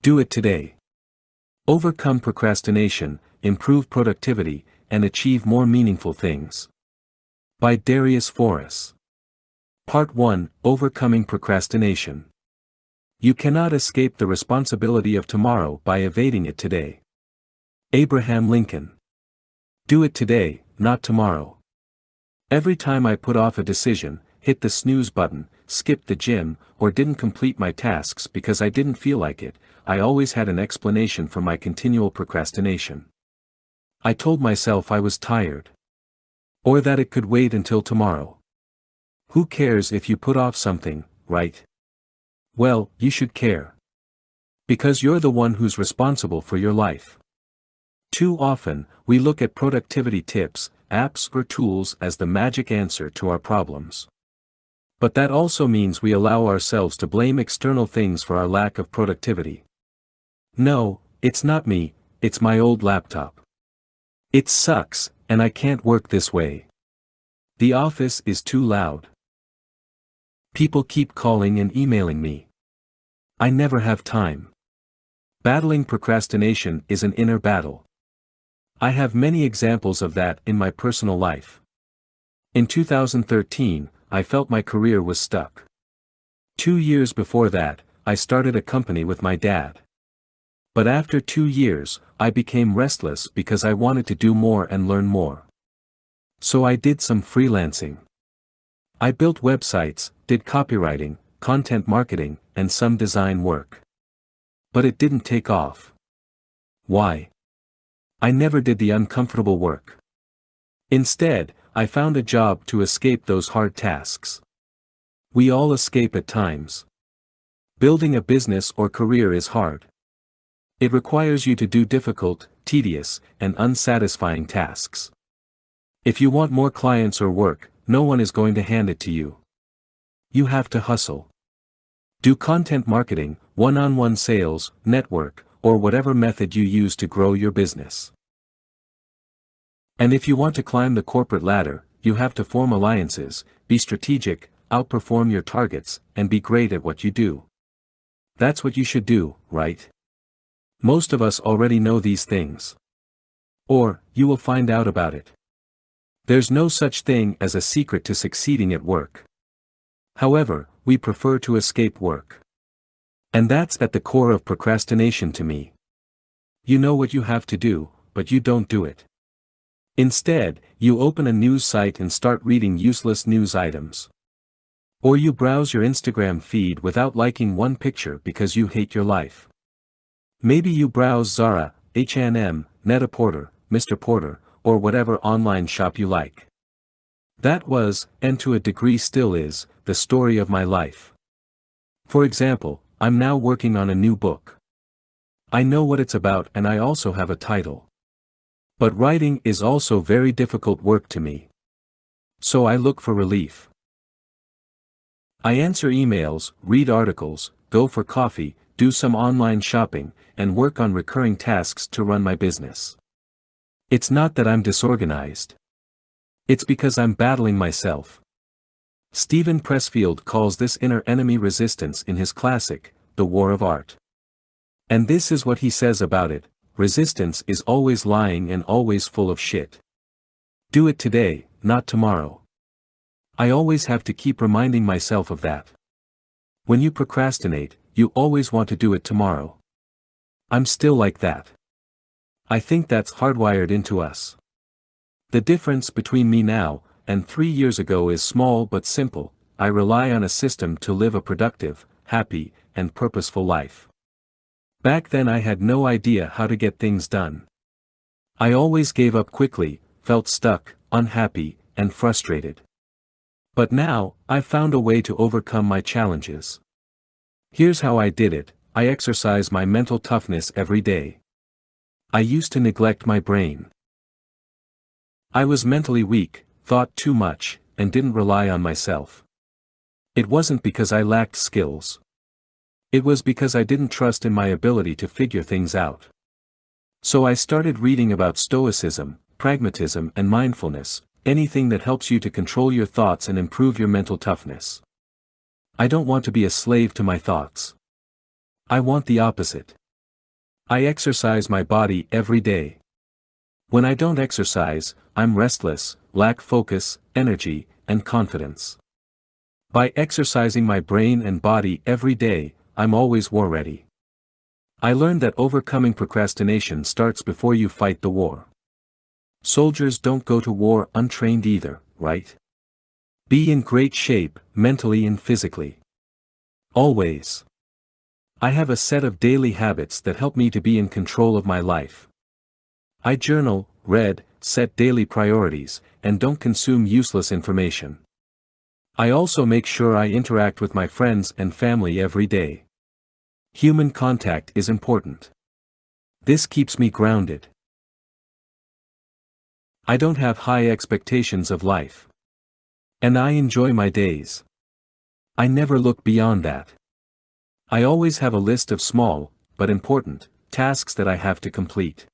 Do it today. Overcome procrastination, improve productivity, and achieve more meaningful things. By Darius Foroux. Part 1: Overcoming Procrastination. You cannot escape the responsibility of tomorrow by evading it today. Abraham Lincoln. Do it today, not tomorrow. Every time I put off a decision, hit the snooze button, skipped the gym, or didn't complete my tasks because I didn't feel like it, I always had an explanation for my continual procrastination. I told myself I was tired. Or that it could wait until tomorrow. Who cares if you put off something, right? Well, you should care. Because you're the one who's responsible for your life. Too often, we look at productivity tips, apps or tools as the magic answer to our problems. But that also means we allow ourselves to blame external things for our lack of productivity. No, it's not me, it's my old laptop. It sucks, and I can't work this way. The office is too loud. People keep calling and emailing me. I never have time. Battling procrastination is an inner battle. I have many examples of that in my personal life. In 2013, I felt my career was stuck. 2 years before that, I started a company with my dad. But after 2 years, I became restless because I wanted to do more and learn more. So I did some freelancing. I built websites, did copywriting, content marketing, and some design work. But it didn't take off. Why? I never did the uncomfortable work. Instead, I found a job to escape those hard tasks. We all escape at times. Building a business or career is hard. It requires you to do difficult, tedious, and unsatisfying tasks. If you want more clients or work, no one is going to hand it to you. You have to hustle. Do content marketing, one-on-one sales, network, or whatever method you use to grow your business. And if you want to climb the corporate ladder, you have to form alliances, be strategic, outperform your targets, and be great at what you do. That's what you should do, right? Most of us already know these things. Or, you will find out about it. There's no such thing as a secret to succeeding at work. However, we prefer to escape work. And that's at the core of procrastination to me. You know what you have to do, but you don't do it. Instead, you open a news site and start reading useless news items. Or you browse your Instagram feed without liking one picture because you hate your life. Maybe you browse Zara, H&M, Net-a-Porter, Mr. Porter, or whatever online shop you like. That was, and to a degree still is, the story of my life. For example, I'm now working on a new book. I know what it's about and I also have a title. But writing is also very difficult work to me. So I look for relief. I answer emails, read articles, go for coffee, do some online shopping, and work on recurring tasks to run my business. It's not that I'm disorganized. It's because I'm battling myself. Stephen Pressfield calls this inner enemy resistance in his classic, The War of Art. And this is what he says about it: resistance is always lying and always full of shit. Do it today, not tomorrow. I always have to keep reminding myself of that. When you procrastinate, you always want to do it tomorrow. I'm still like that. I think that's hardwired into us. The difference between me now and 3 years ago is small but simple. I rely on a system to live a productive, happy, and purposeful life. Back then I had no idea how to get things done. I always gave up quickly, felt stuck, unhappy, and frustrated. But now, I've found a way to overcome my challenges. Here's how I did it: I exercise my mental toughness every day. I used to neglect my brain. I was mentally weak, thought too much, and didn't rely on myself. It wasn't because I lacked skills. It was because I didn't trust in my ability to figure things out. So I started reading about Stoicism, Pragmatism, and mindfulness, anything that helps you to control your thoughts and improve your mental toughness. I don't want to be a slave to my thoughts. I want the opposite. I exercise my body every day. When I don't exercise, I'm restless, lack focus, energy, and confidence. By exercising my brain and body every day, I'm always war ready. I learned that overcoming procrastination starts before you fight the war. Soldiers don't go to war untrained either, right? Be in great shape, mentally and physically. Always. I have a set of daily habits that help me to be in control of my life. I journal, read, set daily priorities, and don't consume useless information. I also make sure I interact with my friends and family every day. Human contact is important. This keeps me grounded. I don't have high expectations of life. And I enjoy my days. I never look beyond that. I always have a list of small, but important, tasks that I have to complete.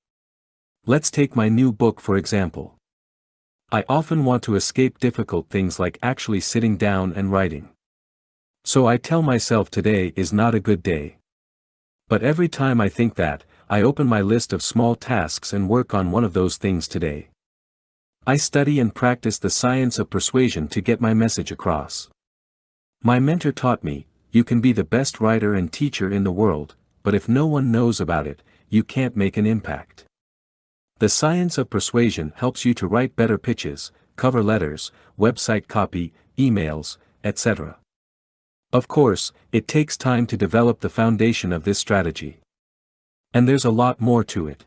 Let's take my new book for example. I often want to escape difficult things like actually sitting down and writing. So I tell myself today is not a good day. But every time I think that, I open my list of small tasks and work on one of those things today. I study and practice the science of persuasion to get my message across. My mentor taught me, you can be the best writer and teacher in the world, but if no one knows about it, you can't make an impact. The science of persuasion helps you to write better pitches, cover letters, website copy, emails, etc. Of course, it takes time to develop the foundation of this strategy. And there's a lot more to it.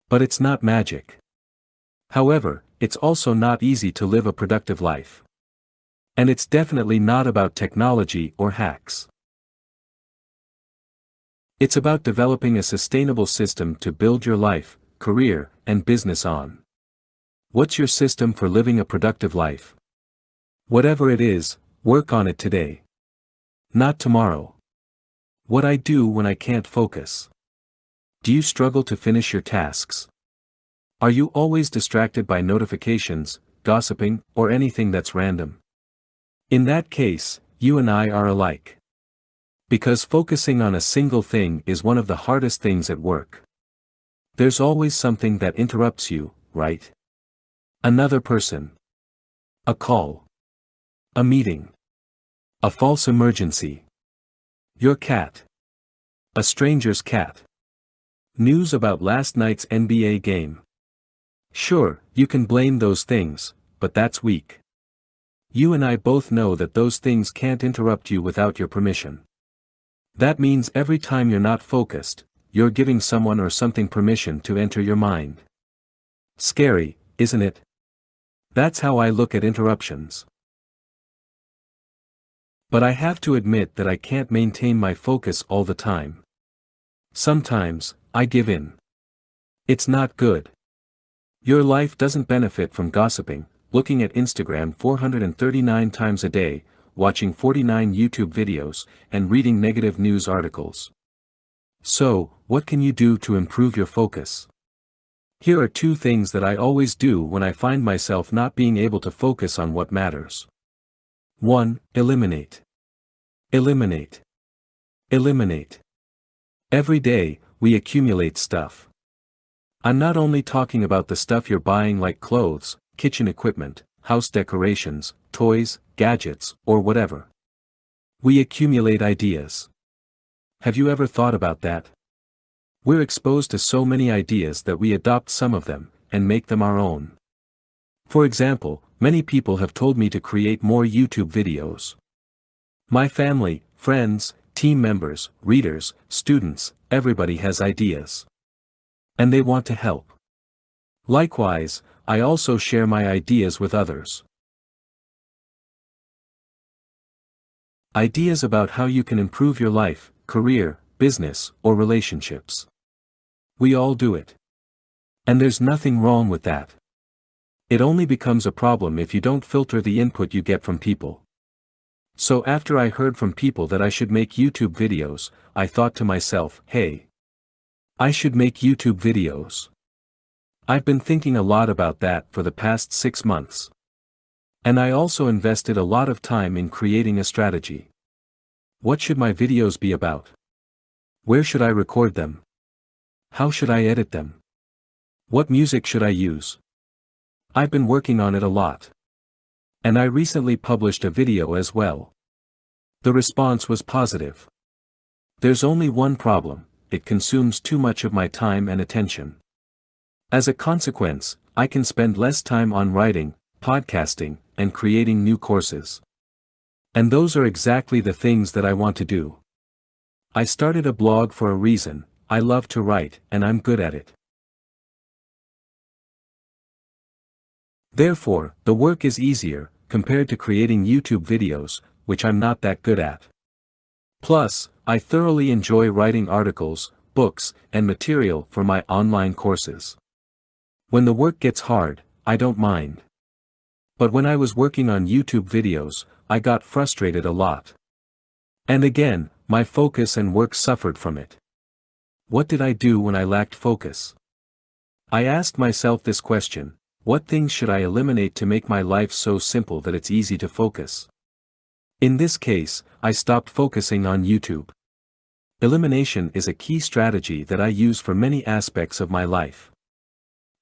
But it's not magic. However, it's also not easy to live a productive life. And it's definitely not about technology or hacks. It's about developing a sustainable system to build your life, career, and business on. What's your system for living a productive life? Whatever it is, work on it today. Not tomorrow. What I do when I can't focus. Do you struggle to finish your tasks? Are you always distracted by notifications, gossiping, or anything that's random? In that case, you and I are alike. Because focusing on a single thing is one of the hardest things at work. There's always something that interrupts you, right? Another person. A call. A meeting. A false emergency. Your cat. A stranger's cat. News about last night's NBA game. Sure, you can blame those things, but that's weak. You and I both know that those things can't interrupt you without your permission. That means every time you're not focused, you're giving someone or something permission to enter your mind. Scary, isn't it? That's how I look at interruptions. But I have to admit that I can't maintain my focus all the time. Sometimes, I give in. It's not good. Your life doesn't benefit from gossiping, looking at Instagram 439 times a day, watching 49 YouTube videos, and reading negative news articles. So, what can you do to improve your focus? Here are 2 things that I always do when I find myself not being able to focus on what matters. 1. Eliminate. Eliminate. Eliminate. Every day, we accumulate stuff. I'm not only talking about the stuff you're buying like clothes, kitchen equipment, house decorations, toys, gadgets, or whatever. We accumulate ideas. Have you ever thought about that? We're exposed to so many ideas that we adopt some of them, and make them our own. For example, many people have told me to create more YouTube videos. My family, friends, team members, readers, students, everybody has ideas. And they want to help. Likewise, I also share my ideas with others. Ideas about how you can improve your life, career, business, or relationships. We all do it. And there's nothing wrong with that. It only becomes a problem if you don't filter the input you get from people. So after I heard from people that I should make YouTube videos, I thought to myself, hey, I should make YouTube videos. I've been thinking a lot about that for the past 6 months. And I also invested a lot of time in creating a strategy. What should my videos be about? Where should I record them? How should I edit them? What music should I use? I've been working on it a lot. And I recently published a video as well. The response was positive. There's only one problem: it consumes too much of my time and attention. As a consequence, I can spend less time on writing, podcasting, and creating new courses. And those are exactly the things that I want to do. I started a blog for a reason. I love to write, and I'm good at it. Therefore, the work is easier, compared to creating YouTube videos, which I'm not that good at. Plus, I thoroughly enjoy writing articles, books, and material for my online courses. When the work gets hard, I don't mind. But when I was working on YouTube videos, I got frustrated a lot. And again, my focus and work suffered from it. What did I do when I lacked focus? I asked myself this question: what things should I eliminate to make my life so simple that it's easy to focus? In this case, I stopped focusing on YouTube. Elimination is a key strategy that I use for many aspects of my life.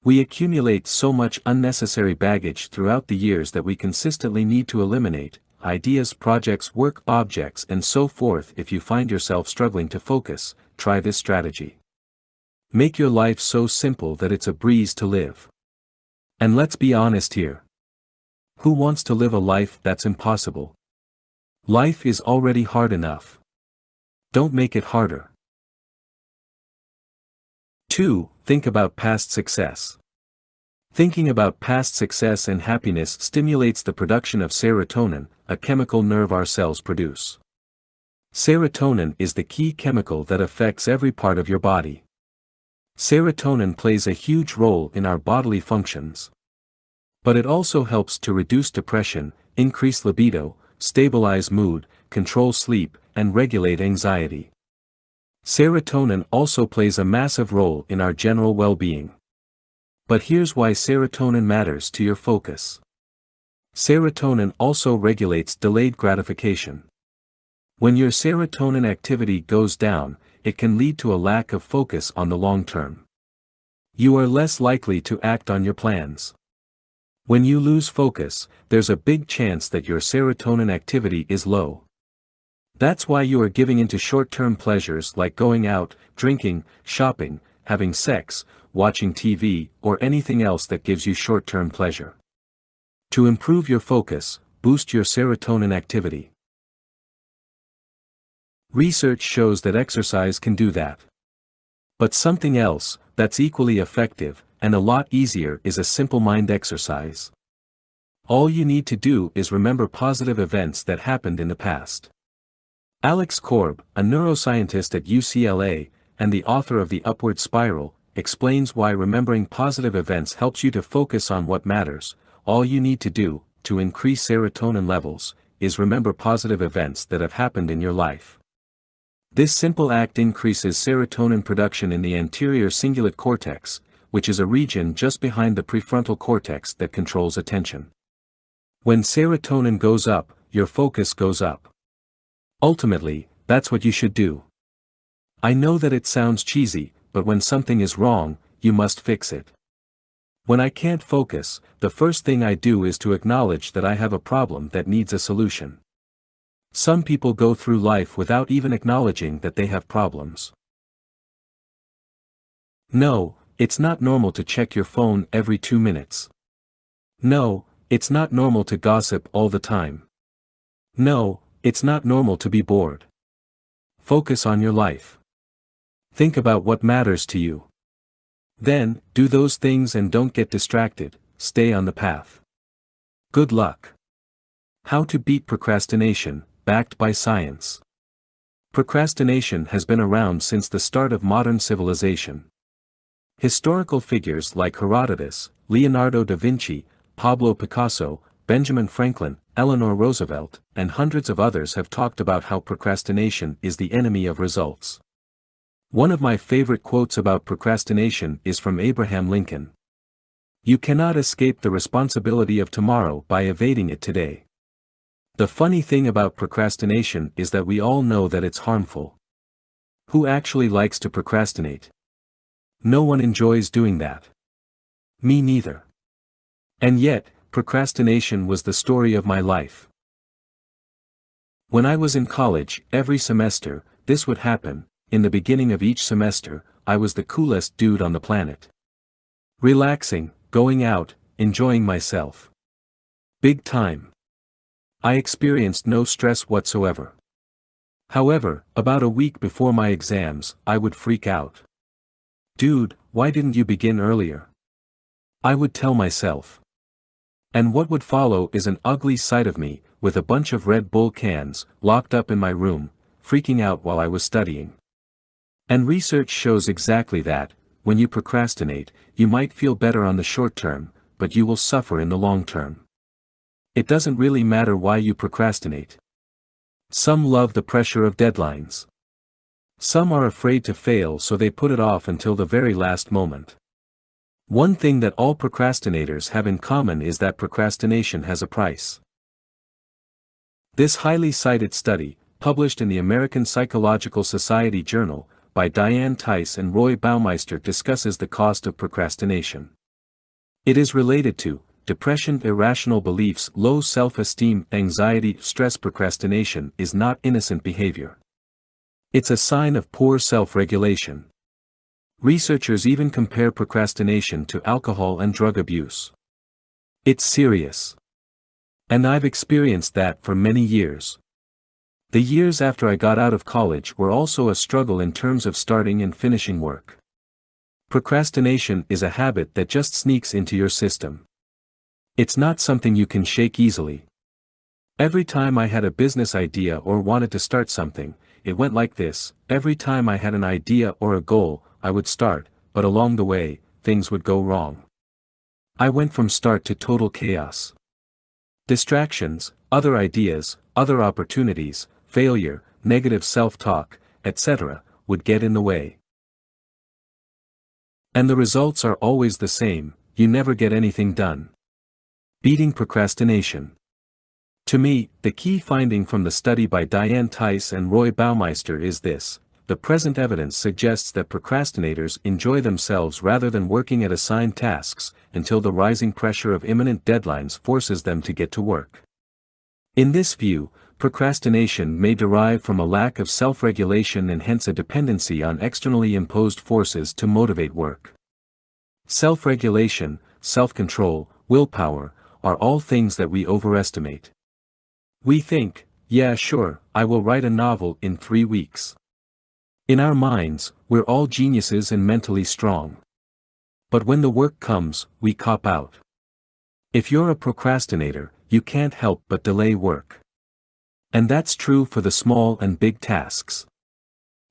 We accumulate so much unnecessary baggage throughout the years that we consistently need to eliminate: ideas, projects, work, objects, and so forth. If you find yourself struggling to focus, try this strategy. Make your life so simple that it's a breeze to live. And let's be honest here. Who wants to live a life that's impossible? Life is already hard enough. Don't make it harder. 2. Think about past success. Thinking about past success and happiness stimulates the production of serotonin, a chemical nerve our cells produce. Serotonin is the key chemical that affects every part of your body. Serotonin plays a huge role in our bodily functions. But it also helps to reduce depression, increase libido, stabilize mood, control sleep, and regulate anxiety. Serotonin also plays a massive role in our general well-being. But here's why serotonin matters to your focus. Serotonin also regulates delayed gratification. When your serotonin activity goes down, it can lead to a lack of focus on the long term. You are less likely to act on your plans. When you lose focus, there's a big chance that your serotonin activity is low. That's why you are giving into short-term pleasures like going out, drinking, shopping, having sex, watching TV, or anything else that gives you short-term pleasure. To improve your focus, boost your serotonin activity. Research shows that exercise can do that. But something else, that's equally effective, and a lot easier, is a simple mind exercise. All you need to do is remember positive events that happened in the past. Alex Korb, a neuroscientist at UCLA, and the author of The Upward Spiral, explains why remembering positive events helps you to focus on what matters. All you need to do, to increase serotonin levels, is remember positive events that have happened in your life. This simple act increases serotonin production in the anterior cingulate cortex, which is a region just behind the prefrontal cortex that controls attention. When serotonin goes up, your focus goes up. Ultimately, that's what you should do. I know that it sounds cheesy, but when something is wrong, you must fix it. When I can't focus, the first thing I do is to acknowledge that I have a problem that needs a solution. Some people go through life without even acknowledging that they have problems. No, it's not normal to check your phone every 2 minutes. No, it's not normal to gossip all the time. No, it's not normal to be bored. Focus on your life. Think about what matters to you. Then, do those things and don't get distracted. Stay on the path. Good luck. How to beat procrastination, backed by science. Procrastination has been around since the start of modern civilization. Historical figures like Herodotus, Leonardo da Vinci, Pablo Picasso, Benjamin Franklin, Eleanor Roosevelt, and hundreds of others have talked about how procrastination is the enemy of results. One of my favorite quotes about procrastination is from Abraham Lincoln. You cannot escape the responsibility of tomorrow by evading it today. The funny thing about procrastination is that we all know that it's harmful. Who actually likes to procrastinate? No one enjoys doing that. Me neither. And yet, procrastination was the story of my life. When I was in college, every semester, this would happen. In the beginning of each semester, I was the coolest dude on the planet. Relaxing, going out, enjoying myself. Big time. I experienced no stress whatsoever. However, about a week before my exams, I would freak out. Dude, why didn't you begin earlier? I would tell myself. And what would follow is an ugly sight of me, with a bunch of Red Bull cans, locked up in my room, freaking out while I was studying. And research shows exactly that. When you procrastinate, you might feel better on the short term, but you will suffer in the long term. It doesn't really matter why you procrastinate. Some love the pressure of deadlines. Some are afraid to fail, so they put it off until the very last moment. One thing that all procrastinators have in common is that procrastination has a price. This highly cited study, published in the American Psychological Society Journal, by Diane Tice and Roy Baumeister, discusses the cost of procrastination. It is related to depression, irrational beliefs, low self-esteem, anxiety, stress. Procrastination is not innocent behavior. It's a sign of poor self-regulation. Researchers even compare procrastination to alcohol and drug abuse. It's serious. And I've experienced that for many years. The years after I got out of college were also a struggle in terms of starting and finishing work. Procrastination is a habit that just sneaks into your system. It's not something you can shake easily. Every time I had a business idea or wanted to start something, it went like this. Every time I had an idea or a goal, I would start, but along the way, things would go wrong. I went from start to total chaos. Distractions, other ideas, other opportunities, failure, negative self-talk, etc., would get in the way. And the results are always the same: you never get anything done. Beating procrastination. To me, the key finding from the study by Diane Tice and Roy Baumeister is this: the present evidence suggests that procrastinators enjoy themselves rather than working at assigned tasks, until the rising pressure of imminent deadlines forces them to get to work. In this view, procrastination may derive from a lack of self-regulation and hence a dependency on externally imposed forces to motivate work. Self-regulation, self-control, willpower, are all things that we overestimate. We think, yeah sure, I will write a novel in 3 weeks. In our minds, we're all geniuses and mentally strong. But when the work comes, we cop out. If you're a procrastinator, you can't help but delay work. And that's true for the small and big tasks.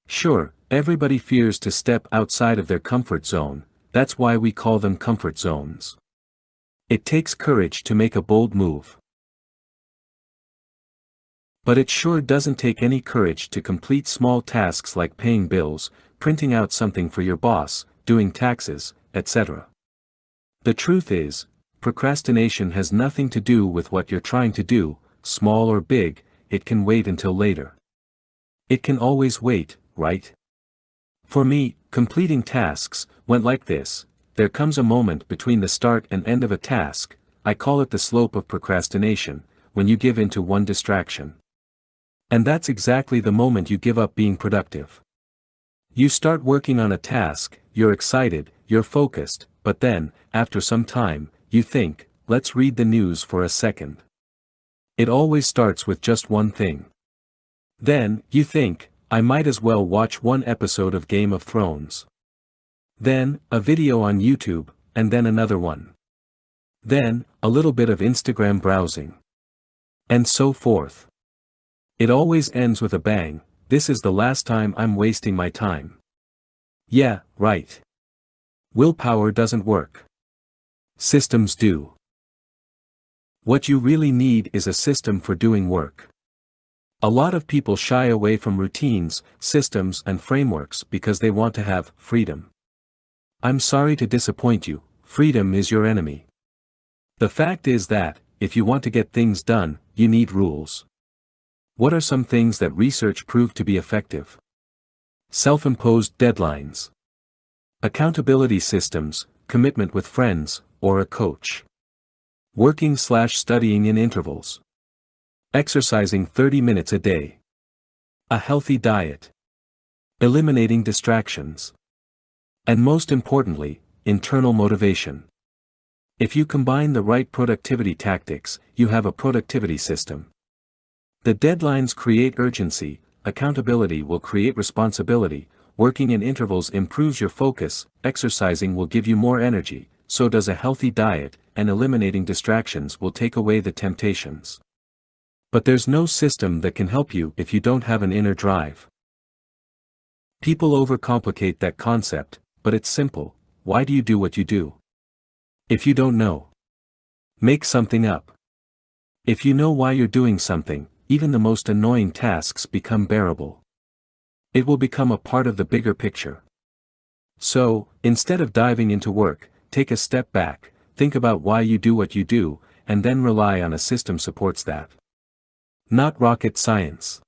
Sure, everybody fears to step outside of their comfort zone, that's why we call them comfort zones. It takes courage to make a bold move. But it sure doesn't take any courage to complete small tasks like paying bills, printing out something for your boss, doing taxes, etc. The truth is, procrastination has nothing to do with what you're trying to do, small or big. It can wait until later. It can always wait, right? For me, completing tasks went like this: there comes a moment between the start and end of a task, I call it the slope of procrastination, when you give in to one distraction. And that's exactly the moment you give up being productive. You start working on a task, you're excited, you're focused, but then, after some time, you think, let's read the news for a second. It always starts with just one thing. Then, you think, I might as well watch one episode of Game of Thrones. Then, a video on YouTube, and then another one. Then, a little bit of Instagram browsing. And so forth. It always ends with a bang: this is the last time I'm wasting my time. Yeah, right. Willpower doesn't work. Systems do. What you really need is a system for doing work. A lot of people shy away from routines, systems and frameworks because they want to have freedom. I'm sorry to disappoint you, freedom is your enemy. The fact is that, if you want to get things done, you need rules. What are some things that research proved to be effective? Self-imposed deadlines. Accountability systems, commitment with friends, or a coach. Working/studying in intervals. Exercising 30 minutes a day. A healthy diet. Eliminating distractions. And most importantly, internal motivation. If you combine the right productivity tactics, you have a productivity system. The deadlines create urgency, accountability will create responsibility, working in intervals improves your focus, exercising will give you more energy, so does a healthy diet, and eliminating distractions will take away the temptations. But there's no system that can help you if you don't have an inner drive. People overcomplicate that concept, but it's simple. Why do you do what you do? If you don't know, make something up. If you know why you're doing something, even the most annoying tasks become bearable. It will become a part of the bigger picture. So, instead of diving into work, take a step back, think about why you do what you do, and then rely on a system supports that. Not rocket science.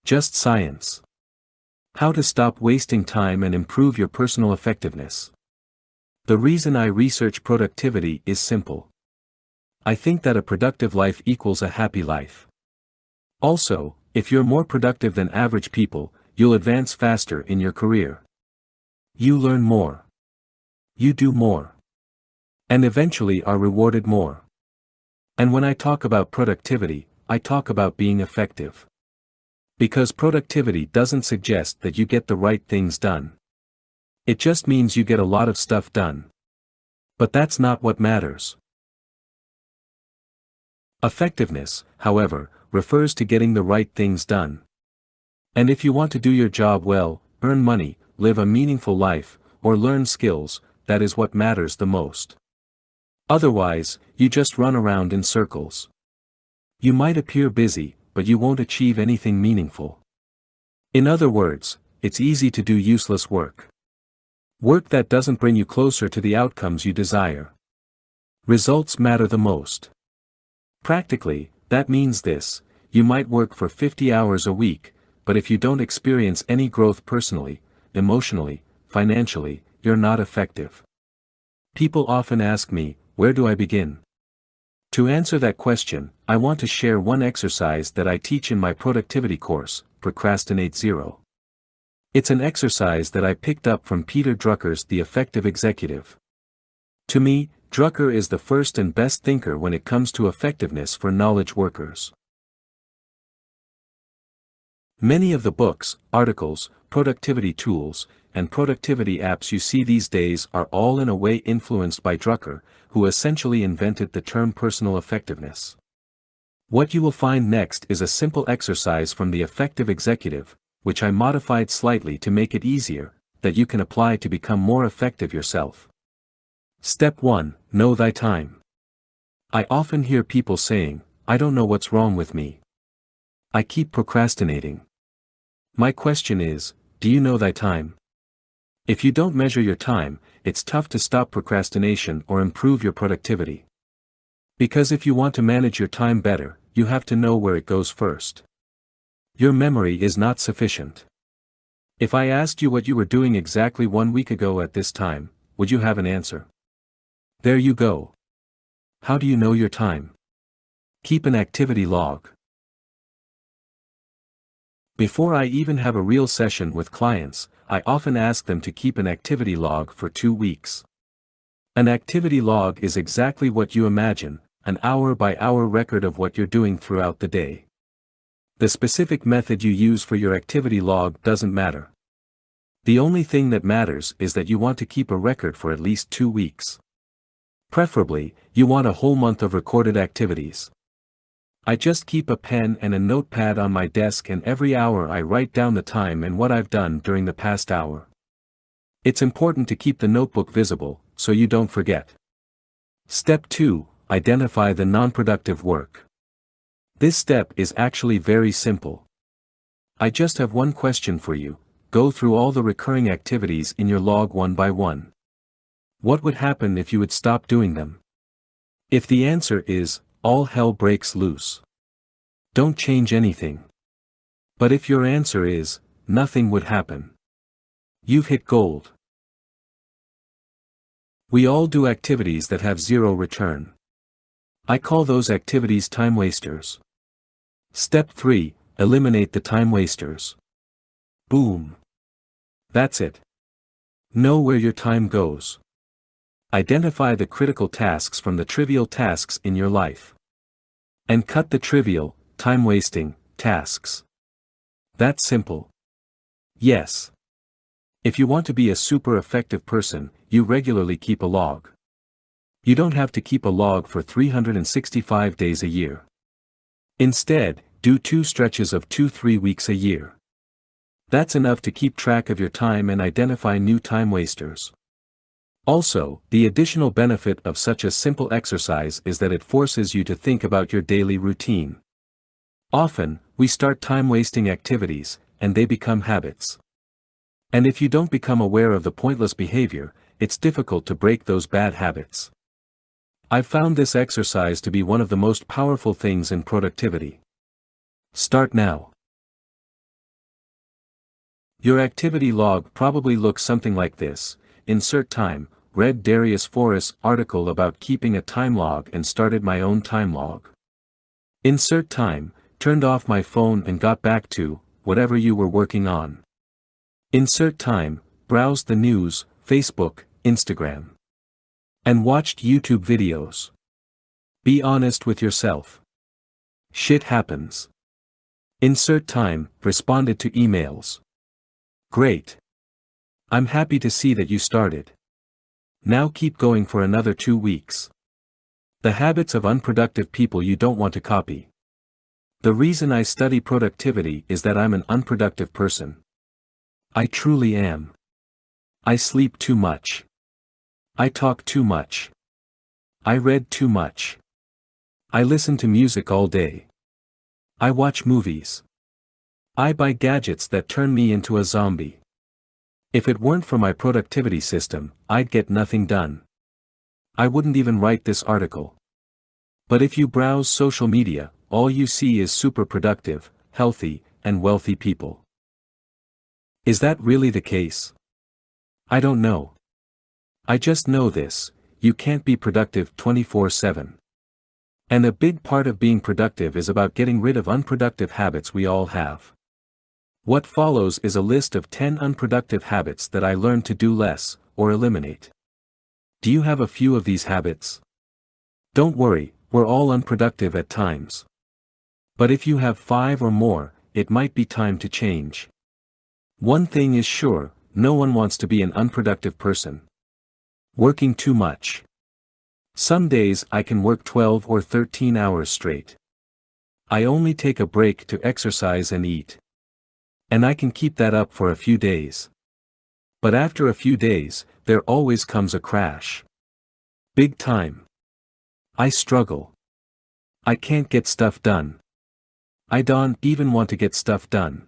Just science. How to stop wasting time and improve your personal effectiveness. The reason I research productivity is simple. I think that a productive life equals a happy life. Also, if you're more productive than average people, you'll advance faster in your career. You learn more. You do more. And eventually are rewarded more. And when I talk about productivity, I talk about being effective. Because productivity doesn't suggest that you get the right things done. It just means you get a lot of stuff done. But that's not what matters. Effectiveness, however, refers to getting the right things done. And if you want to do your job well, earn money, live a meaningful life, or learn skills, that is what matters the most. Otherwise, you just run around in circles. You might appear busy, but you won't achieve anything meaningful. In other words, it's easy to do useless work. Work that doesn't bring you closer to the outcomes you desire. Results matter the most. Practically, that means this: you might work for 50 hours a week, but if you don't experience any growth personally, emotionally, financially, you're not effective. People often ask me, where do I begin? To answer that question, I want to share one exercise that I teach in my productivity course, Procrastinate Zero. It's an exercise that I picked up from Peter Drucker's The Effective Executive. To me, Drucker is the first and best thinker when it comes to effectiveness for knowledge workers. Many of the books, articles, productivity tools, and productivity apps you see these days are all in a way influenced by Drucker, who essentially invented the term personal effectiveness. What you will find next is a simple exercise from The Effective Executive, which I modified slightly to make it easier, that you can apply to become more effective yourself. Step 1. Know thy time. I often hear people saying, I don't know what's wrong with me. I keep procrastinating. My question is, do you know thy time? If you don't measure your time, it's tough to stop procrastination or improve your productivity. Because if you want to manage your time better, you have to know where it goes first. Your memory is not sufficient. If I asked you what you were doing exactly 1 week ago at this time, would you have an answer? There you go. How do you know your time? Keep an activity log. Before I even have a real session with clients, I often ask them to keep an activity log for 2 weeks. An activity log is exactly what you imagine, an hour-by-hour record of what you're doing throughout the day. The specific method you use for your activity log doesn't matter. The only thing that matters is that you want to keep a record for at least 2 weeks. Preferably, you want a whole month of recorded activities. I just keep a pen and a notepad on my desk, and every hour I write down the time and what I've done during the past hour. It's important to keep the notebook visible, so you don't forget. Step 2. Identify the non-productive work. This step is actually very simple. I just have one question for you: go through all the recurring activities in your log one by one. What would happen if you would stop doing them? If the answer is, all hell breaks loose, don't change anything. But if your answer is, nothing would happen, you've hit gold. We all do activities that have zero return. I call those activities time wasters. Step 3, eliminate the time wasters. Boom. That's it. Know where your time goes. Identify the critical tasks from the trivial tasks in your life. And cut the trivial, time-wasting, tasks. That's simple. Yes. If you want to be a super effective person, you regularly keep a log. You don't have to keep a log for 365 days a year. Instead, do 2 stretches of 2-3 weeks a year. That's enough to keep track of your time and identify new time wasters. Also, the additional benefit of such a simple exercise is that it forces you to think about your daily routine. Often, we start time-wasting activities, and they become habits. And if you don't become aware of the pointless behavior, it's difficult to break those bad habits. I've found this exercise to be one of the most powerful things in productivity. Start now. Your activity log probably looks something like this. Insert time, read Darius Foroux article about keeping a time log and started my own time log. Insert time, turned off my phone and got back to whatever you were working on. Insert time, browsed the news, Facebook, Instagram. And watched YouTube videos. Be honest with yourself. Shit happens. Insert time, responded to emails. Great. I'm happy to see that you started. Now keep going for another 2 weeks. The habits of unproductive people you don't want to copy. The reason I study productivity is that I'm an unproductive person. I truly am. I sleep too much. I talk too much. I read too much. I listen to music all day. I watch movies. I buy gadgets that turn me into a zombie. If it weren't for my productivity system, I'd get nothing done. I wouldn't even write this article. But if you browse social media, all you see is super productive, healthy, and wealthy people. Is that really the case? I don't know. I just know this: you can't be productive 24/7. And a big part of being productive is about getting rid of unproductive habits we all have. What follows is a list of 10 unproductive habits that I learned to do less, or eliminate. Do you have a few of these habits? Don't worry, we're all unproductive at times. But if you have 5 or more, it might be time to change. One thing is sure, no one wants to be an unproductive person. Working too much. Some days I can work 12 or 13 hours straight. I only take a break to exercise and eat. And I can keep that up for a few days. But after a few days, there always comes a crash. Big time. I struggle. I can't get stuff done. I don't even want to get stuff done.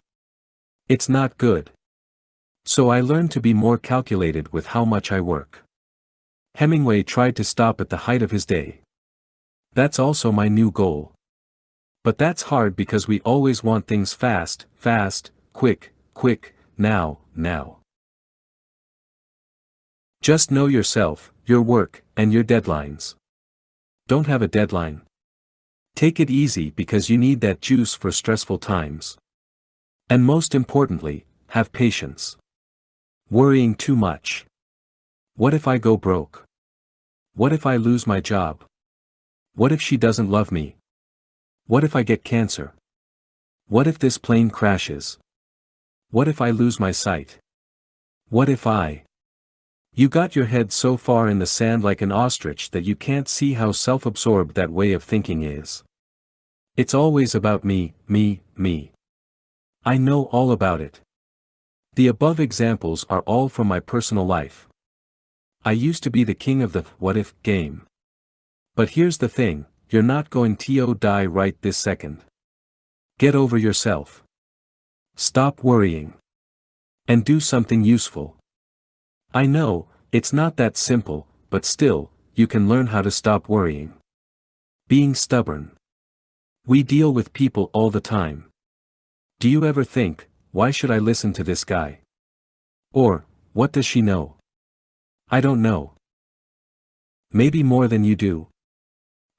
It's not good. So I learned to be more calculated with how much I work. Hemingway tried to stop at the height of his day. That's also my new goal. But that's hard because we always want things fast, fast, quick, quick, now, now. Just know yourself, your work, and your deadlines. Don't have a deadline. Take it easy because you need that juice for stressful times. And most importantly, have patience. Worrying too much. What if I go broke? What if I lose my job? What if she doesn't love me? What if I get cancer? What if this plane crashes? What if I lose my sight? What if I... You got your head so far in the sand like an ostrich that you can't see how self-absorbed that way of thinking is. It's always about me, me, me. I know all about it. The above examples are all from my personal life. I used to be the king of the what if game. But here's the thing, you're not going to die right this second. Get over yourself. Stop worrying. And do something useful. I know, it's not that simple, but still, you can learn how to stop worrying. Being stubborn. We deal with people all the time. Do you ever think, why should I listen to this guy? Or, what does she know? I don't know. Maybe more than you do.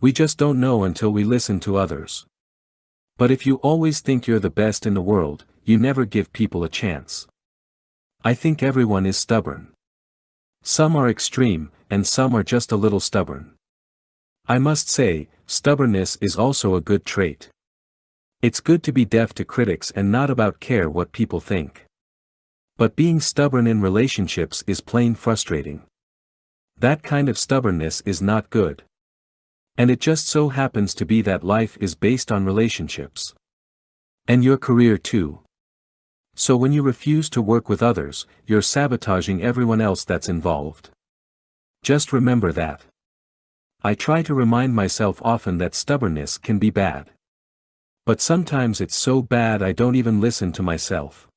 We just don't know until we listen to others. But if you always think you're the best in the world, you never give people a chance. I think everyone is stubborn. Some are extreme, and some are just a little stubborn. I must say, stubbornness is also a good trait. It's good to be deaf to critics and not about care what people think. But being stubborn in relationships is plain frustrating. That kind of stubbornness is not good. And it just so happens to be that life is based on relationships. And your career too. So when you refuse to work with others, you're sabotaging everyone else that's involved. Just remember that. I try to remind myself often that stubbornness can be bad. But sometimes it's so bad I don't even listen to myself.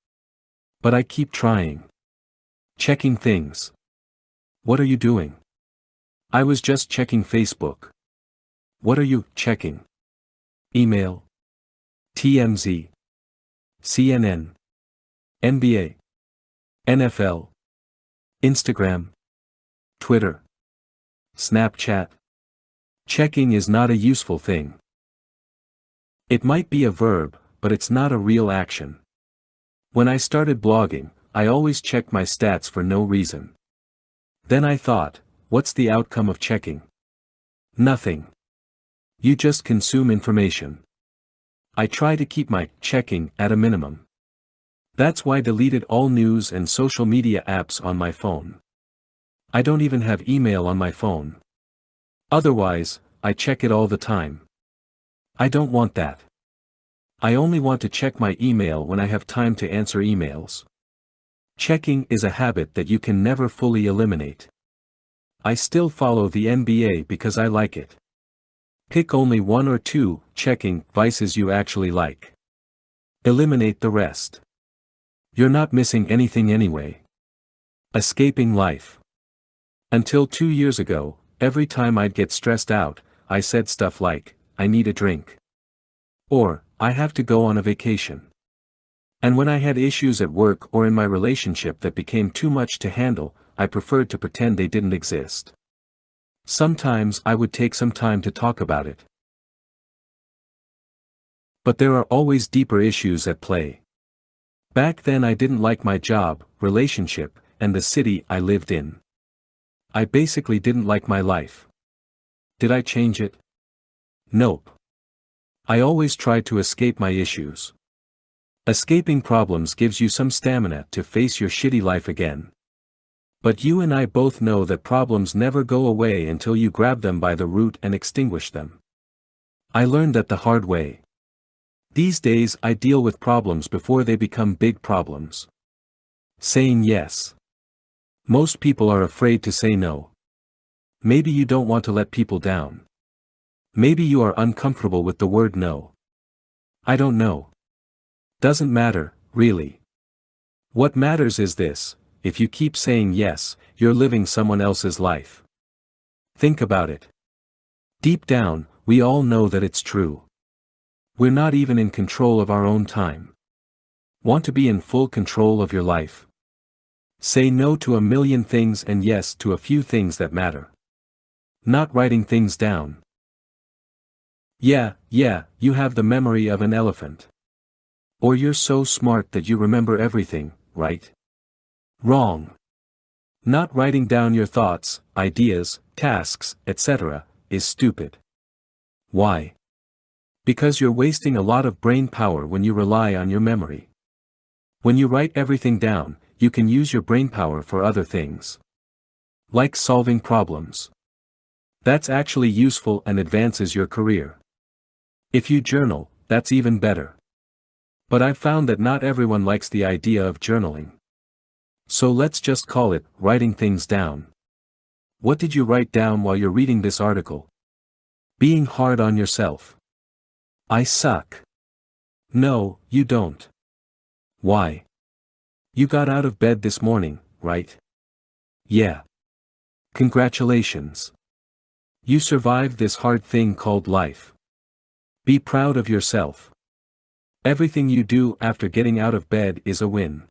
But I keep trying. Checking things. What are you doing? I was just checking Facebook. What are you checking? Email. TMZ. CNN. NBA. NFL. Instagram. Twitter. Snapchat. Checking is not a useful thing. It might be a verb, but it's not a real action. When I started blogging, I always checked my stats for no reason. Then I thought, what's the outcome of checking? Nothing. You just consume information. I try to keep my checking at a minimum. That's why I deleted all news and social media apps on my phone. I don't even have email on my phone. Otherwise, I check it all the time. I don't want that. I only want to check my email when I have time to answer emails. Checking is a habit that you can never fully eliminate. I still follow the NBA because I like it. Pick only one or two checking vices you actually like. Eliminate the rest. You're not missing anything anyway. Escaping life. Until 2 years ago, every time I'd get stressed out, I said stuff like, I need a drink. Or, I have to go on a vacation. And when I had issues at work or in my relationship that became too much to handle, I preferred to pretend they didn't exist. Sometimes I would take some time to talk about it. But there are always deeper issues at play. Back then I didn't like my job, relationship, and the city I lived in. I basically didn't like my life. Did I change it? Nope. I always tried to escape my issues. Escaping problems gives you some stamina to face your shitty life again. But you and I both know that problems never go away until you grab them by the root and extinguish them. I learned that the hard way. These days I deal with problems before they become big problems. Saying yes. Most people are afraid to say no. Maybe you don't want to let people down. Maybe you are uncomfortable with the word no. I don't know. Doesn't matter, really. What matters is this: if you keep saying yes, you're living someone else's life. Think about it. Deep down, we all know that it's true. We're not even in control of our own time. Want to be in full control of your life? Say no to a million things and yes to a few things that matter. Not writing things down. Yeah, you have the memory of an elephant. Or you're so smart that you remember everything, right? Wrong. Not writing down your thoughts, ideas, tasks, etc., is stupid. Why? Because you're wasting a lot of brain power when you rely on your memory. When you write everything down, you can use your brain power for other things. Like solving problems. That's actually useful and advances your career. If you journal, that's even better. But I've found that not everyone likes the idea of journaling. So let's just call it writing things down. What did you write down while you're reading this article? Being hard on yourself. I suck. No, you don't. Why? You got out of bed this morning, right? Yeah. Congratulations. You survived this hard thing called life. Be proud of yourself. Everything you do after getting out of bed is a win.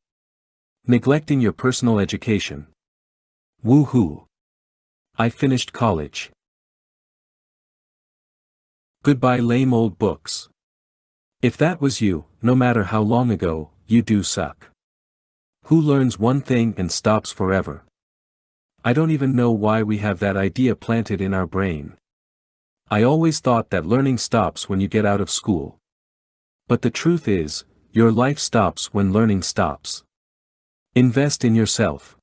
Neglecting your personal education. Woohoo. I finished college. Goodbye lame old books. If that was you, no matter how long ago, you do suck. Who learns one thing and stops forever? I don't even know why we have that idea planted in our brain. I always thought that learning stops when you get out of school. But the truth is, your life stops when learning stops. Invest in yourself.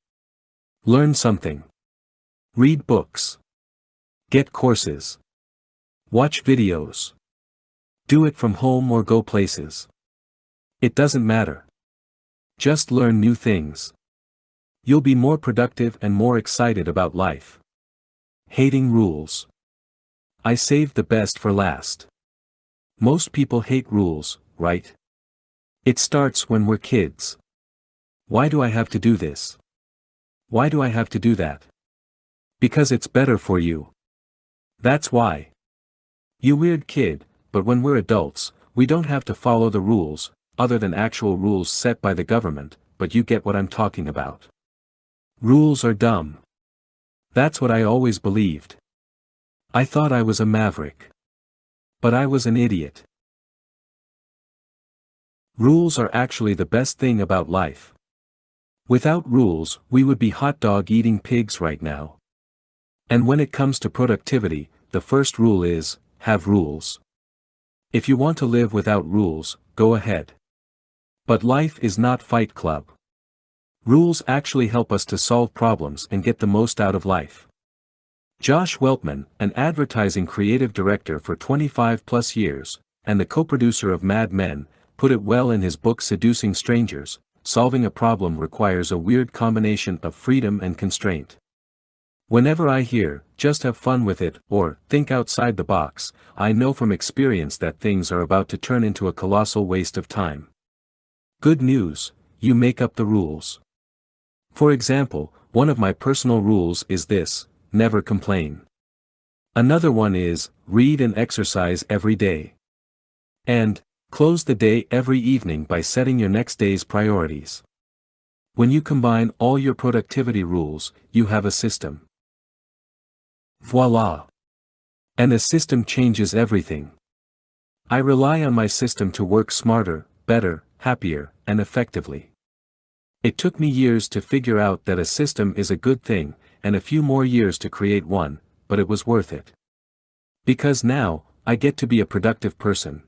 Learn something. Read books. Get courses. Watch videos. Do it from home or go places. It doesn't matter. Just learn new things. You'll be more productive and more excited about life. Hating rules. I saved the best for last. Most people hate rules, right? It starts when we're kids. Why do I have to do this? Why do I have to do that? Because it's better for you. That's why. You weird kid, but when we're adults, we don't have to follow the rules, other than actual rules set by the government, but you get what I'm talking about. Rules are dumb. That's what I always believed. I thought I was a maverick. But I was an idiot. Rules are actually the best thing about life. Without rules, we would be hot dog eating pigs right now. And when it comes to productivity, the first rule is, have rules. If you want to live without rules, go ahead. But life is not Fight Club. Rules actually help us to solve problems and get the most out of life. Josh Weltman, an advertising creative director for 25+ years, and the co-producer of Mad Men, put it well in his book Seducing Strangers: Solving a Problem Requires a Weird Combination of Freedom and Constraint. Whenever I hear, just have fun with it, or, think outside the box, I know from experience that things are about to turn into a colossal waste of time. Good news, you make up the rules. For example, one of my personal rules is this: never complain. Another one is, read and exercise every day. And, close the day every evening by setting your next day's priorities. When you combine all your productivity rules, you have a system. Voila! And a system changes everything. I rely on my system to work smarter, better, happier, and effectively. It took me years to figure out that a system is a good thing, and a few more years to create one, but it was worth it. Because now, I get to be a productive person.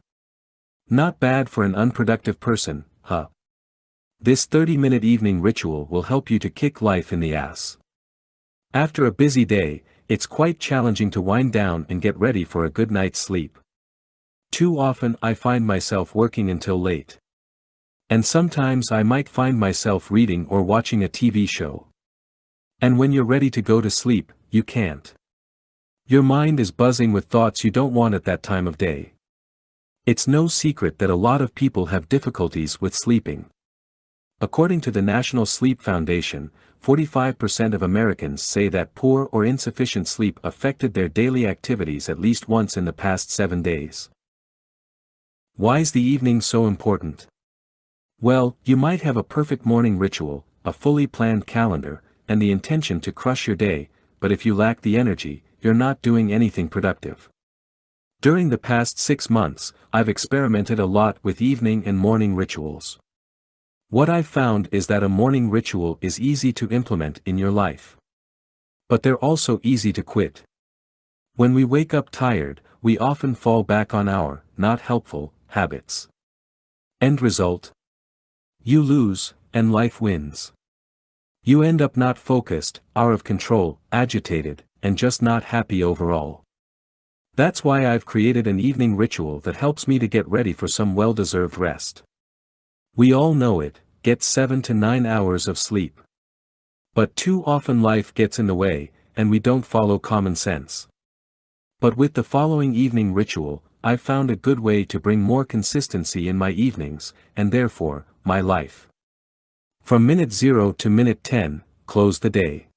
Not bad for an unproductive person, huh? This 30-minute evening ritual will help you to kick life in the ass. After a busy day, it's quite challenging to wind down and get ready for a good night's sleep. Too often I find myself working until late. And sometimes I might find myself reading or watching a TV show. And when you're ready to go to sleep, you can't. Your mind is buzzing with thoughts you don't want at that time of day. It's no secret that a lot of people have difficulties with sleeping. According to the National Sleep Foundation, 45% of Americans say that poor or insufficient sleep affected their daily activities at least once in the past 7 days. Why's the evening so important? Well, you might have a perfect morning ritual, a fully planned calendar, and the intention to crush your day, but if you lack the energy, you're not doing anything productive. During the past 6 months, I've experimented a lot with evening and morning rituals. What I've found is that a morning ritual is easy to implement in your life. But they're also easy to quit. When we wake up tired, we often fall back on our, not helpful, habits. End result? You lose, and life wins. You end up not focused, out of control, agitated, and just not happy overall. That's why I've created an evening ritual that helps me to get ready for some well-deserved rest. We all know it, get 7 to 9 hours of sleep. But too often life gets in the way, and we don't follow common sense. But with the following evening ritual, I've found a good way to bring more consistency in my evenings, and therefore, my life. From minute 0 to minute 10, close the day.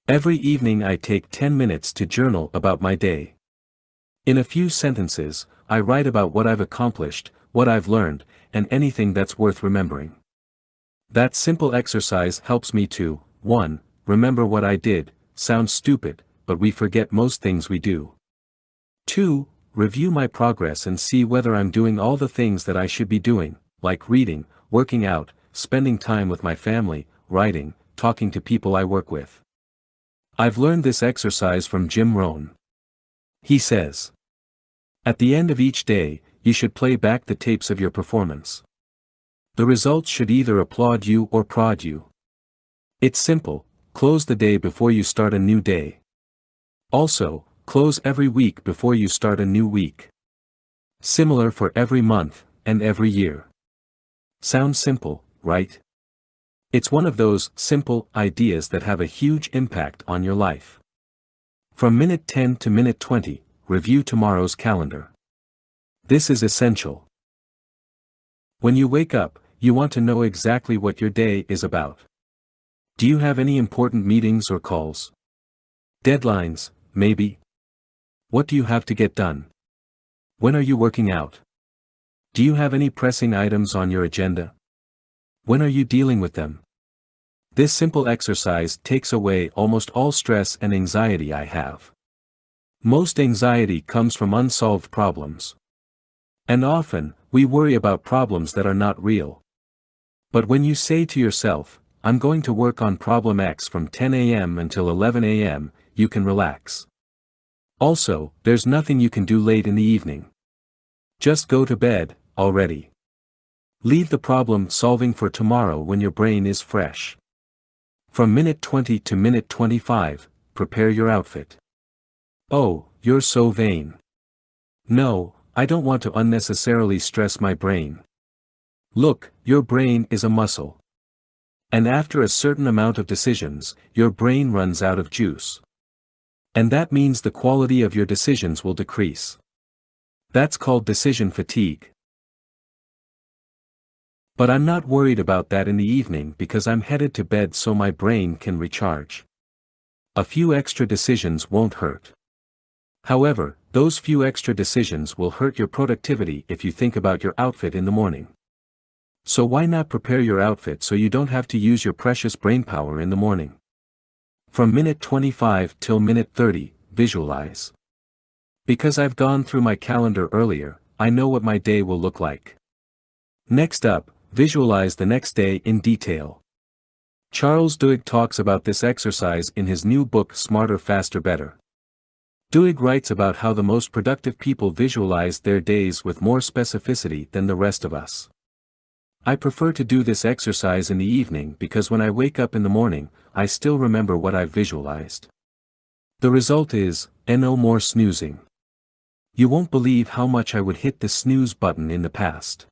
Every evening I take 10 minutes to journal about my day. In a few sentences, I write about what I've accomplished, what I've learned, and anything that's worth remembering. That simple exercise helps me to, 1. Remember what I did, sounds stupid, but we forget most things we do. 2. Review my progress and see whether I'm doing all the things that I should be doing, like reading, working out, spending time with my family, writing, talking to people I work with. I've learned this exercise from Jim Rohn. He says, at the end of each day, you should play back the tapes of your performance. The results should either applaud you or prod you. It's simple, close the day before you start a new day. Also, close every week before you start a new week. Similar for every month, and every year. Sounds simple, right? It's one of those simple ideas that have a huge impact on your life. From minute 10 to minute 20, review tomorrow's calendar. This is essential. When you wake up, you want to know exactly what your day is about. Do you have any important meetings or calls? Deadlines, maybe? What do you have to get done? When are you working out? Do you have any pressing items on your agenda? When are you dealing with them? This simple exercise takes away almost all stress and anxiety I have. Most anxiety comes from unsolved problems. And often, we worry about problems that are not real. But when you say to yourself, I'm going to work on problem X from 10 a.m. until 11 a.m., you can relax. Also, there's nothing you can do late in the evening. Just go to bed, already. Leave the problem solving for tomorrow when your brain is fresh. From minute 20 to minute 25, prepare your outfit. Oh, you're so vain. No, I don't want to unnecessarily stress my brain. Look, your brain is a muscle. And after a certain amount of decisions, your brain runs out of juice. And that means the quality of your decisions will decrease. That's called decision fatigue. But I'm not worried about that in the evening because I'm headed to bed so my brain can recharge. A few extra decisions won't hurt. However, those few extra decisions will hurt your productivity if you think about your outfit in the morning. So why not prepare your outfit so you don't have to use your precious brainpower in the morning? From minute 25 till minute 30, visualize. Because I've gone through my calendar earlier, I know what my day will look like. Next up, visualize the next day in detail. Charles Duhigg talks about this exercise in his new book Smarter, Faster, Better. Duhigg writes about how the most productive people visualize their days with more specificity than the rest of us. I prefer to do this exercise in the evening because when I wake up in the morning, I still remember what I've visualized. The result is, no more snoozing. You won't believe how much I would hit the snooze button in the past.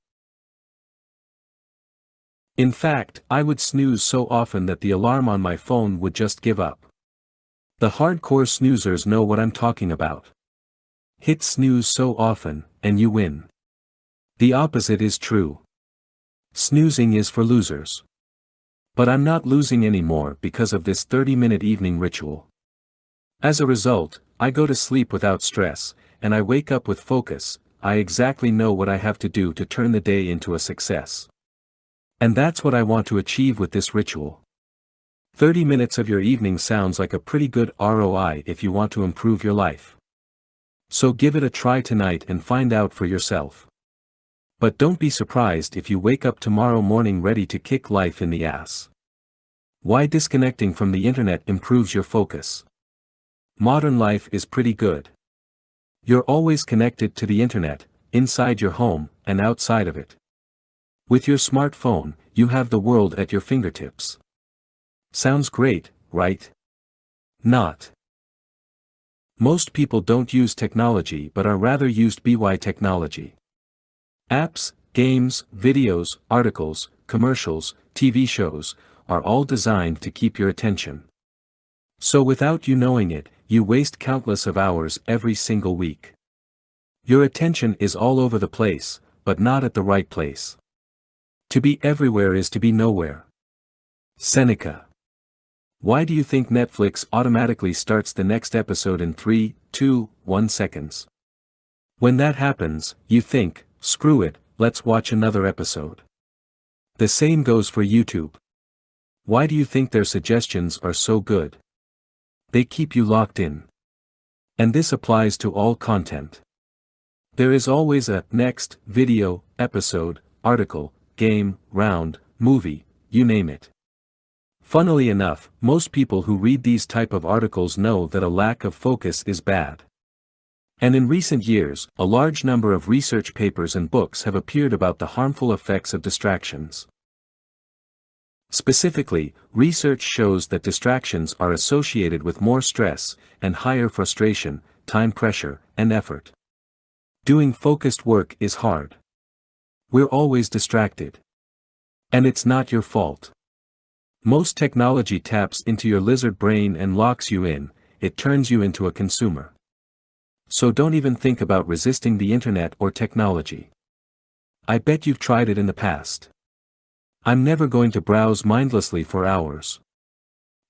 In fact, I would snooze so often that the alarm on my phone would just give up. The hardcore snoozers know what I'm talking about. Hit snooze so often, and you win. The opposite is true. Snoozing is for losers. But I'm not losing anymore because of this 30-minute evening ritual. As a result, I go to sleep without stress, and I wake up with focus. I exactly know what I have to do to turn the day into a success. And that's what I want to achieve with this ritual. 30 minutes of your evening sounds like a pretty good ROI if you want to improve your life. So give it a try tonight and find out for yourself. But don't be surprised if you wake up tomorrow morning ready to kick life in the ass. Why disconnecting from the internet improves your focus? Modern life is pretty good. You're always connected to the internet, inside your home, and outside of it. With your smartphone, you have the world at your fingertips. Sounds great, right? Not. Most people don't use technology but are rather used by technology. Apps, games, videos, articles, commercials, TV shows, are all designed to keep your attention. So without you knowing it, you waste countless of hours every single week. Your attention is all over the place, but not at the right place. To be everywhere is to be nowhere. Seneca. Why do you think Netflix automatically starts the next episode in 3, 2, 1 seconds? When that happens, you think, screw it, let's watch another episode. The same goes for YouTube. Why do you think their suggestions are so good? They keep you locked in. And this applies to all content. There is always a next video, episode, article, game, round, movie, you name it. Funnily enough, most people who read these type of articles know that a lack of focus is bad. And in recent years, a large number of research papers and books have appeared about the harmful effects of distractions. Specifically, research shows that distractions are associated with more stress and higher frustration, time pressure, and effort. Doing focused work is hard. We're always distracted. And it's not your fault. Most technology taps into your lizard brain and locks you in, it turns you into a consumer. So don't even think about resisting the internet or technology. I bet you've tried it in the past. I'm never going to browse mindlessly for hours.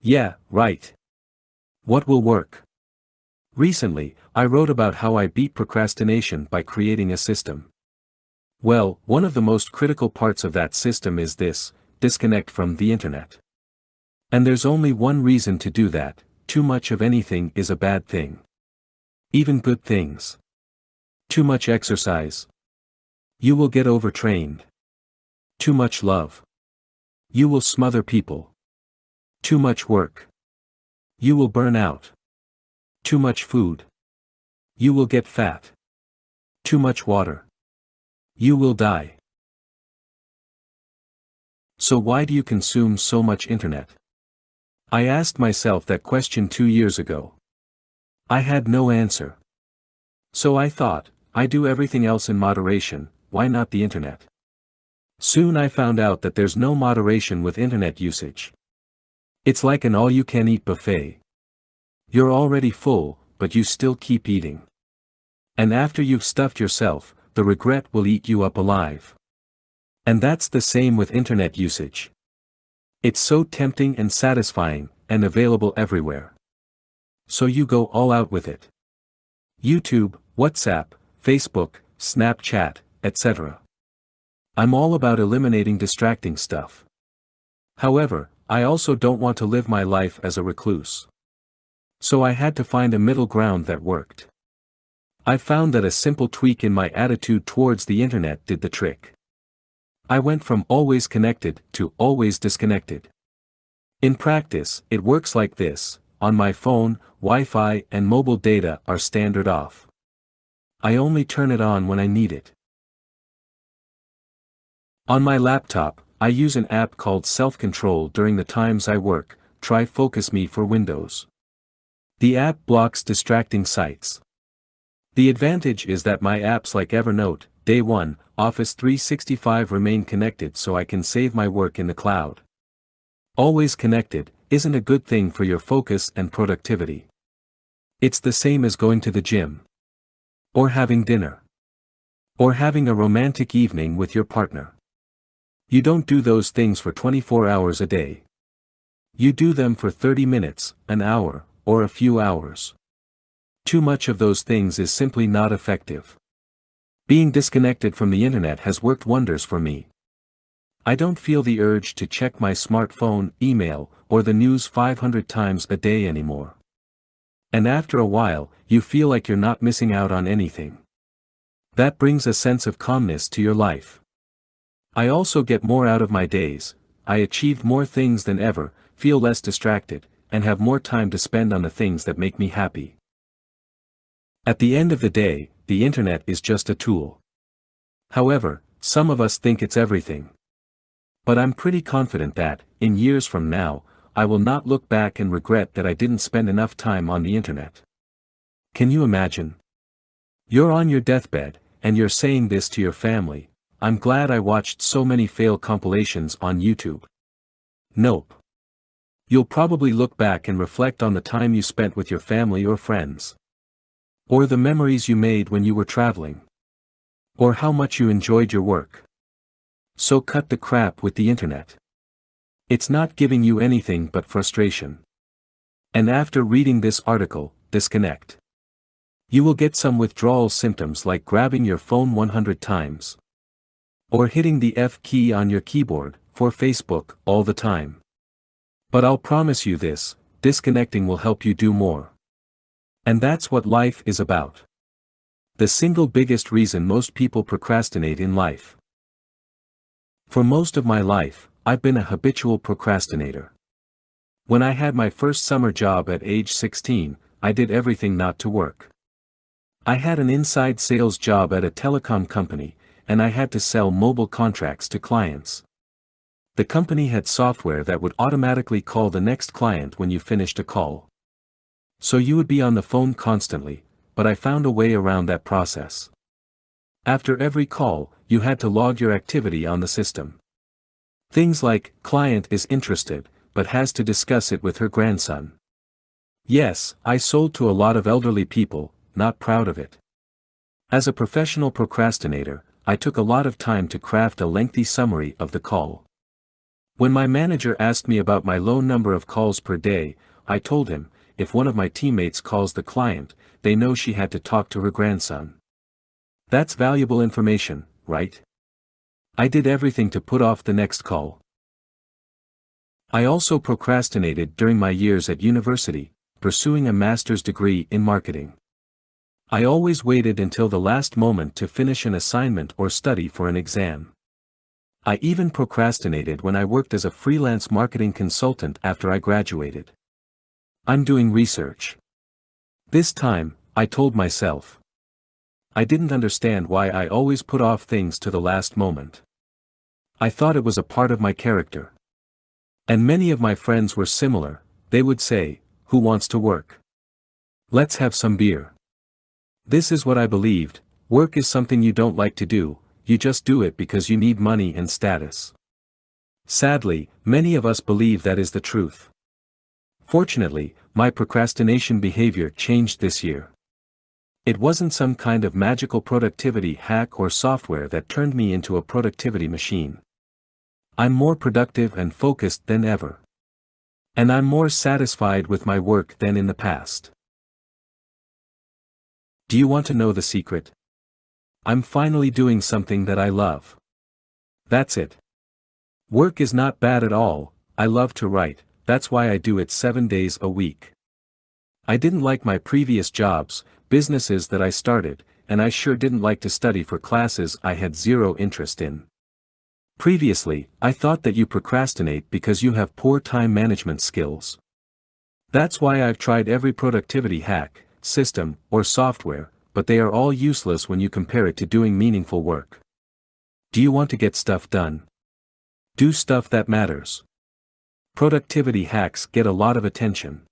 Yeah, right. What will work? Recently, I wrote about how I beat procrastination by creating a system. Well, one of the most critical parts of that system is this: disconnect from the internet. And there's only one reason to do that: too much of anything is a bad thing. Even good things. Too much exercise. You will get overtrained. Too much love. You will smother people. Too much work. You will burn out. Too much food. You will get fat. Too much water. You will die. So why do you consume so much internet? I asked myself that question 2 years ago. I had no answer. So I thought, I do everything else in moderation, why not the internet? Soon I found out that there's no moderation with internet usage. It's like an all-you-can-eat buffet. You're already full, but you still keep eating. And after you've stuffed yourself, the regret will eat you up alive. And that's the same with internet usage. It's so tempting and satisfying, and available everywhere. So you go all out with it. YouTube, WhatsApp, Facebook, Snapchat, etc. I'm all about eliminating distracting stuff. However, I also don't want to live my life as a recluse. So I had to find a middle ground that worked. I found that a simple tweak in my attitude towards the internet did the trick. I went from always connected to always disconnected. In practice, it works like this: on my phone, Wi-Fi and mobile data are standard off. I only turn it on when I need it. On my laptop, I use an app called Self-Control during the times I work. Try Focus Me for Windows. The app blocks distracting sites. The advantage is that my apps like Evernote, Day One, Office 365 remain connected, so I can save my work in the cloud. Always connected isn't a good thing for your focus and productivity. It's the same as going to the gym. Or having dinner. Or having a romantic evening with your partner. You don't do those things for 24 hours a day. You do them for 30 minutes, an hour, or a few hours. Too much of those things is simply not effective. Being disconnected from the internet has worked wonders for me. I don't feel the urge to check my smartphone, email, or the news 500 times a day anymore. And after a while, you feel like you're not missing out on anything. That brings a sense of calmness to your life. I also get more out of my days, I achieve more things than ever, feel less distracted, and have more time to spend on the things that make me happy. At the end of the day, the internet is just a tool. However, some of us think it's everything. But I'm pretty confident that, in years from now, I will not look back and regret that I didn't spend enough time on the internet. Can you imagine? You're on your deathbed, and you're saying this to your family: I'm glad I watched so many fail compilations on YouTube. Nope. You'll probably look back and reflect on the time you spent with your family or friends. Or the memories you made when you were traveling. Or how much you enjoyed your work. So cut the crap with the internet. It's not giving you anything but frustration. And after reading this article, disconnect. You will get some withdrawal symptoms like grabbing your phone 100 times. Or hitting the F key on your keyboard, for Facebook, all the time. But I'll promise you this: disconnecting will help you do more. And that's what life is about. The single biggest reason most people procrastinate in life. For most of my life, I've been a habitual procrastinator. When I had my first summer job at age 16, I did everything not to work. I had an inside sales job at a telecom company, and I had to sell mobile contracts to clients. The company had software that would automatically call the next client when you finished a call. So you would be on the phone constantly, but I found a way around that process. After every call, you had to log your activity on the system. Things like, client is interested, but has to discuss it with her grandson. Yes, I sold to a lot of elderly people, not proud of it. As a professional procrastinator, I took a lot of time to craft a lengthy summary of the call. When my manager asked me about my low number of calls per day, I told him, if one of my teammates calls the client, they know she had to talk to her grandson. That's valuable information, right? I did everything to put off the next call. I also procrastinated during my years at university, pursuing a master's degree in marketing. I always waited until the last moment to finish an assignment or study for an exam. I even procrastinated when I worked as a freelance marketing consultant after I graduated. I'm doing research. This time, I told myself. I didn't understand why I always put off things to the last moment. I thought it was a part of my character. And many of my friends were similar. They would say, "Who wants to work? Let's have some beer." This is what I believed: work is something you don't like to do, you just do it because you need money and status. Sadly, many of us believe that is the truth. Fortunately, my procrastination behavior changed this year. It wasn't some kind of magical productivity hack or software that turned me into a productivity machine. I'm more productive and focused than ever. And I'm more satisfied with my work than in the past. Do you want to know the secret? I'm finally doing something that I love. That's it. Work is not bad at all. I love to write, that's why I do it 7 days a week. I didn't like my previous jobs, businesses that I started, and I sure didn't like to study for classes I had zero interest in. Previously, I thought that you procrastinate because you have poor time management skills. That's why I've tried every productivity hack, system, or software, but they are all useless when you compare it to doing meaningful work. Do you want to get stuff done? Do stuff that matters. Productivity hacks get a lot of attention.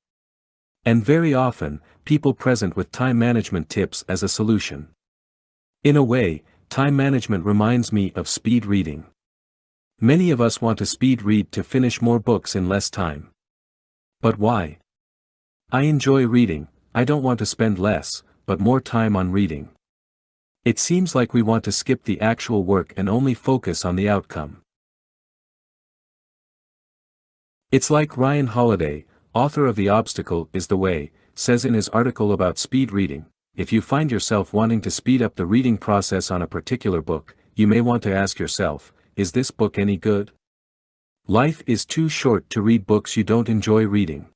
And very often, people present with time management tips as a solution. In a way, time management reminds me of speed reading. Many of us want to speed read to finish more books in less time. But why? I enjoy reading, I don't want to spend less, but more time on reading. It seems like we want to skip the actual work and only focus on the outcome. It's like Ryan Holiday, author of The Obstacle is the Way, says in his article about speed reading: if you find yourself wanting to speed up the reading process on a particular book, you may want to ask yourself, is this book any good? Life is too short to read books you don't enjoy reading.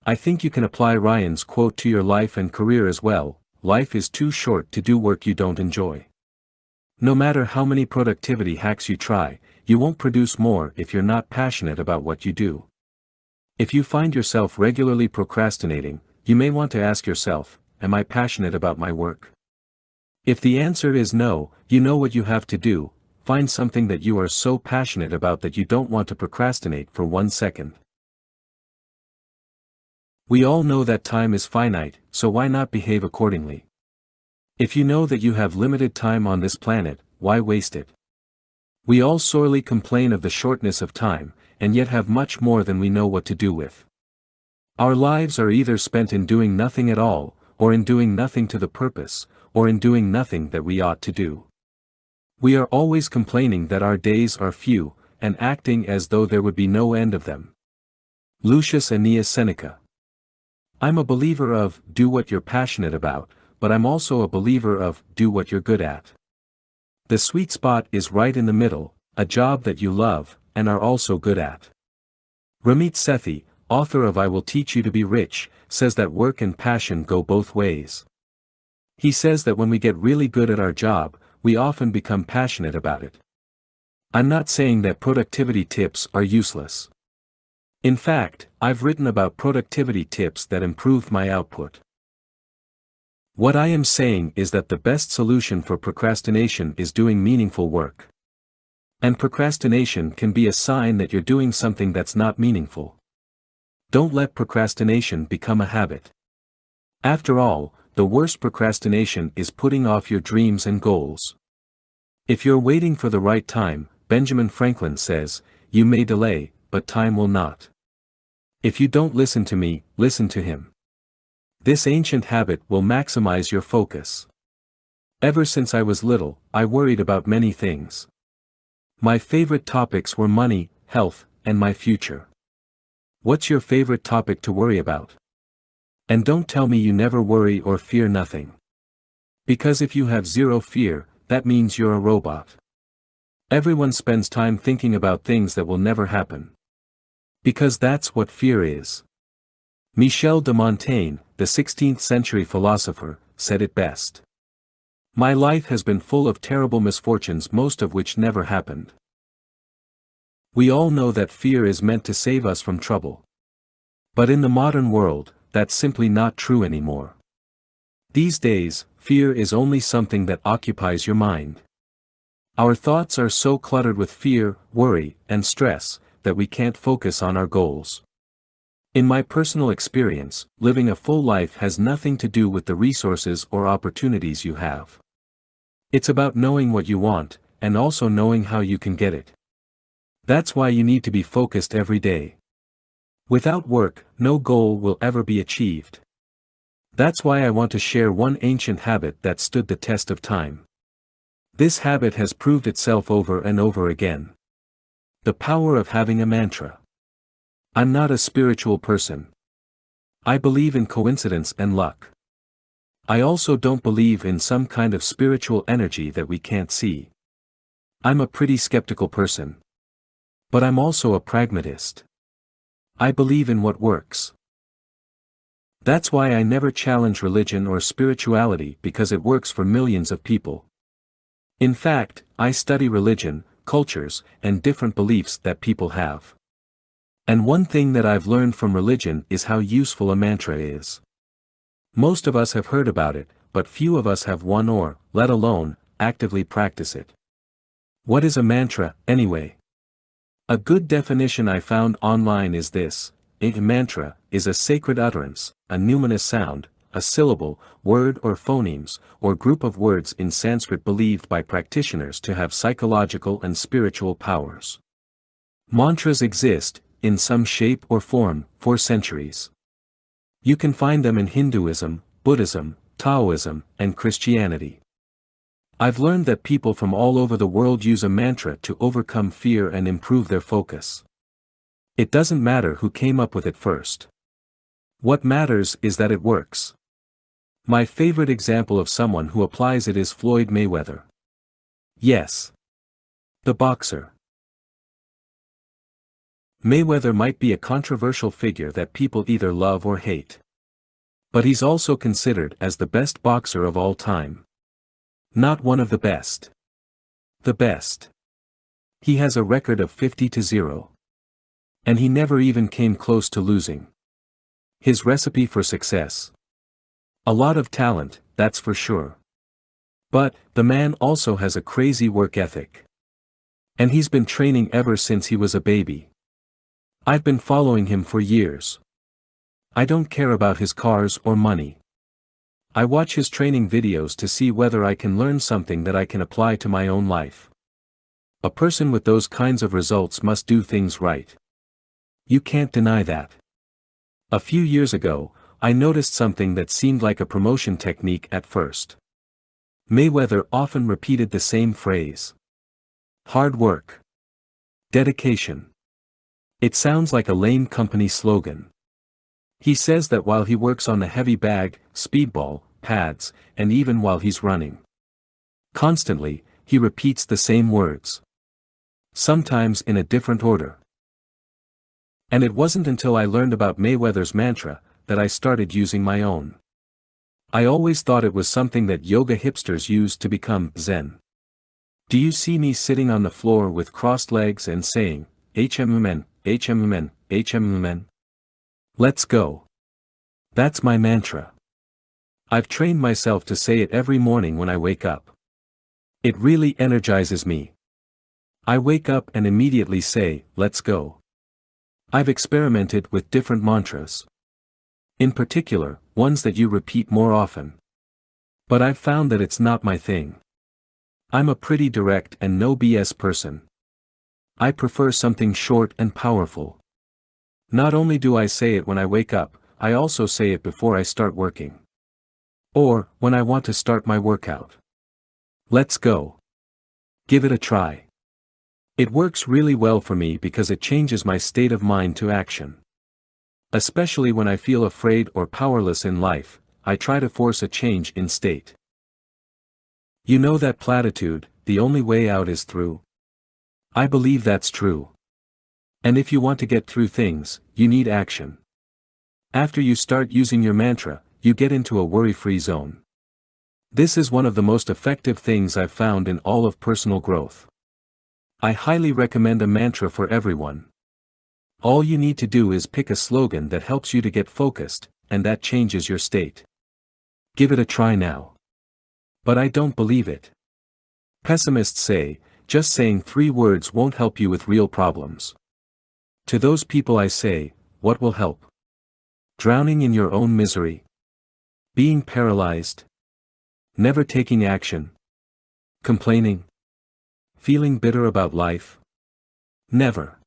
I think you can apply Ryan's quote to your life and career as well: life is too short to do work you don't enjoy. No matter how many productivity hacks you try, you won't produce more if you're not passionate about what you do. If you find yourself regularly procrastinating, you may want to ask yourself, am I passionate about my work? If the answer is no, you know what you have to do: find something that you are so passionate about that you don't want to procrastinate for 1 second. We all know that time is finite, so why not behave accordingly? If you know that you have limited time on this planet, why waste it? We all sorely complain of the shortness of time, and yet have much more than we know what to do with. Our lives are either spent in doing nothing at all, or in doing nothing to the purpose, or in doing nothing that we ought to do. We are always complaining that our days are few, and acting as though there would be no end of them. Lucius Aeneas Seneca. I'm a believer of, do what you're passionate about, but I'm also a believer of, do what you're good at. The sweet spot is right in the middle, a job that you love, and are also good at. Ramit Sethi, author of I Will Teach You to Be Rich, says that work and passion go both ways. He says that when we get really good at our job, we often become passionate about it. I'm not saying that productivity tips are useless. In fact, I've written about productivity tips that improved my output. What I am saying is that the best solution for procrastination is doing meaningful work. And procrastination can be a sign that you're doing something that's not meaningful. Don't let procrastination become a habit. After all, the worst procrastination is putting off your dreams and goals. If you're waiting for the right time, Benjamin Franklin says, you may delay, but time will not. If you don't listen to me, listen to him. This ancient habit will maximize your focus. Ever since I was little, I worried about many things. My favorite topics were money, health, and my future. What's your favorite topic to worry about? And don't tell me you never worry or fear nothing. Because if you have zero fear, that means you're a robot. Everyone spends time thinking about things that will never happen. Because that's what fear is. Michel de Montaigne, the 16th century philosopher, said it best. My life has been full of terrible misfortunes, most of which never happened. We all know that fear is meant to save us from trouble. But in the modern world, that's simply not true anymore. These days, fear is only something that occupies your mind. Our thoughts are so cluttered with fear, worry, and stress, that we can't focus on our goals. In my personal experience, living a full life has nothing to do with the resources or opportunities you have. It's about knowing what you want, and also knowing how you can get it. That's why you need to be focused every day. Without work, no goal will ever be achieved. That's why I want to share one ancient habit that stood the test of time. This habit has proved itself over and over again. The power of having a mantra. I'm not a spiritual person. I believe in coincidence and luck. I also don't believe in some kind of spiritual energy that we can't see. I'm a pretty skeptical person. But I'm also a pragmatist. I believe in what works. That's why I never challenge religion or spirituality, because it works for millions of people. In fact, I study religion, cultures, and different beliefs that people have. And one thing that I've learned from religion is how useful a mantra is. Most of us have heard about it, but few of us have one or, let alone, actively practice it. What is a mantra, anyway? A good definition I found online is this: a mantra is a sacred utterance, a numinous sound, a syllable, word or phonemes, or group of words in Sanskrit believed by practitioners to have psychological and spiritual powers. Mantras exist, in some shape or form, for centuries. You can find them in Hinduism, Buddhism, Taoism, and Christianity. I've learned that people from all over the world use a mantra to overcome fear and improve their focus. It doesn't matter who came up with it first. What matters is that it works. My favorite example of someone who applies it is Floyd Mayweather. Yes. The boxer. Mayweather might be a controversial figure that people either love or hate. But he's also considered as the best boxer of all time. Not one of the best. The best. He has a record of 50-0. And he never even came close to losing. His recipe for success. A lot of talent, that's for sure. But, the man also has a crazy work ethic. And he's been training ever since he was a baby. I've been following him for years. I don't care about his cars or money. I watch his training videos to see whether I can learn something that I can apply to my own life. A person with those kinds of results must do things right. You can't deny that. A few years ago, I noticed something that seemed like a promotion technique at first. Mayweather often repeated the same phrase. Hard work. Dedication. It sounds like a lame company slogan. He says that while he works on the heavy bag, speedball, pads, and even while he's running. Constantly, he repeats the same words. Sometimes in a different order. And it wasn't until I learned about Mayweather's mantra that I started using my own. I always thought it was something that yoga hipsters use to become Zen. Do you see me sitting on the floor with crossed legs and saying, HMMN, HMMN, HMMN? Let's go. That's my mantra. I've trained myself to say it every morning when I wake up. It really energizes me. I wake up and immediately say, let's go. I've experimented with different mantras. In particular, ones that you repeat more often. But I've found that it's not my thing. I'm a pretty direct and no BS person. I prefer something short and powerful. Not only do I say it when I wake up, I also say it before I start working. Or, when I want to start my workout. Let's go. Give it a try. It works really well for me because it changes my state of mind to action. Especially when I feel afraid or powerless in life, I try to force a change in state. You know that platitude, the only way out is through? I believe that's true. And if you want to get through things, you need action. After you start using your mantra, you get into a worry-free zone. This is one of the most effective things I've found in all of personal growth. I highly recommend a mantra for everyone. All you need to do is pick a slogan that helps you to get focused, and that changes your state. Give it a try now. But I don't believe it. Pessimists say, just saying 3 words won't help you with real problems. To those people I say, what will help? Drowning in your own misery? Being paralyzed? Never taking action? Complaining? Feeling bitter about life? Never.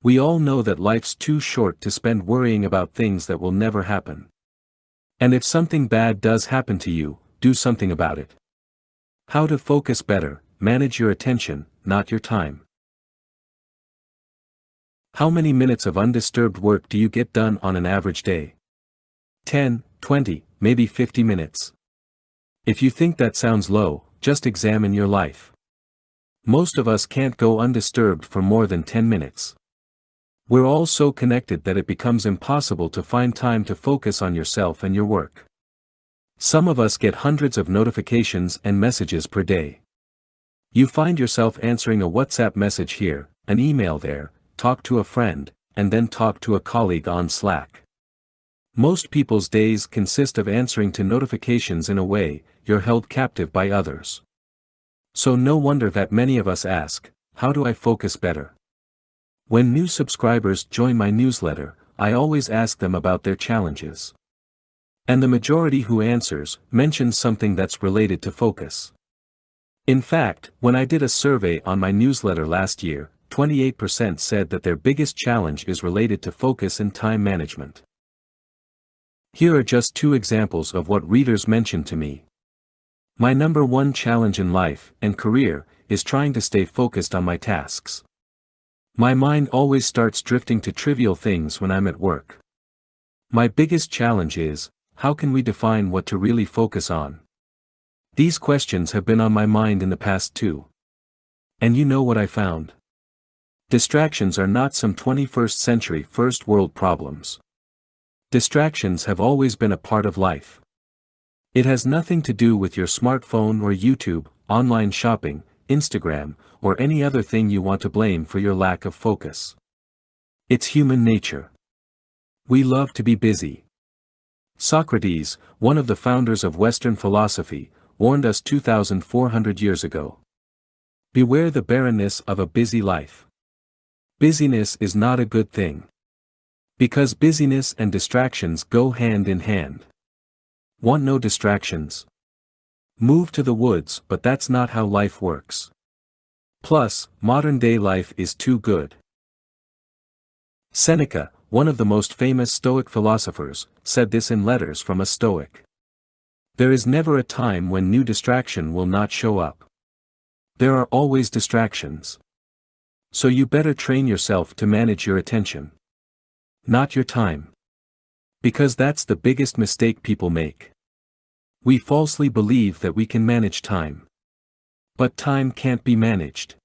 We all know that life's too short to spend worrying about things that will never happen. And if something bad does happen to you, do something about it. How to focus better: manage your attention, not your time. How many minutes of undisturbed work do you get done on an average day? 10, 20, maybe 50 minutes. If you think that sounds low, just examine your life. Most of us can't go undisturbed for more than 10 minutes. We're all so connected that it becomes impossible to find time to focus on yourself and your work. Some of us get hundreds of notifications and messages per day. You find yourself answering a WhatsApp message here, an email there, talk to a friend, and then talk to a colleague on Slack. Most people's days consist of answering to notifications. In a way, you're held captive by others. So no wonder that many of us ask, how do I focus better? When new subscribers join my newsletter, I always ask them about their challenges. And the majority who answers mentions something that's related to focus. In fact, when I did a survey on my newsletter last year, 28% said that their biggest challenge is related to focus and time management. Here are just 2 examples of what readers mentioned to me. My number 1 challenge in life and career is trying to stay focused on my tasks. My mind always starts drifting to trivial things when I'm at work. My biggest challenge is, how can we define what to really focus on? These questions have been on my mind in the past too. And you know what I found? Distractions are not some 21st century first world problems. Distractions have always been a part of life. It has nothing to do with your smartphone or YouTube, online shopping, Instagram, or any other thing you want to blame for your lack of focus. It's human nature. We love to be busy. Socrates, one of the founders of Western philosophy, warned us 2,400 years ago. Beware the barrenness of a busy life. Busyness is not a good thing. Because busyness and distractions go hand in hand. Want no distractions? Move to the woods, but that's not how life works. Plus, modern-day life is too good. Seneca, one of the most famous Stoic philosophers, said this in Letters from a Stoic. There is never a time when new distraction will not show up. There are always distractions. So you better train yourself to manage your attention. Not your time. Because that's the biggest mistake people make. We falsely believe that we can manage time. But time can't be managed.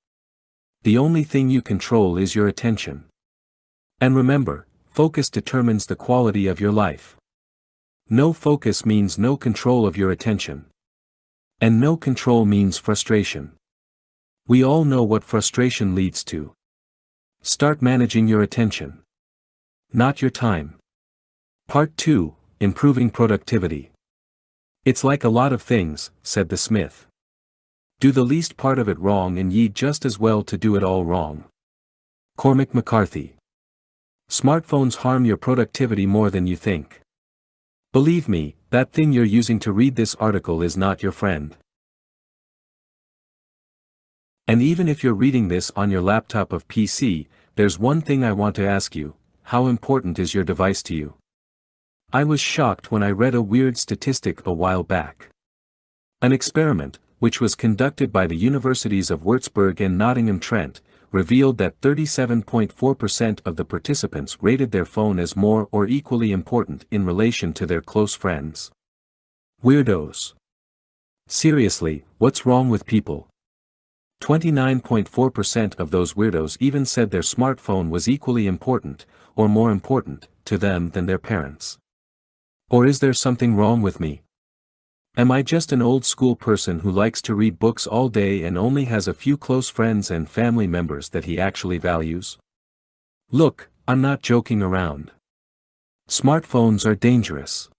The only thing you control is your attention. And remember, focus determines the quality of your life. No focus means no control of your attention. And no control means frustration. We all know what frustration leads to. Start managing your attention. Not your time. Part 2, Improving Productivity. It's like a lot of things, said the smith. Do the least part of it wrong and ye'd just as well to do it all wrong. Cormac McCarthy. Smartphones harm your productivity more than you think. Believe me, that thing you're using to read this article is not your friend. And even if you're reading this on your laptop or PC, there's one thing I want to ask you: how important is your device to you? I was shocked when I read a weird statistic a while back. An experiment, which was conducted by the universities of Würzburg and Nottingham-Trent, revealed that 37.4% of the participants rated their phone as more or equally important in relation to their close friends. Weirdos. Seriously, what's wrong with people? 29.4% of those weirdos even said their smartphone was equally important, or more important, to them than their parents. Or is there something wrong with me? Am I just an old-school person who likes to read books all day and only has a few close friends and family members that he actually values? Look, I'm not joking around. Smartphones are dangerous.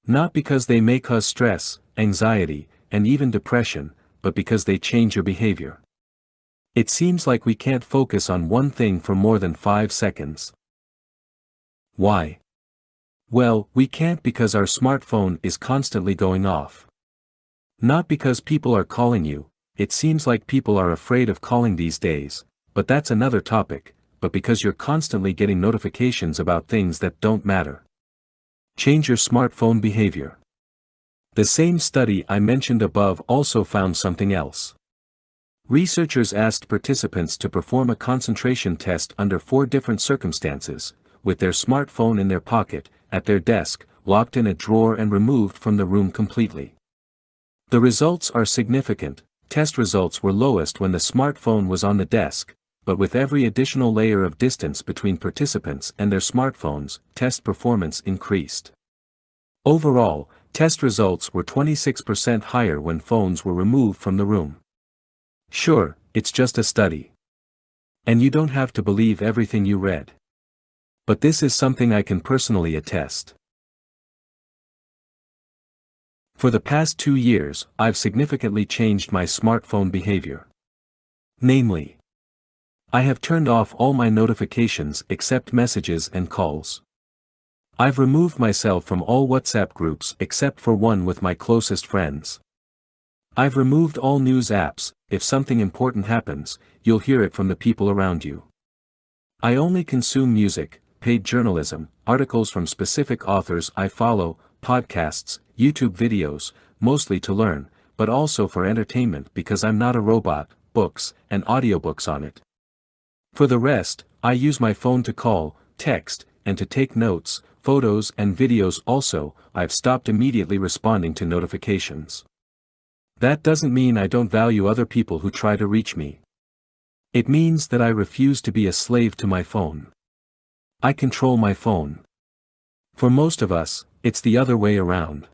Not because they may cause stress, anxiety, and even depression, but because they change your behavior. It seems like we can't focus on one thing for more than 5 seconds. Why? Well, we can't because our smartphone is constantly going off. Not because people are calling you, it seems like people are afraid of calling these days, but that's another topic, but because you're constantly getting notifications about things that don't matter. Change your smartphone behavior. The same study I mentioned above also found something else. Researchers asked participants to perform a concentration test under 4 different circumstances, with their smartphone in their pocket, at their desk, locked in a drawer and removed from the room completely. The results are significant. Test results were lowest when the smartphone was on the desk, but with every additional layer of distance between participants and their smartphones, test performance increased. Overall, test results were 26% higher when phones were removed from the room. Sure, it's just a study. And you don't have to believe everything you read. But this is something I can personally attest. For the past 2 years, I've significantly changed my smartphone behavior. Namely, I have turned off all my notifications except messages and calls. I've removed myself from all WhatsApp groups except for one with my closest friends. I've removed all news apps. If something important happens, you'll hear it from the people around you. I only consume music, paid journalism, articles from specific authors I follow, podcasts, YouTube videos, mostly to learn, but also for entertainment because I'm not a robot, books, and audiobooks on it. For the rest, I use my phone to call, text, and to take notes, photos and videos. Also, I've stopped immediately responding to notifications. That doesn't mean I don't value other people who try to reach me. It means that I refuse to be a slave to my phone. I control my phone. For most of us, it's the other way around.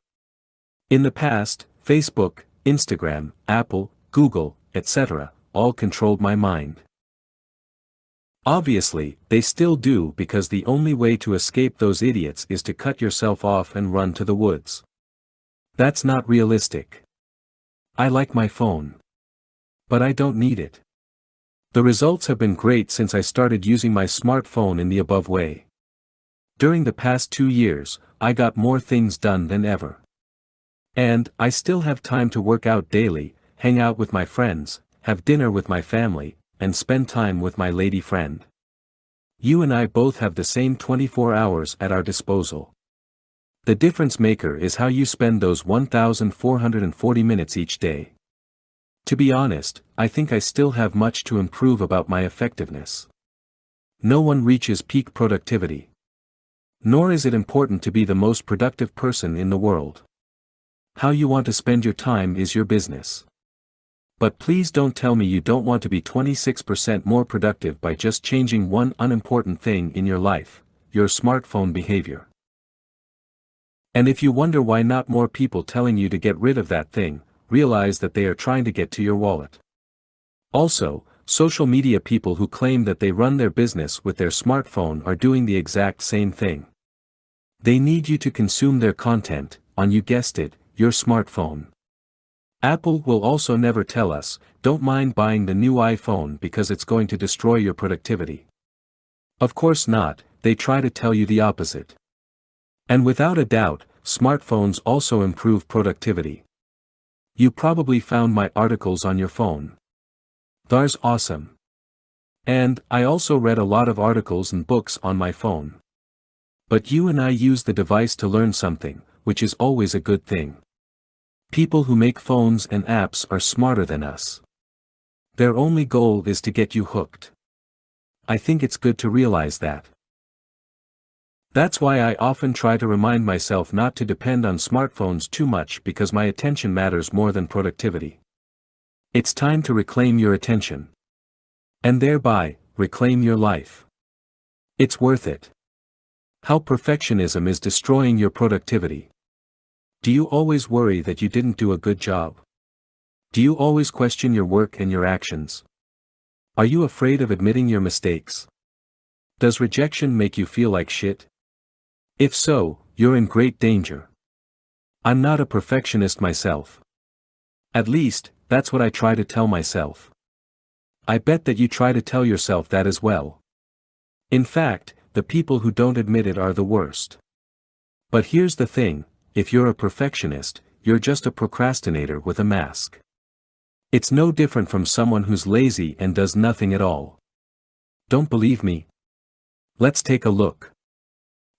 In the past, Facebook, Instagram, Apple, Google, etc., all controlled my mind. Obviously, they still do because the only way to escape those idiots is to cut yourself off and run to the woods. That's not realistic. I like my phone. But I don't need it. The results have been great since I started using my smartphone in the above way. During the past 2 years, I got more things done than ever. And I still have time to work out daily, hang out with my friends, have dinner with my family, and spend time with my lady friend. You and I both have the same 24 hours at our disposal. The difference maker is how you spend those 1,440 minutes each day. To be honest, I think I still have much to improve about my effectiveness. No one reaches peak productivity. Nor is it important to be the most productive person in the world. How you want to spend your time is your business. But please don't tell me you don't want to be 26% more productive by just changing one unimportant thing in your life, your smartphone behavior. And if you wonder why not more people telling you to get rid of that thing, realize that they are trying to get to your wallet. Also, social media people who claim that they run their business with their smartphone are doing the exact same thing. They need you to consume their content, on, you guessed it, your smartphone. Apple will also never tell us, don't mind buying the new iPhone because it's going to destroy your productivity. Of course not, they try to tell you the opposite. And without a doubt, smartphones also improve productivity. You probably found my articles on your phone. That's awesome. And I also read a lot of articles and books on my phone. But you and I use the device to learn something, which is always a good thing. People who make phones and apps are smarter than us. Their only goal is to get you hooked. I think it's good to realize that. That's why I often try to remind myself not to depend on smartphones too much because my attention matters more than productivity. It's time to reclaim your attention. And thereby, reclaim your life. It's worth it. How perfectionism is destroying your productivity. Do you always worry that you didn't do a good job? Do you always question your work and your actions? Are you afraid of admitting your mistakes? Does rejection make you feel like shit? If so, you're in great danger. I'm not a perfectionist myself. At least, that's what I try to tell myself. I bet that you try to tell yourself that as well. In fact, the people who don't admit it are the worst. But here's the thing, if you're a perfectionist, you're just a procrastinator with a mask. It's no different from someone who's lazy and does nothing at all. Don't believe me? Let's take a look.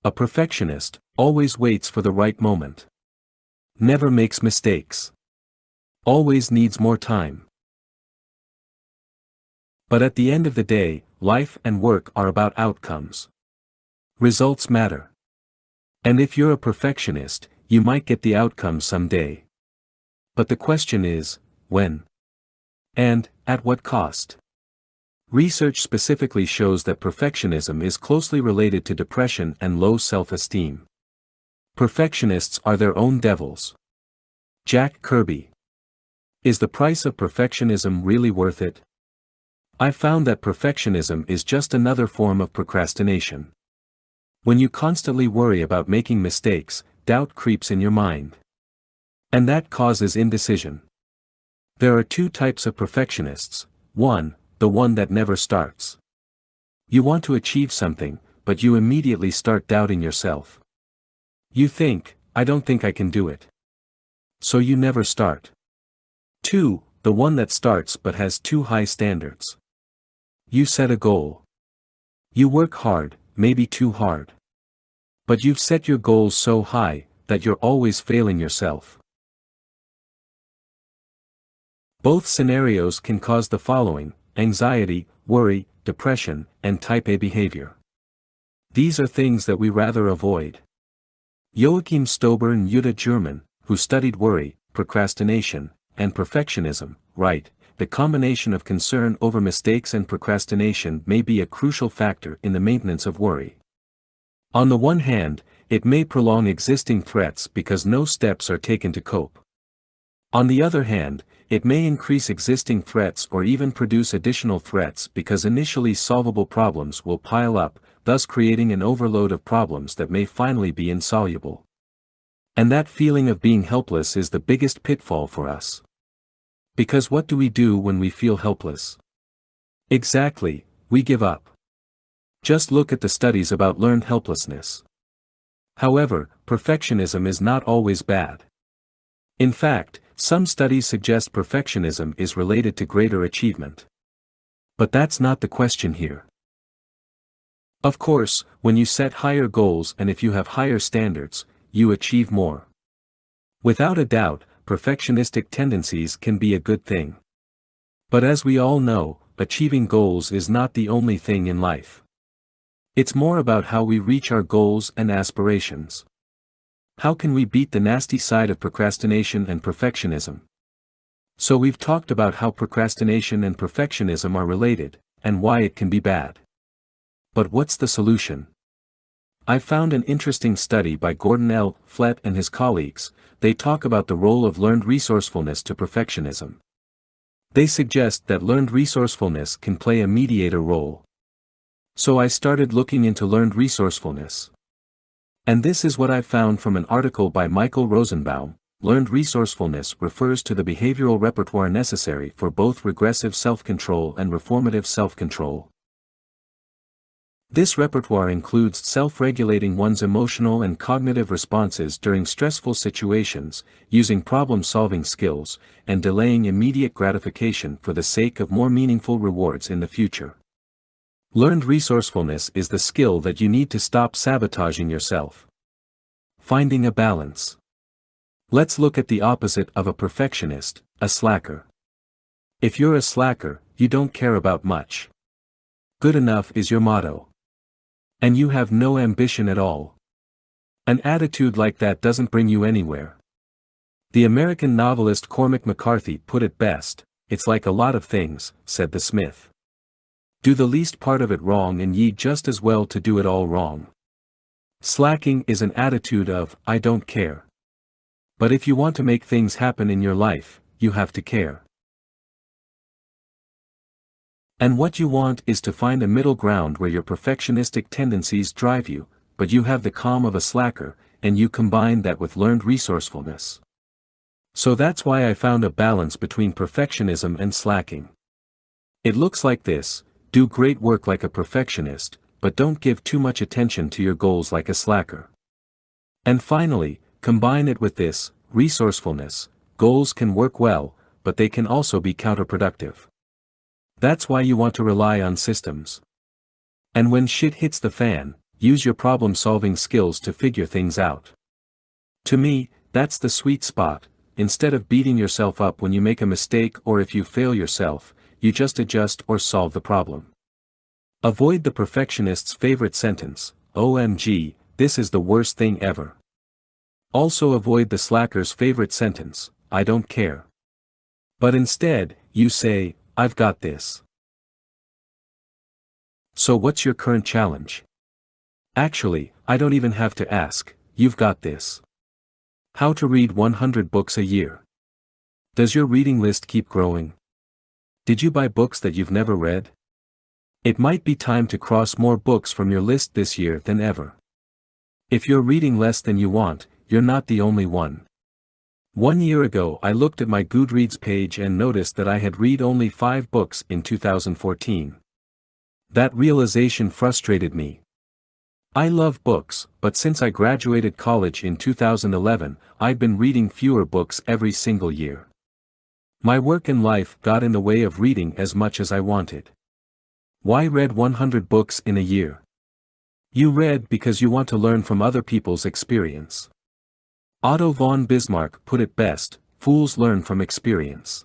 A perfectionist always waits for the right moment. Never makes mistakes. Always needs more time. But at the end of the day, life and work are about outcomes. Results matter. And if you're a perfectionist, you might get the outcome someday. But the question is, when? And, at what cost? Research specifically shows that perfectionism is closely related to depression and low self-esteem. Perfectionists are their own devils. Jack Kirby. Is the price of perfectionism really worth it? I've found that perfectionism is just another form of procrastination. When you constantly worry about making mistakes, doubt creeps in your mind. And that causes indecision. There are two types of perfectionists. One, the one that never starts. You want to achieve something, but you immediately start doubting yourself. You think, I don't think I can do it. So you never start. Two, the one that starts but has too high standards. You set a goal. You work hard, maybe too hard. But you've set your goals so high, that you're always failing yourself. Both scenarios can cause the following: anxiety, worry, depression, and type A behavior. These are things that we rather avoid. Joachim Stober and Jutta German, who studied worry, procrastination, and perfectionism, write, the combination of concern over mistakes and procrastination may be a crucial factor in the maintenance of worry. On the one hand, it may prolong existing threats because no steps are taken to cope. On the other hand, it may increase existing threats or even produce additional threats because initially solvable problems will pile up, thus creating an overload of problems that may finally be insoluble. And that feeling of being helpless is the biggest pitfall for us. Because what do we do when we feel helpless? Exactly, we give up. Just look at the studies about learned helplessness. However, perfectionism is not always bad. In fact, some studies suggest perfectionism is related to greater achievement. But that's not the question here. Of course, when you set higher goals and if you have higher standards, you achieve more. Without a doubt, perfectionistic tendencies can be a good thing. But as we all know, achieving goals is not the only thing in life. It's more about how we reach our goals and aspirations. How can we beat the nasty side of procrastination and perfectionism? So we've talked about how procrastination and perfectionism are related, and why it can be bad. But what's the solution? I found an interesting study by Gordon L. Flett and his colleagues. They talk about the role of learned resourcefulness to perfectionism. They suggest that learned resourcefulness can play a mediator role. So I started looking into learned resourcefulness. And this is what I found from an article by Michael Rosenbaum. Learned resourcefulness refers to the behavioral repertoire necessary for both regressive self-control and reformative self-control. This repertoire includes self-regulating one's emotional and cognitive responses during stressful situations, using problem-solving skills, and delaying immediate gratification for the sake of more meaningful rewards in the future. Learned resourcefulness is the skill that you need to stop sabotaging yourself. Finding a balance. Let's look at the opposite of a perfectionist, a slacker. If you're a slacker, you don't care about much. Good enough is your motto. And you have no ambition at all. An attitude like that doesn't bring you anywhere. The American novelist Cormac McCarthy put it best, "It's like a lot of things," said the Smith. Do the least part of it wrong and ye just as well to do it all wrong. Slacking is an attitude of, I don't care. But if you want to make things happen in your life, you have to care. And what you want is to find a middle ground where your perfectionistic tendencies drive you, but you have the calm of a slacker, and you combine that with learned resourcefulness. So that's why I found a balance between perfectionism and slacking. It looks like this: do great work like a perfectionist, but don't give too much attention to your goals like a slacker. And finally, combine it with this, resourcefulness. Goals can work well, but they can also be counterproductive. That's why you want to rely on systems. And when shit hits the fan, use your problem-solving skills to figure things out. To me, that's the sweet spot. Instead of beating yourself up when you make a mistake or if you fail yourself, you just adjust or solve the problem. Avoid the perfectionist's favorite sentence, "OMG, this is the worst thing ever." Also avoid the slacker's favorite sentence, "I don't care." But instead, you say, "I've got this." So what's your current challenge? Actually, I don't even have to ask, you've got this. How to read 100 books a year. Does your reading list keep growing? Did you buy books that you've never read? It might be time to cross more books from your list this year than ever. If you're reading less than you want, you're not the only one. 1 year ago I looked at my Goodreads page and noticed that I had read only 5 books in 2014. That realization frustrated me. I love books, but since I graduated college in 2011, I'd been reading fewer books every single year. My work and life got in the way of reading as much as I wanted. Why read 100 books in a year? You read because you want to learn from other people's experience. Otto von Bismarck put it best, "Fools learn from experience."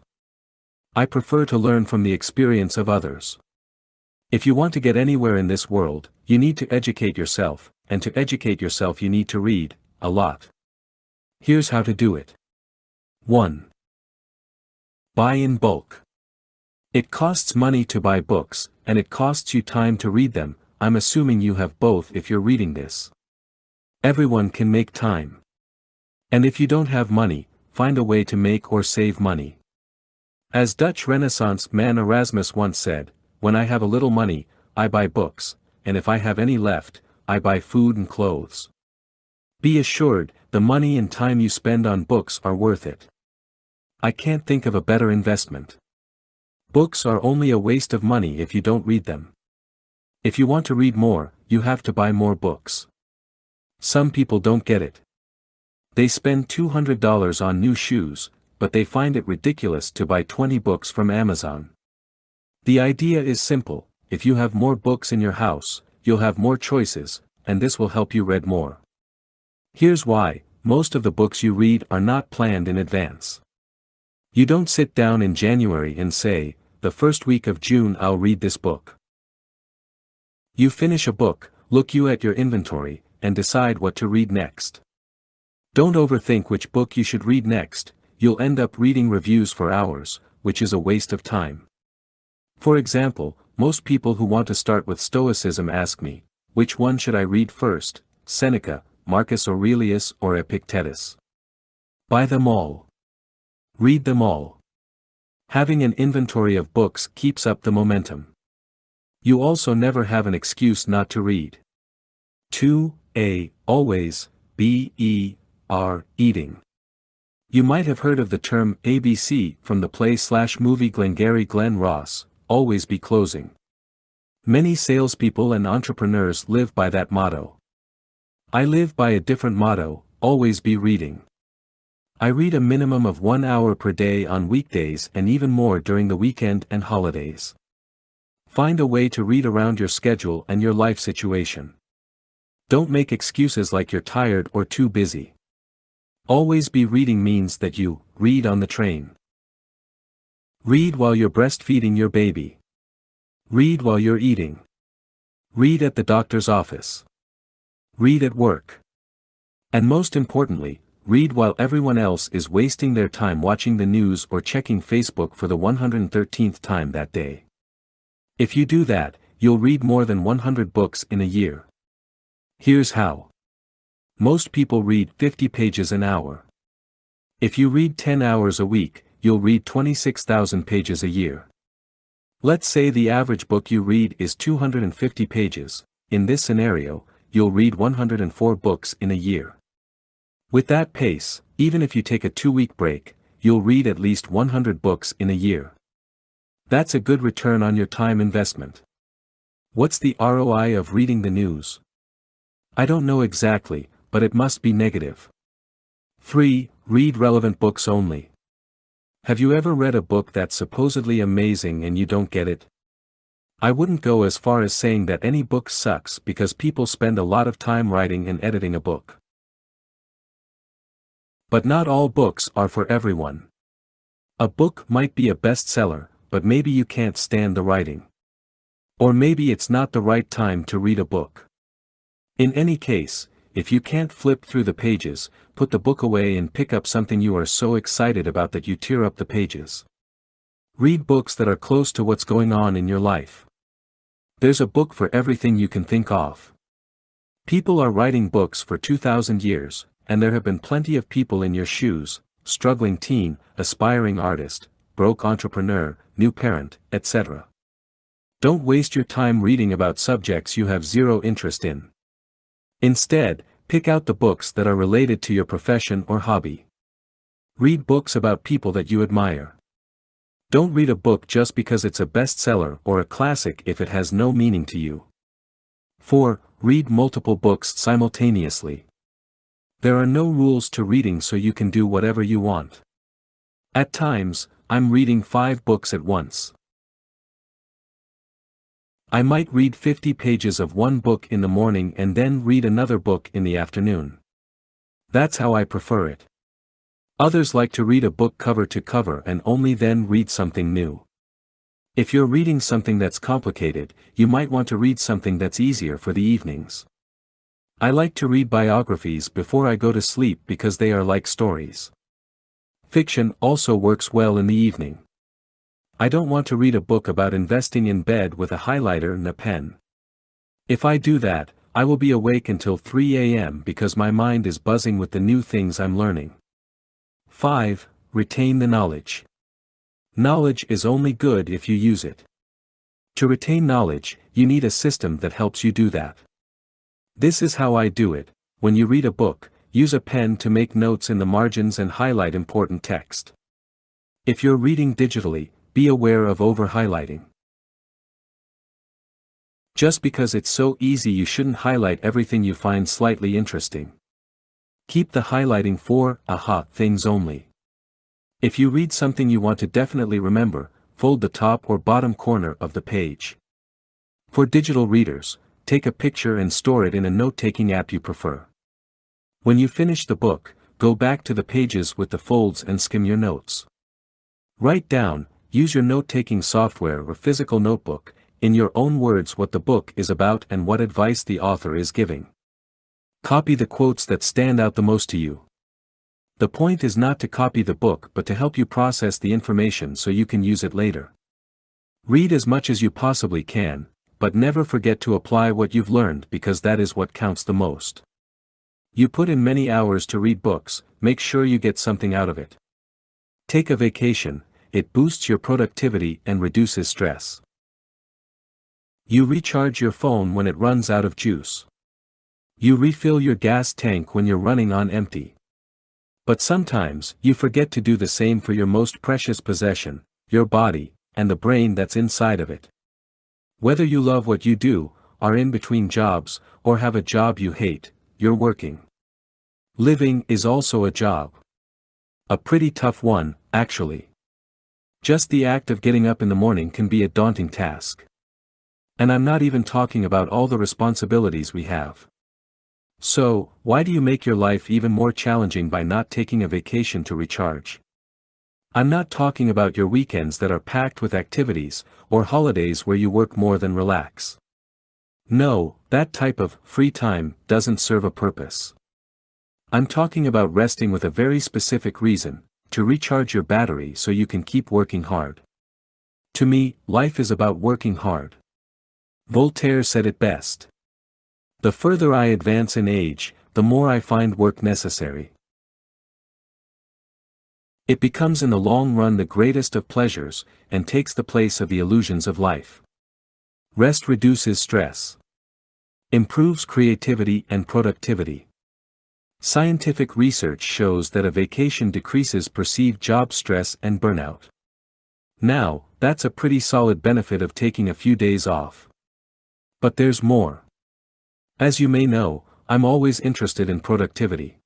I prefer to learn from the experience of others. If you want to get anywhere in this world, you need to educate yourself, and to educate yourself you need to read, a lot. Here's how to do it. 1. Buy in bulk. It costs money to buy books, and it costs you time to read them. I'm assuming you have both if you're reading this. Everyone can make time. And if you don't have money, find a way to make or save money. As Dutch Renaissance man Erasmus once said, "When I have a little money, I buy books, and if I have any left, I buy food and clothes." Be assured, the money and time you spend on books are worth it. I can't think of a better investment. Books are only a waste of money if you don't read them. If you want to read more, you have to buy more books. Some people don't get it. They spend $200 on new shoes, but they find it ridiculous to buy 20 books from Amazon. The idea is simple: if you have more books in your house, you'll have more choices, and this will help you read more. Here's why: most of the books you read are not planned in advance. You don't sit down in January and say, "The first week of June I'll read this book." You finish a book, look at your inventory, and decide what to read next. Don't overthink which book you should read next. you'll end up reading reviews for hours, which is a waste of time. For example, most people who want to start with Stoicism ask me, which one should I read first, Seneca, Marcus Aurelius or Epictetus? Buy them all. Read them all. Having an inventory of books keeps up the momentum. You also never have an excuse not to read. 2. Always, eating. You might have heard of the term ABC from the play/movie Glengarry Glen Ross, always be closing. Many salespeople and entrepreneurs live by that motto. I live by a different motto, always be reading. I read a minimum of 1 hour per day on weekdays and even more during the weekend and holidays. Find a way to read around your schedule and your life situation. Don't make excuses like you're tired or too busy. Always be reading means that you read on the train. Read while you're breastfeeding your baby. Read while you're eating. Read at the doctor's office. Read at work. And most importantly, read while everyone else is wasting their time watching the news or checking Facebook for the 113th time that day. If you do that, you'll read more than 100 books in a year. Here's how. Most people read 50 pages an hour. If you read 10 hours a week, you'll read 26,000 pages a year. Let's say the average book you read is 250 pages. In this scenario, you'll read 104 books in a year. With that pace, even if you take a 2-week break, you'll read at least 100 books in a year. That's a good return on your time investment. What's the ROI of reading the news? I don't know exactly, but it must be negative. 3. Read relevant books only. Have you ever read a book that's supposedly amazing and you don't get it? I wouldn't go as far as saying that any book sucks because people spend a lot of time writing and editing a book. But not all books are for everyone. A book might be a bestseller, but maybe you can't stand the writing. Or maybe it's not the right time to read a book. In any case, if you can't flip through the pages, put the book away and pick up something you are so excited about that you tear up the pages. Read books that are close to what's going on in your life. There's a book for everything you can think of. People are writing books for 2,000 years, and there have been plenty of people in your shoes, struggling teen, aspiring artist, broke entrepreneur, new parent, etc. Don't waste your time reading about subjects you have zero interest in. Instead, pick out the books that are related to your profession or hobby. Read books about people that you admire. Don't read a book just because it's a bestseller or a classic if it has no meaning to you. 4. Read multiple books simultaneously. There are no rules to reading, so you can do whatever you want. At times, I'm reading 5 books at once. I might read 50 pages of one book in the morning and then read another book in the afternoon. That's how I prefer it. Others like to read a book cover to cover and only then read something new. If you're reading something that's complicated, you might want to read something that's easier for the evenings. I like to read biographies before I go to sleep because they are like stories. Fiction also works well in the evening. I don't want to read a book about investing in bed with a highlighter and a pen. If I do that, I will be awake until 3 a.m. because my mind is buzzing with the new things I'm learning. 5. Retain the knowledge. Knowledge is only good if you use it. To retain knowledge, you need a system that helps you do that. This is how I do it. When you read a book, use a pen to make notes in the margins and highlight important text. If you're reading digitally, be aware of over-highlighting. Just because it's so easy, you shouldn't highlight everything you find slightly interesting. Keep the highlighting for aha things only. If you read something you want to definitely remember, fold the top or bottom corner of the page. For digital readers, take a picture and store it in a note-taking app you prefer. When you finish the book, go back to the pages with the folds and skim your notes. Write down, use your note-taking software or physical notebook, in your own words what the book is about and what advice the author is giving. Copy the quotes that stand out the most to you. The point is not to copy the book but to help you process the information so you can use it later. Read as much as you possibly can, but never forget to apply what you've learned because that is what counts the most. You put in many hours to read books, make sure you get something out of it. Take a vacation, it boosts your productivity and reduces stress. You recharge your phone when it runs out of juice. You refill your gas tank when you're running on empty. But sometimes, you forget to do the same for your most precious possession, your body, and the brain that's inside of it. Whether you love what you do, are in between jobs, or have a job you hate, you're working. Living is also a job. A pretty tough one, actually. Just the act of getting up in the morning can be a daunting task. And I'm not even talking about all the responsibilities we have. So, why do you make your life even more challenging by not taking a vacation to recharge? I'm not talking about your weekends that are packed with activities, or holidays where you work more than relax. No, that type of free time doesn't serve a purpose. I'm talking about resting with a very specific reason, to recharge your battery so you can keep working hard. To me, life is about working hard. Voltaire said it best. The further I advance in age, the more I find work necessary. It becomes in the long run the greatest of pleasures, and takes the place of the illusions of life. Rest reduces stress. Improves creativity and productivity. Scientific research shows that a vacation decreases perceived job stress and burnout. Now, that's a pretty solid benefit of taking a few days off. But there's more. As you may know, I'm always interested in productivity.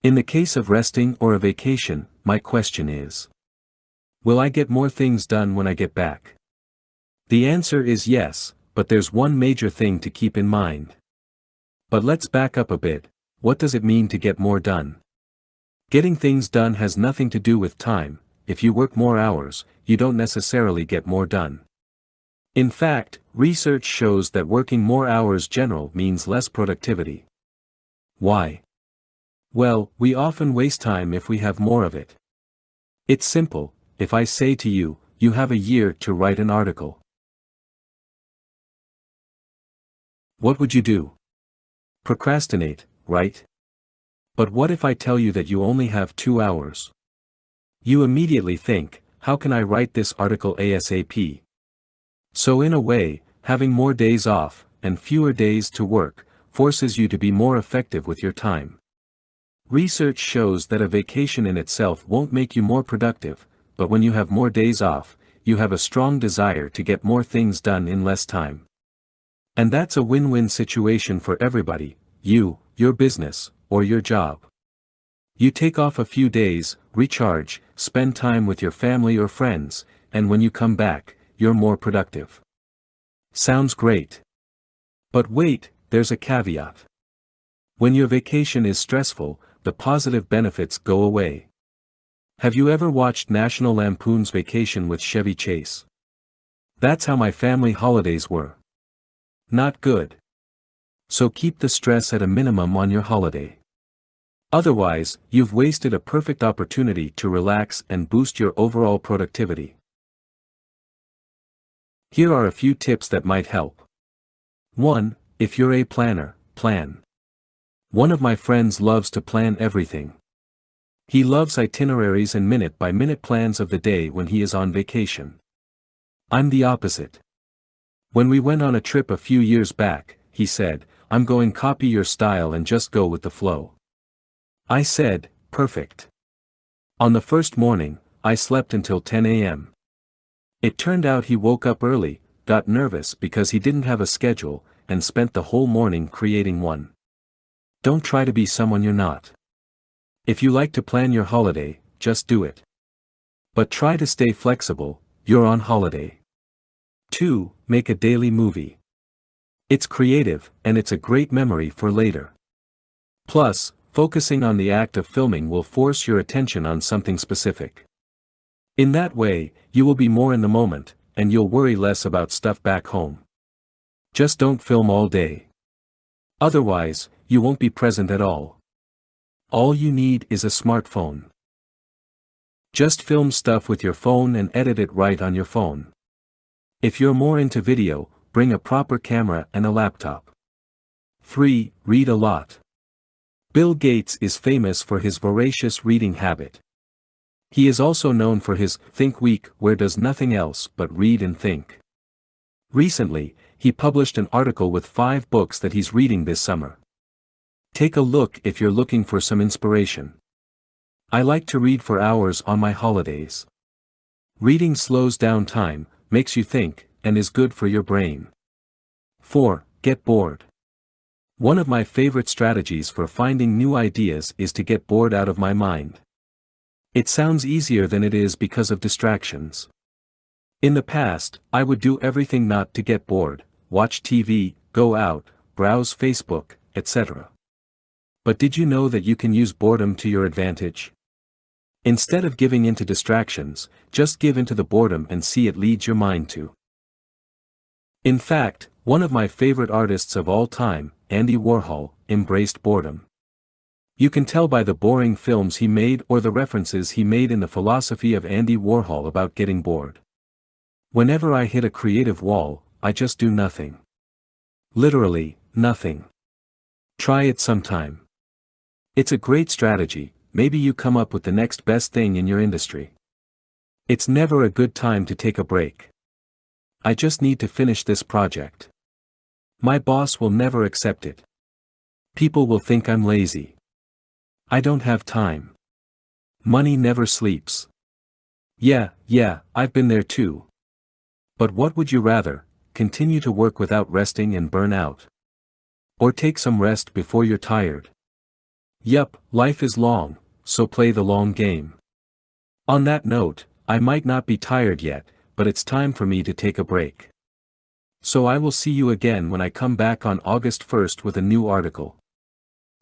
In the case of resting or a vacation, my question is: will I get more things done when I get back? The answer is yes, but there's one major thing to keep in mind. But let's back up a bit. What does it mean to get more done? Getting things done has nothing to do with time. If you work more hours, you don't necessarily get more done. In fact, research shows that working more hours general means less productivity. Why? Well, we often waste time if we have more of it. It's simple. If I say to you, you have a year to write an article. What would you do? Procrastinate, right? But what if I tell you that you only have 2 hours? You immediately think, how can I write this article ASAP? So in a way, having more days off, and fewer days to work, forces you to be more effective with your time. Research shows that a vacation in itself won't make you more productive, but when you have more days off, you have a strong desire to get more things done in less time. And that's a win-win situation for everybody, you, your business, or your job. You take off a few days, recharge, spend time with your family or friends, and when you come back, you're more productive. Sounds great. But wait, there's a caveat. When your vacation is stressful, the positive benefits go away. Have you ever watched National Lampoon's Vacation with Chevy Chase? That's how my family holidays were. Not good. So keep the stress at a minimum on your holiday. Otherwise, you've wasted a perfect opportunity to relax and boost your overall productivity. Here are a few tips that might help. 1. If you're a planner, plan. One of my friends loves to plan everything. He loves itineraries and minute-by-minute plans of the day when he is on vacation. I'm the opposite. When we went on a trip a few years back, he said, "I'm going to copy your style and just go with the flow." I said, "Perfect." On the first morning, I slept until 10 a.m. It turned out he woke up early, got nervous because he didn't have a schedule, and spent the whole morning creating one. Don't try to be someone you're not. If you like to plan your holiday, just do it. But try to stay flexible, you're on holiday. 2. Make a daily movie. It's creative, and it's a great memory for later. Plus, focusing on the act of filming will force your attention on something specific. In that way, you will be more in the moment, and you'll worry less about stuff back home. Just don't film all day. Otherwise, you won't be present at all. All you need is a smartphone. Just film stuff with your phone and edit it right on your phone. If you're more into video, bring a proper camera and a laptop. 3. Read a lot. Bill Gates is famous for his voracious reading habit. He is also known for his Think Week, where does nothing else but read and think. Recently, he published an article with 5 books that he's reading this summer. Take a look if you're looking for some inspiration. I like to read for hours on my holidays. Reading slows down time, makes you think, and is good for your brain. 4. Get bored. One of my favorite strategies for finding new ideas is to get bored out of my mind. It sounds easier than it is because of distractions. In the past, I would do everything not to get bored, watch TV, go out, browse Facebook, etc. But did you know that you can use boredom to your advantage? Instead of giving into distractions, just give into the boredom and see it leads your mind to. In fact, one of my favorite artists of all time, Andy Warhol, embraced boredom. You can tell by the boring films he made or the references he made in the philosophy of Andy Warhol about getting bored. Whenever I hit a creative wall, I just do nothing. Literally, nothing. Try it sometime. It's a great strategy, maybe you come up with the next best thing in your industry. It's never a good time to take a break. I just need to finish this project. My boss will never accept it. People will think I'm lazy. I don't have time. Money never sleeps. Yeah, I've been there too. But what would you rather, continue to work without resting and burn out? Or take some rest before you're tired? Yup, life is long, so play the long game. On that note, I might not be tired yet, but it's time for me to take a break. So I will see you again when I come back on August 1st with a new article.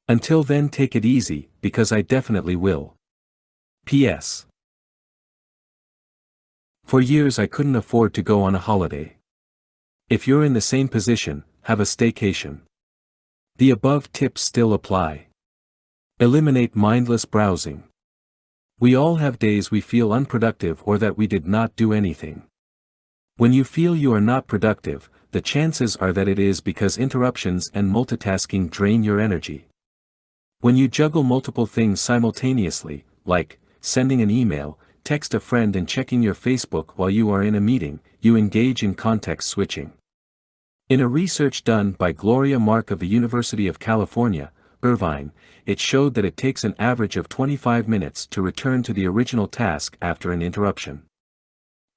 Until then, take it easy, because I definitely will. P.S. For years I couldn't afford to go on a holiday. If you're in the same position, have a staycation. The above tips still apply. Eliminate mindless browsing. We all have days we feel unproductive or that we did not do anything. When you feel you are not productive, the chances are that it is because interruptions and multitasking drain your energy. When you juggle multiple things simultaneously, like sending an email, text a friend and checking your Facebook while you are in a meeting, you engage in context switching. In a research done by Gloria Mark of the University of California, Irvine, it showed that it takes an average of 25 minutes to return to the original task after an interruption.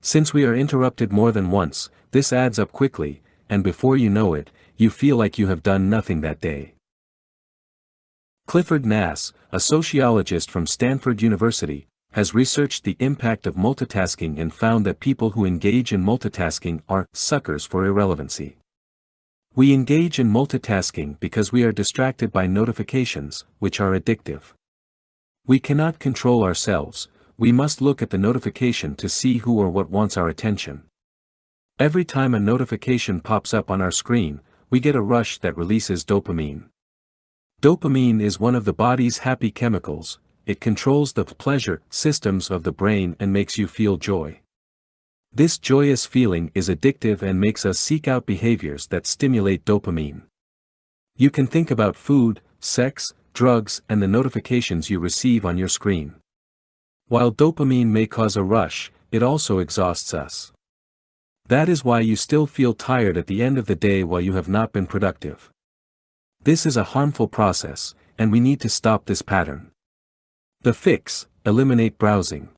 Since we are interrupted more than once, this adds up quickly, and before you know it, you feel like you have done nothing that day. Clifford Nass, a sociologist from Stanford University, has researched the impact of multitasking and found that people who engage in multitasking are suckers for irrelevancy. We engage in multitasking because we are distracted by notifications, which are addictive. We cannot control ourselves, we must look at the notification to see who or what wants our attention. Every time a notification pops up on our screen, we get a rush that releases dopamine. Dopamine is one of the body's happy chemicals, it controls the pleasure systems of the brain and makes you feel joy. This joyous feeling is addictive and makes us seek out behaviors that stimulate dopamine. You can think about food, sex, drugs, and the notifications you receive on your screen. While dopamine may cause a rush, it also exhausts us. That is why you still feel tired at the end of the day while you have not been productive. This is a harmful process, and we need to stop this pattern. The fix: eliminate browsing.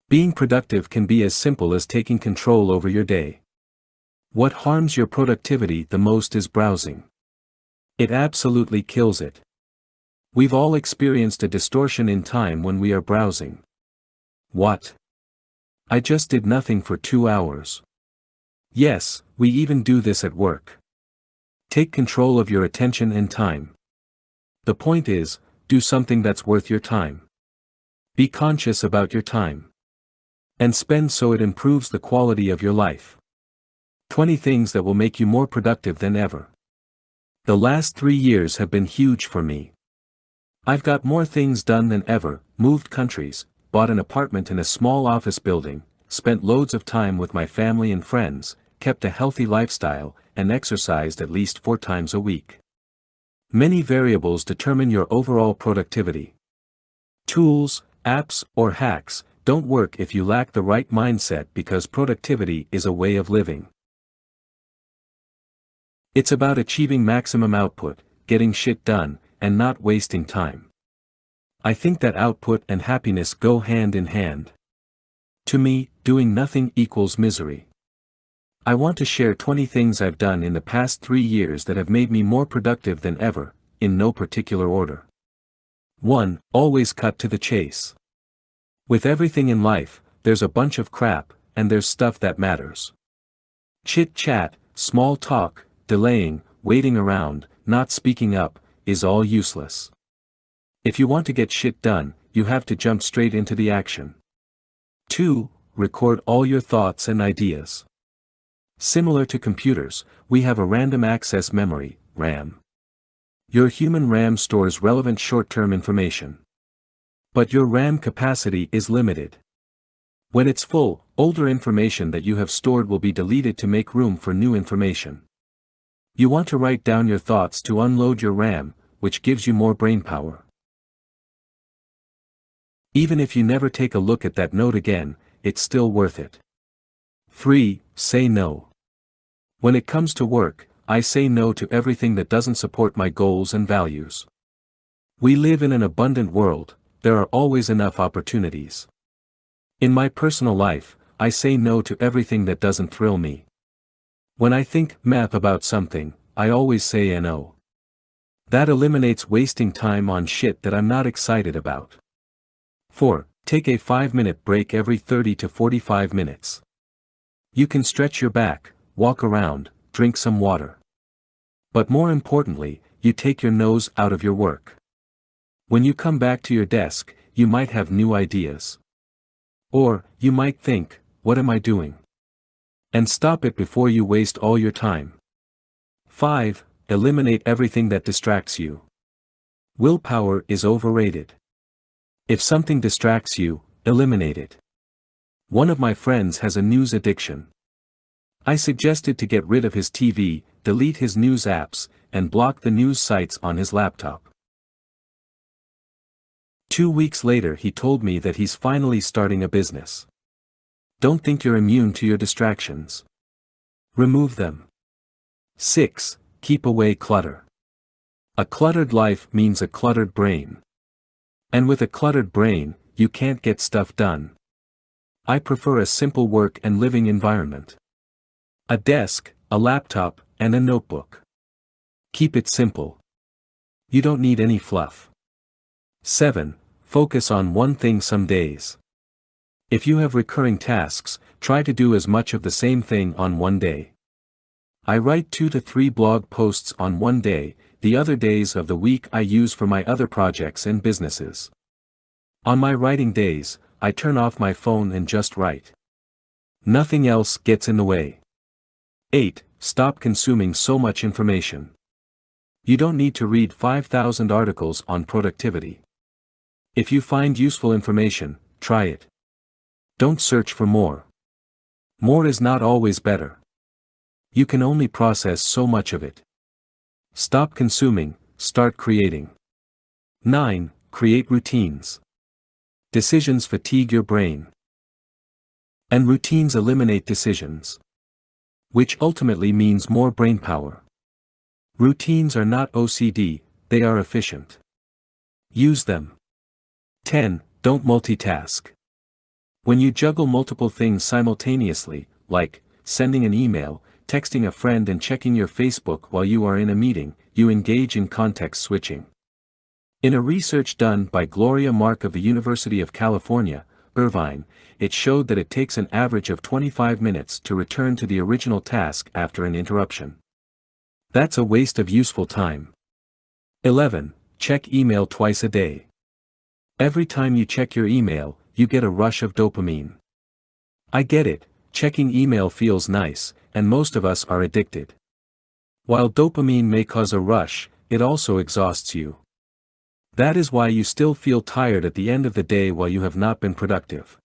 Being productive can be as simple as taking control over your day. What harms your productivity the most is browsing. It absolutely kills it. We've all experienced a distortion in time when we are browsing. What? I just did nothing for 2 hours. Yes, we even do this at work. Take control of your attention and time. The point is, do something that's worth your time. Be conscious about your time. And spend so it improves the quality of your life. 20 things that will make you more productive than ever. The last 3 years have been huge for me. I've got more things done than ever, moved countries, bought an apartment in a small office building, spent loads of time with my family and friends, kept a healthy lifestyle, and exercised at least 4 times a week. Many variables determine your overall productivity. Tools, apps, or hacks don't work if you lack the right mindset, because productivity is a way of living. It's about achieving maximum output, getting shit done, and not wasting time. I think that output and happiness go hand in hand. To me, doing nothing equals misery. I want to share 20 things I've done in the past 3 years that have made me more productive than ever, in no particular order. 1. Always cut to the chase. With everything in life, there's a bunch of crap, and there's stuff that matters. Chit-chat, small talk, delaying, waiting around, not speaking up, is all useless. If you want to get shit done, you have to jump straight into the action. 2. Record all your thoughts and ideas. Similar to computers, we have a random access memory, RAM. Your human RAM stores relevant short-term information. But your RAM capacity is limited. When it's full, older information that you have stored will be deleted to make room for new information. You want to write down your thoughts to unload your RAM, which gives you more brainpower. Even if you never take a look at that note again, it's still worth it. 3. Say no. When it comes to work, I say no to everything that doesn't support my goals and values. We live in an abundant world, there are always enough opportunities. In my personal life, I say no to everything that doesn't thrill me. When I think about something, I always say no. That eliminates wasting time on shit that I'm not excited about. 4. Take a 5-minute break every 30 to 45 minutes. You can stretch your back, walk around, drink some water. But more importantly, you take your nose out of your work. When you come back to your desk, you might have new ideas. Or, you might think, what am I doing? And stop it before you waste all your time. 5. Eliminate everything that distracts you. Willpower is overrated. If something distracts you, eliminate it. One of my friends has a news addiction. I suggested to get rid of his TV, delete his news apps, and block the news sites on his laptop. 2 weeks later he told me that he's finally starting a business. Don't think you're immune to your distractions. Remove them. 6. Keep away clutter. A cluttered life means a cluttered brain. And with a cluttered brain, you can't get stuff done. I prefer a simple work and living environment. A desk, a laptop, and a notebook. Keep it simple. You don't need any fluff. 7. Focus on one thing some days. If you have recurring tasks, try to do as much of the same thing on one day. I write 2 to 3 blog posts on one day, the other days of the week I use for my other projects and businesses. On my writing days, I turn off my phone and just write. Nothing else gets in the way. 8. Stop consuming so much information. You don't need to read 5,000 articles on productivity. If you find useful information, try it. Don't search for more. More is not always better. You can only process so much of it. Stop consuming, start creating. 9. Create routines. Decisions fatigue your brain. And routines eliminate decisions. Which ultimately means more brainpower. Routines are not OCD, they are efficient. Use them. 10. Don't multitask. When you juggle multiple things simultaneously, like sending an email, texting a friend and checking your Facebook while you are in a meeting, you engage in context switching. In a research done by Gloria Mark of the University of California, Irvine, it showed that it takes an average of 25 minutes to return to the original task after an interruption. That's a waste of useful time. 11. Check email twice a day. Every time you check your email, you get a rush of dopamine. I get it, checking email feels nice, and most of us are addicted. While dopamine may cause a rush, it also exhausts you. That is why you still feel tired at the end of the day while you have not been productive.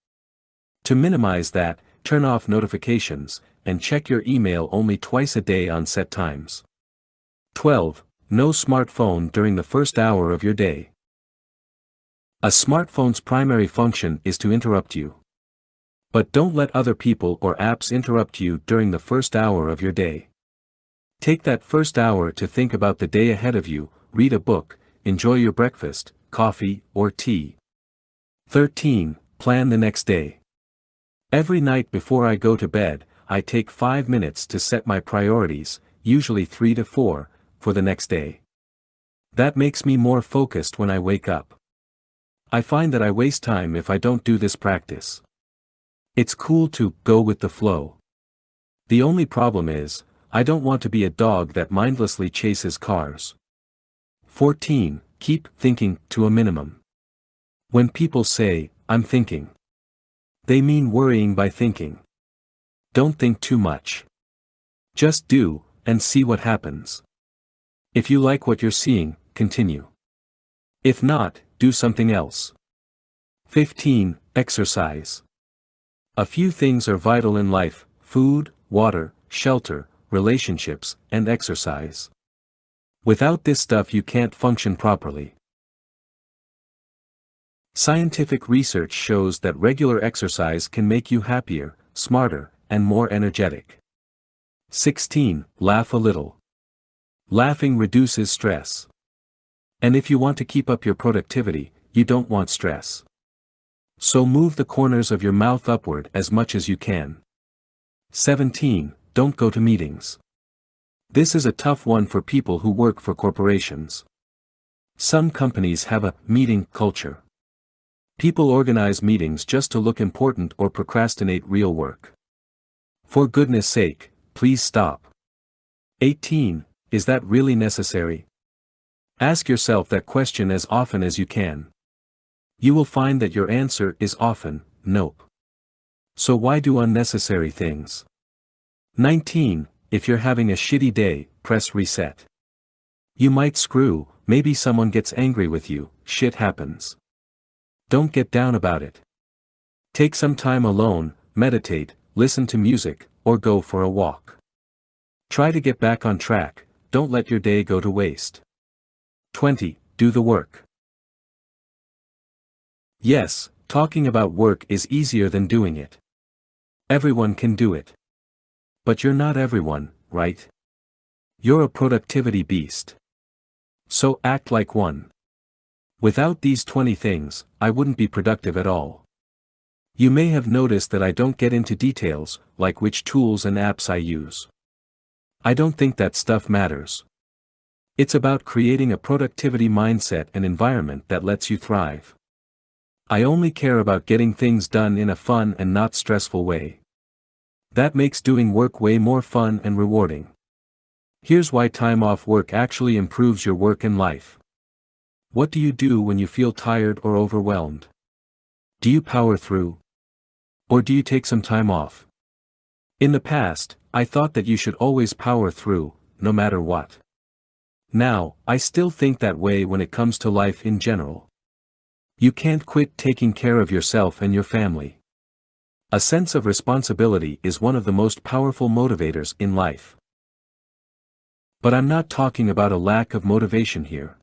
To minimize that, turn off notifications, and check your email only twice a day on set times. 12. No smartphone during the first hour of your day. A smartphone's primary function is to interrupt you. But don't let other people or apps interrupt you during the first hour of your day. Take that first hour to think about the day ahead of you, read a book, enjoy your breakfast, coffee, or tea. 13. Plan the next day. Every night before I go to bed, I take 5 minutes to set my priorities, usually 3 to 4, for the next day. That makes me more focused when I wake up. I find that I waste time if I don't do this practice. It's cool to go with the flow. The only problem is, I don't want to be a dog that mindlessly chases cars. 14. Keep thinking to a minimum. When people say, "I'm thinking," they mean worrying by thinking. Don't think too much. Just do, and see what happens. If you like what you're seeing, continue. If not, do something else. 15. Exercise. A few things are vital in life: food, water, shelter, relationships, and exercise. Without this stuff you can't function properly. Scientific research shows that regular exercise can make you happier, smarter, and more energetic. 16. Laugh a little. Laughing reduces stress. And if you want to keep up your productivity, you don't want stress. So move the corners of your mouth upward as much as you can. 17. Don't go to meetings. This is a tough one for people who work for corporations. Some companies have a meeting culture. People organize meetings just to look important or procrastinate real work. For goodness sake, please stop. 18. Is that really necessary? Ask yourself that question as often as you can. You will find that your answer is often, nope. So why do unnecessary things? 19. If you're having a shitty day, press reset. You might screw, maybe someone gets angry with you, shit happens. Don't get down about it. Take some time alone, meditate, listen to music, or go for a walk. Try to get back on track, don't let your day go to waste. 20. Do the work. Yes, talking about work is easier than doing it. Everyone can do it. But you're not everyone, right? You're a productivity beast. So act like one. Without these 20 things, I wouldn't be productive at all. You may have noticed that I don't get into details, like which tools and apps I use. I don't think that stuff matters. It's about creating a productivity mindset and environment that lets you thrive. I only care about getting things done in a fun and not stressful way. That makes doing work way more fun and rewarding. Here's why time off work actually improves your work and life. What do you do when you feel tired or overwhelmed? Do you power through? Or do you take some time off? In the past, I thought that you should always power through, no matter what. Now, I still think that way when it comes to life in general. You can't quit taking care of yourself and your family. A sense of responsibility is one of the most powerful motivators in life. But I'm not talking about a lack of motivation here.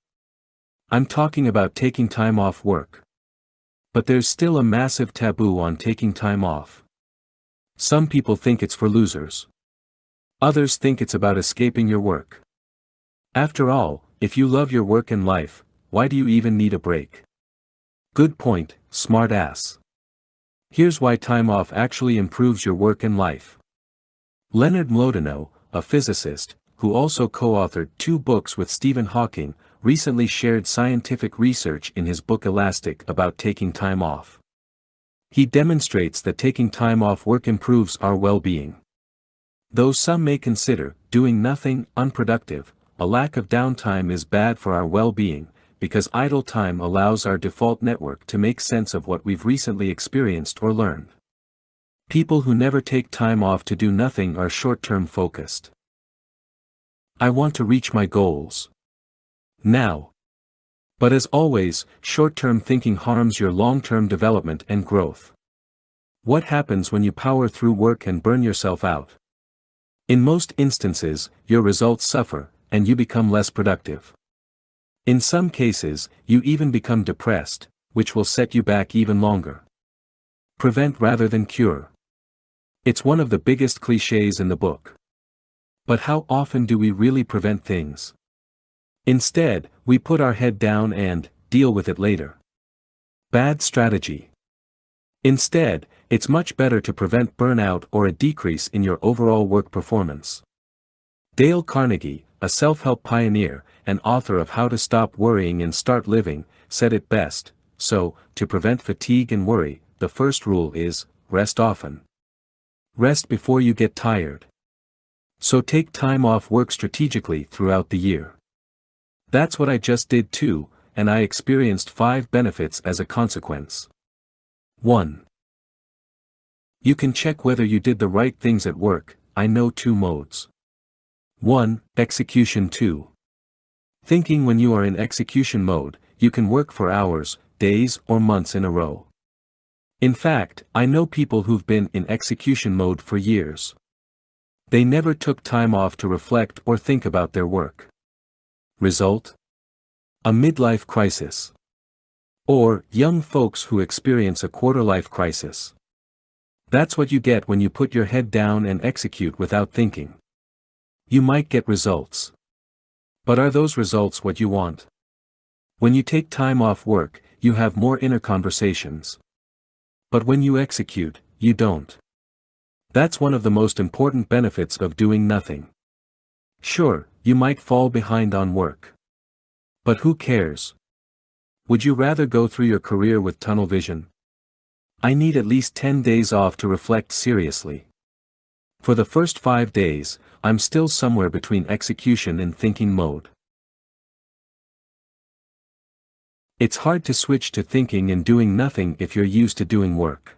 I'm talking about taking time off work. But there's still a massive taboo on taking time off. Some people think it's for losers. Others think it's about escaping your work. After all, if you love your work and life, why do you even need a break? Good point, smart ass. Here's why time off actually improves your work and life. Leonard Mlodinow, a physicist, who also co-authored 2 books with Stephen Hawking, recently shared scientific research in his book Elastic about taking time off. He demonstrates that taking time off work improves our well-being. Though some may consider doing nothing unproductive, a lack of downtime is bad for our well-being, because idle time allows our default network to make sense of what we've recently experienced or learned. People who never take time off to do nothing are short-term focused. I want to reach my goals now. But as always, short-term thinking harms your long-term development and growth. What happens when you power through work and burn yourself out? In most instances, your results suffer, and you become less productive. In some cases, you even become depressed, which will set you back even longer. Prevent rather than cure. It's one of the biggest cliches in the book. But how often do we really prevent things? Instead, we put our head down and deal with it later. Bad strategy. Instead, it's much better to prevent burnout or a decrease in your overall work performance. Dale Carnegie, a self-help pioneer, and author of How to Stop Worrying and Start Living, said it best: so, to prevent fatigue and worry, the first rule is, rest often. Rest before you get tired. So take time off work strategically throughout the year. That's what I just did too, and I experienced 5 benefits as a consequence. 1. You can check whether you did the right things at work. I know 2 modes. 1. Execution. 2. Thinking. When you are in execution mode, you can work for hours, days, or months in a row. In fact, I know people who've been in execution mode for years. They never took time off to reflect or think about their work. Result? A midlife crisis. Or, young folks who experience a quarter-life crisis. That's what you get when you put your head down and execute without thinking. You might get results. But are those results what you want? When you take time off work, you have more inner conversations. But when you execute, you don't. That's one of the most important benefits of doing nothing. Sure, you might fall behind on work. But who cares? Would you rather go through your career with tunnel vision? I need at least 10 days off to reflect seriously. For the first 5 days, I'm still somewhere between execution and thinking mode. It's hard to switch to thinking and doing nothing if you're used to doing work.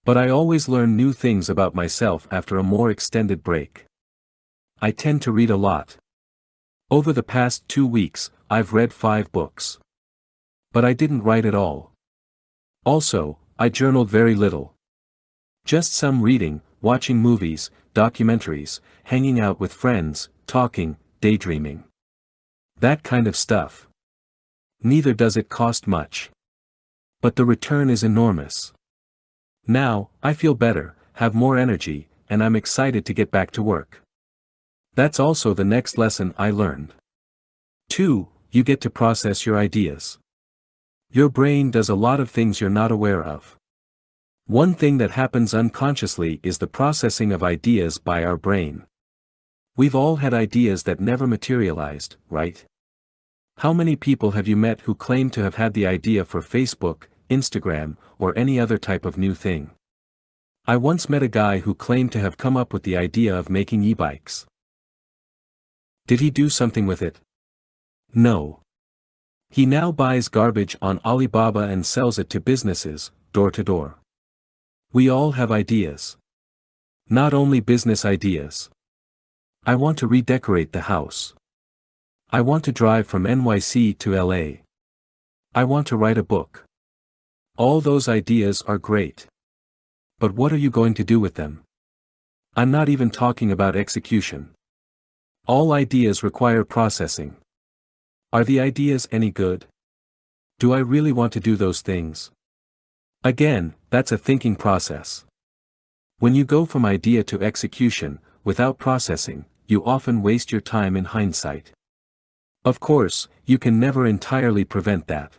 But I always learn new things about myself after a more extended break. I tend to read a lot. Over the past 2 weeks, I've read 5 books. But I didn't write at all. Also, I journaled very little. Just some reading, watching movies, documentaries, hanging out with friends, talking, daydreaming. That kind of stuff. Neither does it cost much. But the return is enormous. Now, I feel better, have more energy, and I'm excited to get back to work. That's also the next lesson I learned. 2. You get to process your ideas. Your brain does a lot of things you're not aware of. One thing that happens unconsciously is the processing of ideas by our brain. We've all had ideas that never materialized, right? How many people have you met who claim to have had the idea for Facebook, Instagram, or any other type of new thing? I once met a guy who claimed to have come up with the idea of making e-bikes. Did he do something with it? No. He now buys garbage on Alibaba and sells it to businesses, door to door. We all have ideas. Not only business ideas. I want to redecorate the house. I want to drive from NYC to LA. I want to write a book. All those ideas are great. But what are you going to do with them? I'm not even talking about execution. All ideas require processing. Are the ideas any good? Do I really want to do those things? Again, that's a thinking process. When you go from idea to execution, without processing, you often waste your time in hindsight. Of course, you can never entirely prevent that.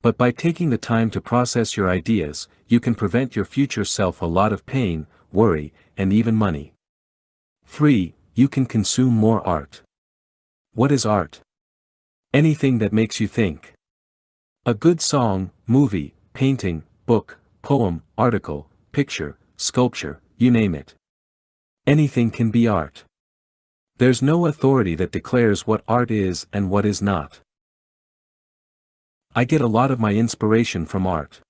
But by taking the time to process your ideas, you can prevent your future self a lot of pain, worry, and even money. 3. You can consume more art. What is art? Anything that makes you think. A good song, movie, painting, book, poem, article, picture, sculpture, you name it. Anything can be art. There's no authority that declares what art is and what is not. I get a lot of my inspiration from art.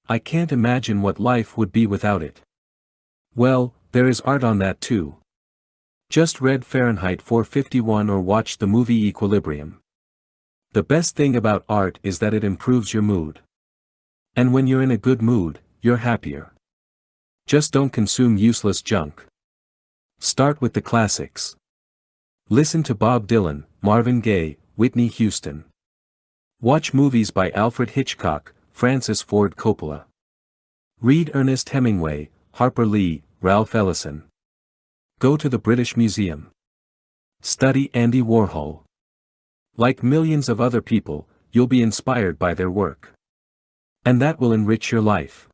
I can't imagine what life would be without it. Well, there is art on that too. Just read Fahrenheit 451 or watched the movie Equilibrium. The best thing about art is that it improves your mood. And when you're in a good mood, you're happier. Just don't consume useless junk. Start with the classics. Listen to Bob Dylan, Marvin Gaye, Whitney Houston. Watch movies by Alfred Hitchcock, Francis Ford Coppola. Read Ernest Hemingway, Harper Lee, Ralph Ellison. Go to the British Museum. Study Andy Warhol. Like millions of other people, you'll be inspired by their work. And that will enrich your life.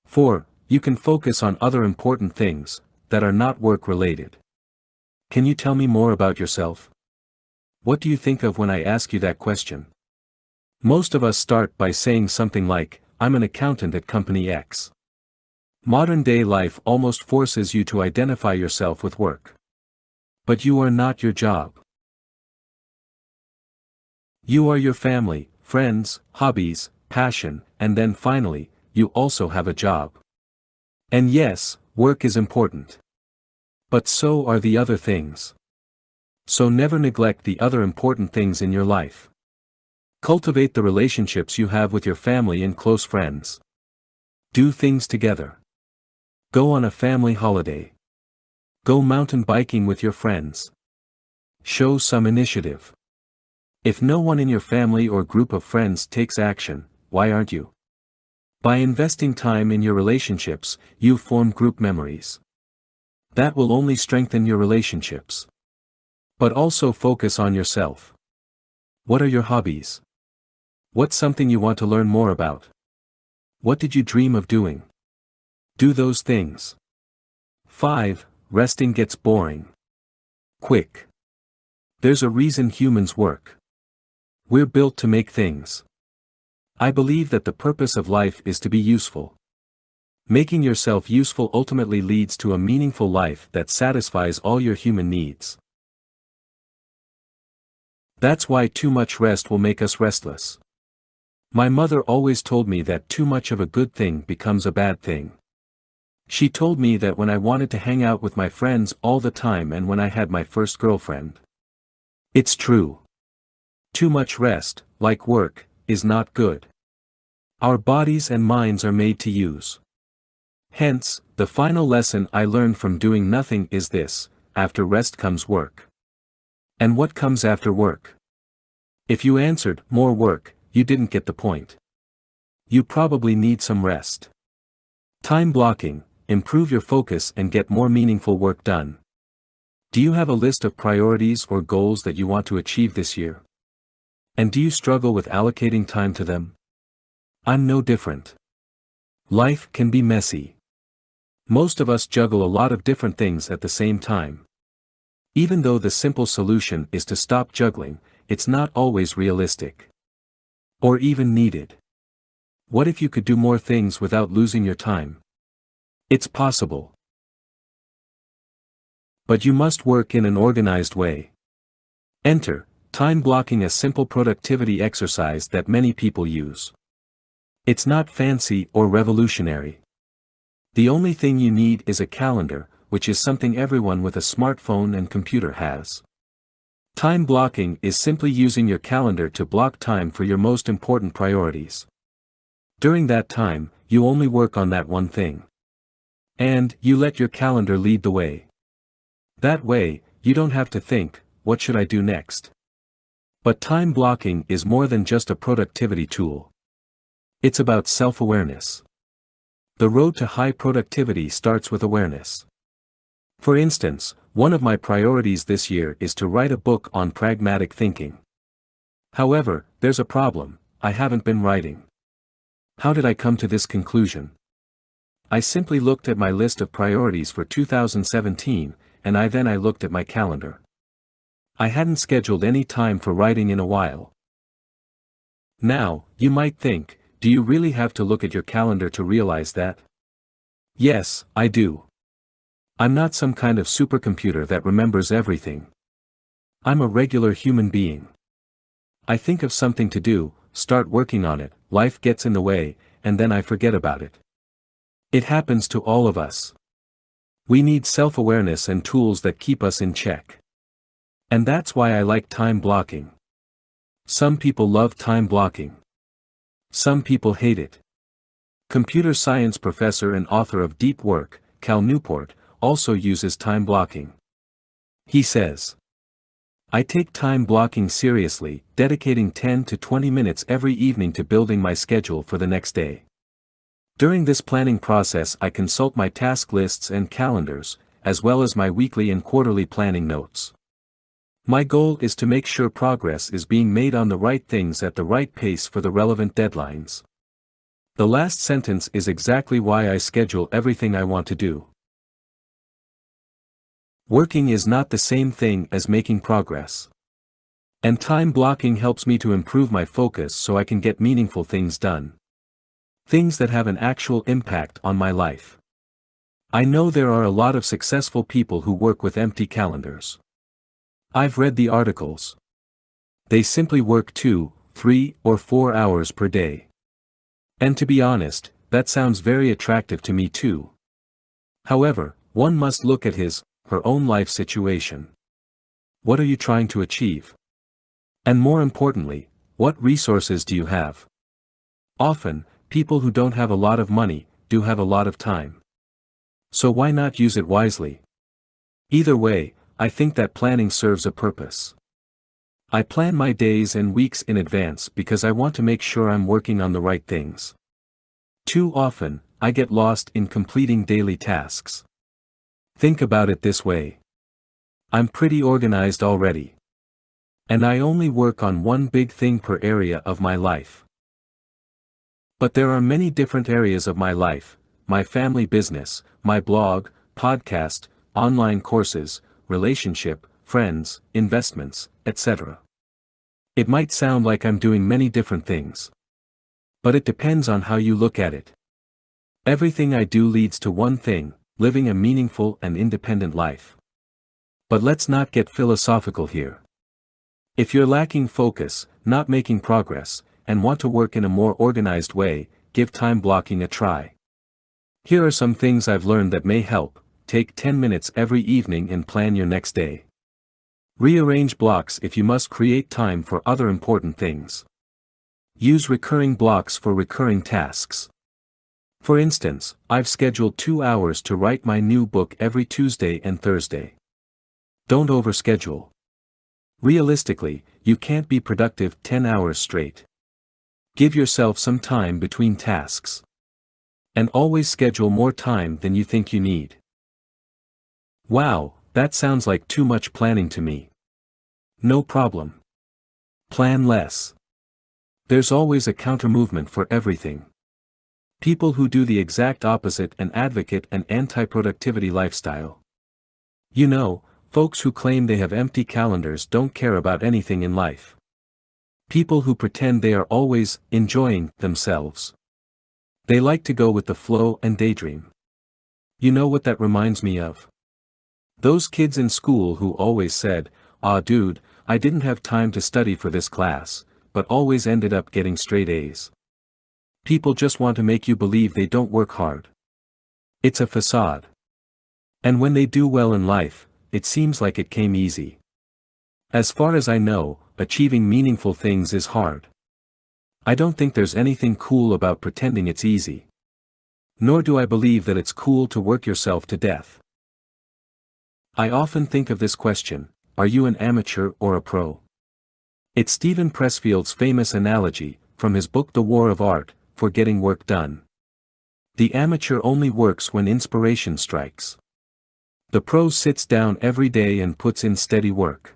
4. You can focus on other important things that are not work-related. Can you tell me more about yourself? What do you think of when I ask you that question? Most of us start by saying something like, I'm an accountant at Company X. Modern-day life almost forces you to identify yourself with work. But you are not your job. You are your family, friends, hobbies, passion, and then finally, you also have a job. And yes, work is important. But so are the other things. So never neglect the other important things in your life. Cultivate the relationships you have with your family and close friends. Do things together. Go on a family holiday. Go mountain biking with your friends. Show some initiative. If no one in your family or group of friends takes action, why aren't you? By investing time in your relationships, you form group memories. That will only strengthen your relationships. But also focus on yourself. What are your hobbies? What's something you want to learn more about? What did you dream of doing? Do those things. 5. Resting gets boring. Quick. There's a reason humans work. We're built to make things. I believe that the purpose of life is to be useful. Making yourself useful ultimately leads to a meaningful life that satisfies all your human needs. That's why too much rest will make us restless. My mother always told me that too much of a good thing becomes a bad thing. She told me that when I wanted to hang out with my friends all the time and when I had my first girlfriend. It's true. Too much rest, like work, is not good. Our bodies and minds are made to use. Hence, the final lesson I learned from doing nothing is this: after rest comes work. And what comes after work? If you answered, more work, you didn't get the point. You probably need some rest. Time blocking, improve your focus and get more meaningful work done. Do you have a list of priorities or goals that you want to achieve this year? And do you struggle with allocating time to them? I'm no different. Life can be messy. Most of us juggle a lot of different things at the same time. Even though the simple solution is to stop juggling, it's not always realistic. Or even needed. What if you could do more things without losing your time? It's possible. But you must work in an organized way. Enter time blocking, a simple productivity exercise that many people use. It's not fancy or revolutionary. The only thing you need is a calendar, which is something everyone with a smartphone and computer has. Time blocking is simply using your calendar to block time for your most important priorities. During that time, you only work on that one thing. And you let your calendar lead the way. That way, you don't have to think, what should I do next? But time blocking is more than just a productivity tool. It's about self-awareness. The road to high productivity starts with awareness. For instance, one of my priorities this year is to write a book on pragmatic thinking. However, there's a problem: I haven't been writing. How did I come to this conclusion? I simply looked at my list of priorities for 2017, and then I looked at my calendar. I hadn't scheduled any time for writing in a while. Now, you might think, do you really have to look at your calendar to realize that? Yes, I do. I'm not some kind of supercomputer that remembers everything. I'm a regular human being. I think of something to do, start working on it, life gets in the way, and then I forget about it. It happens to all of us. We need self-awareness and tools that keep us in check. And that's why I like time blocking. Some people love time blocking. Some people hate it. Computer science professor and author of Deep Work, Cal Newport, also uses time blocking. He says, "I take time blocking seriously, dedicating 10 to 20 minutes every evening to building my schedule for the next day. During this planning process I consult my task lists and calendars, as well as my weekly and quarterly planning notes. My goal is to make sure progress is being made on the right things at the right pace for the relevant deadlines." The last sentence is exactly why I schedule everything I want to do. Working is not the same thing as making progress. And time blocking helps me to improve my focus so I can get meaningful things done. Things that have an actual impact on my life. I know there are a lot of successful people who work with empty calendars. I've read the articles. They simply work 2, 3, or 4 hours per day. And to be honest, that sounds very attractive to me too. However, one must look at her own life situation. What are you trying to achieve? And more importantly, what resources do you have? Often, people who don't have a lot of money, do have a lot of time. So why not use it wisely? Either way, I think that planning serves a purpose. I plan my days and weeks in advance because I want to make sure I'm working on the right things. Too often, I get lost in completing daily tasks. Think about it this way. I'm pretty organized already. And I only work on one big thing per area of my life. But there are many different areas of my life: my family business, my blog, podcast, online courses, relationship, friends, investments, etc. It might sound like I'm doing many different things. But it depends on how you look at it. Everything I do leads to one thing: living a meaningful and independent life. But let's not get philosophical here. If you're lacking focus, not making progress, and want to work in a more organized way, give time blocking a try. Here are some things I've learned that may help. Take 10 minutes every evening and plan your next day. Rearrange blocks if you must create time for other important things. Use recurring blocks for recurring tasks. For instance, I've scheduled 2 hours to write my new book every Tuesday and Thursday. Don't overschedule. Realistically, you can't be productive 10 hours straight. Give yourself some time between tasks. And always schedule more time than you think you need. Wow, that sounds like too much planning to me. No problem. Plan less. There's always a counter-movement for everything. People who do the exact opposite and advocate an anti-productivity lifestyle. You know, folks who claim they have empty calendars don't care about anything in life. People who pretend they are always enjoying themselves. They like to go with the flow and daydream. You know what that reminds me of? Those kids in school who always said, "Ah dude, I didn't have time to study for this class," but always ended up getting straight A's. People just want to make you believe they don't work hard. It's a facade. And when they do well in life, it seems like it came easy. As far as I know, achieving meaningful things is hard. I don't think there's anything cool about pretending it's easy. Nor do I believe that it's cool to work yourself to death. I often think of this question: are you an amateur or a pro? It's Stephen Pressfield's famous analogy, from his book The War of Art, for getting work done. The amateur only works when inspiration strikes. The pro sits down every day and puts in steady work.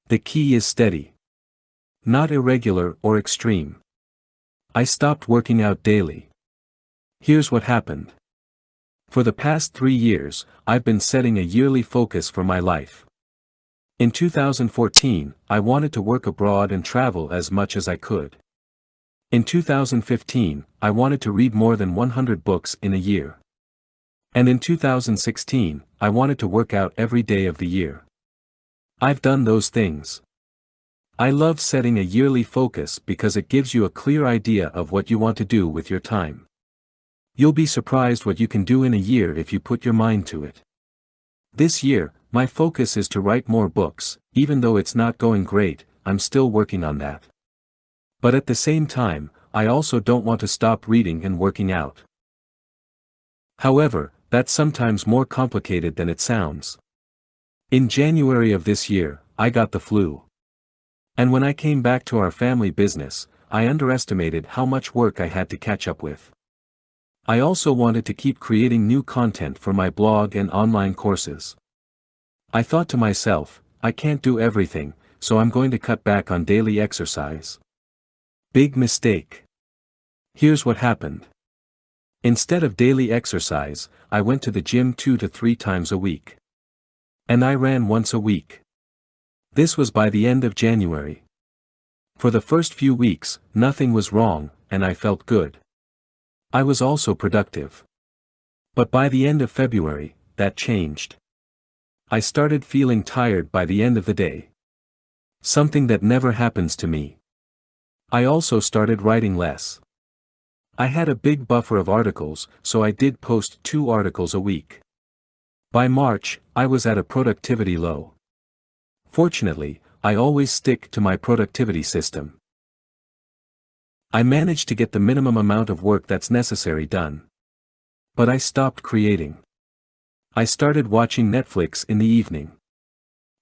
The key is steady. Not irregular or extreme. I stopped working out daily. Here's what happened. For the past 3 years, I've been setting a yearly focus for my life. In 2014, I wanted to work abroad and travel as much as I could. In 2015, I wanted to read more than 100 books in a year. And in 2016, I wanted to work out every day of the year. I've done those things. I love setting a yearly focus because it gives you a clear idea of what you want to do with your time. You'll be surprised what you can do in a year if you put your mind to it. This year, my focus is to write more books. Even though it's not going great, I'm still working on that. But at the same time, I also don't want to stop reading and working out. However, that's sometimes more complicated than it sounds. In January of this year, I got the flu. And when I came back to our family business, I underestimated how much work I had to catch up with. I also wanted to keep creating new content for my blog and online courses. I thought to myself, I can't do everything, so I'm going to cut back on daily exercise. Big mistake. Here's what happened. Instead of daily exercise, I went to the gym 2 to 3 times a week. And I ran once a week. This was by the end of January. For the first few weeks, nothing was wrong, and I felt good. I was also productive. But by the end of February, that changed. I started feeling tired by the end of the day. Something that never happens to me. I also started writing less. I had a big buffer of articles, so I did post 2 articles a week. By March, I was at a productivity low. Fortunately, I always stick to my productivity system. I managed to get the minimum amount of work that's necessary done. But I stopped creating. I started watching Netflix in the evening.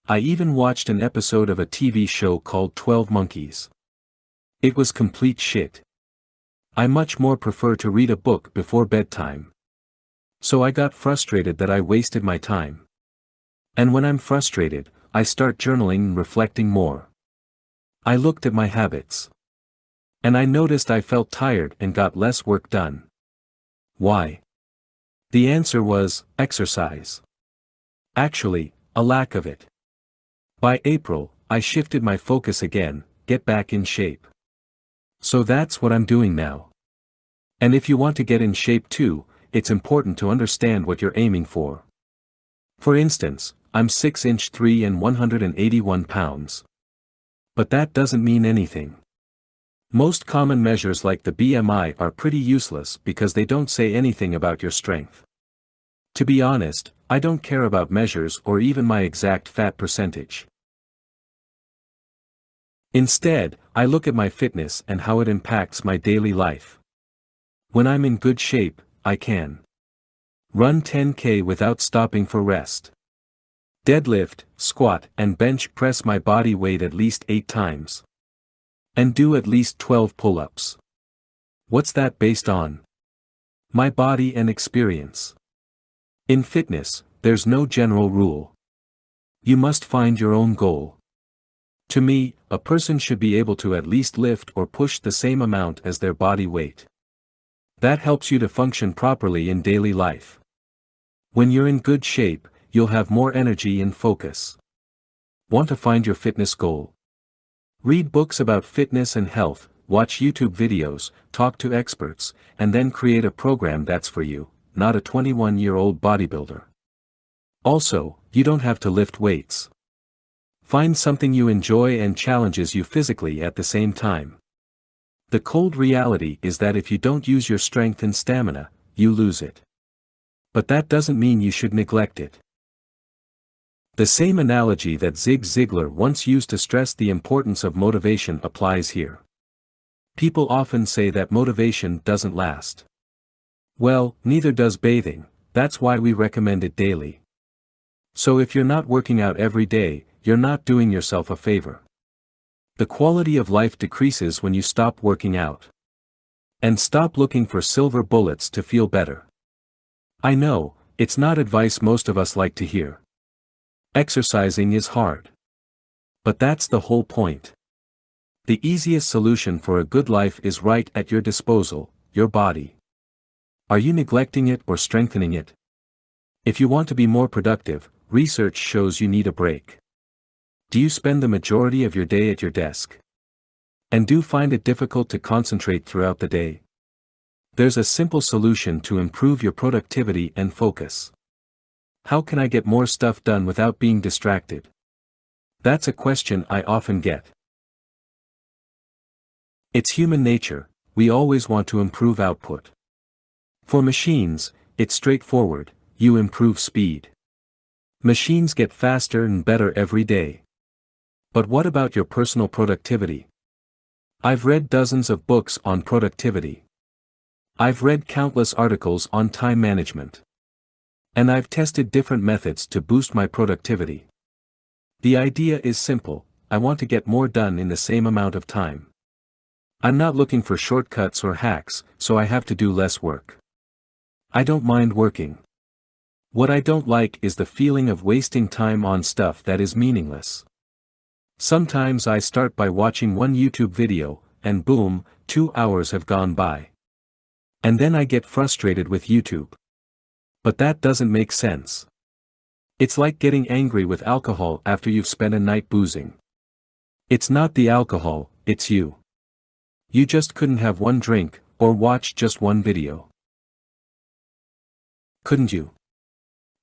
I even watched an episode of a TV show called 12 Monkeys. It was complete shit. I much more prefer to read a book before bedtime. So I got frustrated that I wasted my time. And when I'm frustrated, I start journaling and reflecting more. I looked at my habits. And I noticed I felt tired and got less work done. Why? The answer was, exercise. Actually, a lack of it. By April, I shifted my focus again, get back in shape. So that's what I'm doing now. And if you want to get in shape too, it's important to understand what you're aiming for. For instance, I'm 6'3" and 181 pounds. But that doesn't mean anything. Most common measures like the BMI are pretty useless because they don't say anything about your strength. To be honest, I don't care about measures or even my exact fat percentage. Instead, I look at my fitness and how it impacts my daily life. When I'm in good shape, I can run 10K without stopping for rest. Deadlift, squat, and bench press my body weight at least 8 times. And do at least 12 pull-ups. What's that based on? My body and experience. In fitness, there's no general rule. You must find your own goal. To me, a person should be able to at least lift or push the same amount as their body weight. That helps you to function properly in daily life. When you're in good shape, you'll have more energy and focus. Want to find your fitness goal? Read books about fitness and health, watch YouTube videos, talk to experts, and then create a program that's for you, not a 21-year-old bodybuilder. Also, you don't have to lift weights. Find something you enjoy and challenges you physically at the same time. The cold reality is that if you don't use your strength and stamina, you lose it. But that doesn't mean you should neglect it. The same analogy that Zig Ziglar once used to stress the importance of motivation applies here. People often say that motivation doesn't last. Well, neither does bathing, that's why we recommend it daily. So if you're not working out every day, you're not doing yourself a favor. The quality of life decreases when you stop working out. And stop looking for silver bullets to feel better. I know, it's not advice most of us like to hear. Exercising is hard. But that's the whole point. The easiest solution for a good life is right at your disposal, your body. Are you neglecting it or strengthening it? If you want to be more productive, research shows you need a break. Do you spend the majority of your day at your desk? And do you find it difficult to concentrate throughout the day? There's a simple solution to improve your productivity and focus. How can I get more stuff done without being distracted? That's a question I often get. It's human nature, we always want to improve output. For machines, it's straightforward, you improve speed. Machines get faster and better every day. But what about your personal productivity? I've read dozens of books on productivity. I've read countless articles on time management. And I've tested different methods to boost my productivity. The idea is simple: I want to get more done in the same amount of time. I'm not looking for shortcuts or hacks, so I have to do less work. I don't mind working. What I don't like is the feeling of wasting time on stuff that is meaningless. Sometimes I start by watching one YouTube video, and boom, 2 hours have gone by. And then I get frustrated with YouTube. But that doesn't make sense. It's like getting angry with alcohol after you've spent a night boozing. It's not the alcohol, it's you. You just couldn't have one drink, or watch just one video. Couldn't you?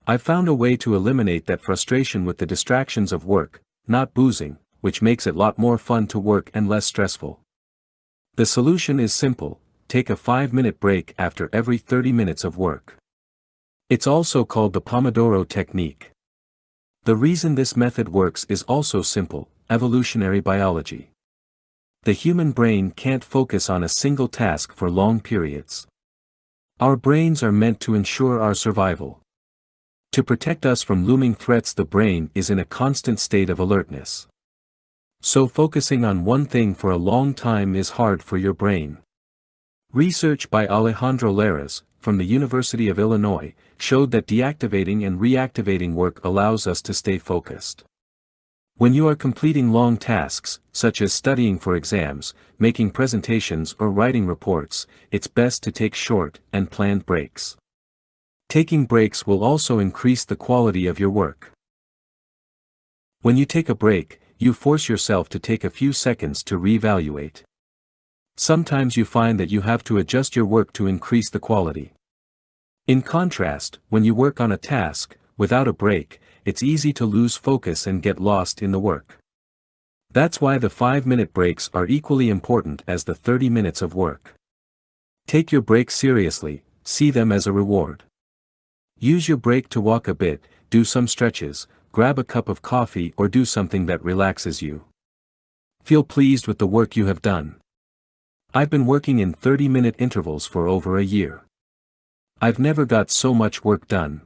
I've found a way to eliminate that frustration with the distractions of work, not boozing, which makes it a lot more fun to work and less stressful. The solution is simple: take a 5-minute break after every 30 minutes of work. It's also called the Pomodoro technique. The reason this method works is also simple: evolutionary biology. The human brain can't focus on a single task for long periods. Our brains are meant to ensure our survival. To protect us from looming threats, the brain is in a constant state of alertness. So focusing on one thing for a long time is hard for your brain. Research by Alejandro Leras, from the University of Illinois, showed that deactivating and reactivating work allows us to stay focused. When you are completing long tasks, such as studying for exams, making presentations or writing reports, it's best to take short and planned breaks. Taking breaks will also increase the quality of your work. When you take a break, you force yourself to take a few seconds to reevaluate. Sometimes you find that you have to adjust your work to increase the quality. In contrast, when you work on a task, without a break, it's easy to lose focus and get lost in the work. That's why the 5-minute breaks are equally important as the 30 minutes of work. Take your breaks seriously, see them as a reward. Use your break to walk a bit, do some stretches, grab a cup of coffee, or do something that relaxes you. Feel pleased with the work you have done. I've been working in 30-minute intervals for over a year. I've never got so much work done.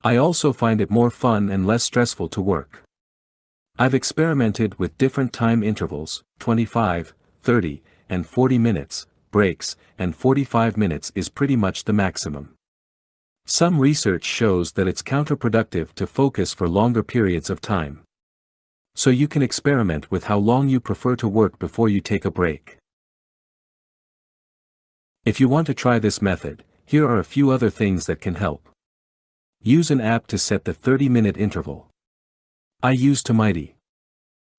I also find it more fun and less stressful to work. I've experimented with different time intervals: 25, 30, and 40 minutes, breaks, and 45 minutes is pretty much the maximum. Some research shows that it's counterproductive to focus for longer periods of time. So you can experiment with how long you prefer to work before you take a break. If you want to try this method, here are a few other things that can help. Use an app to set the 30-minute interval. I use Mighty.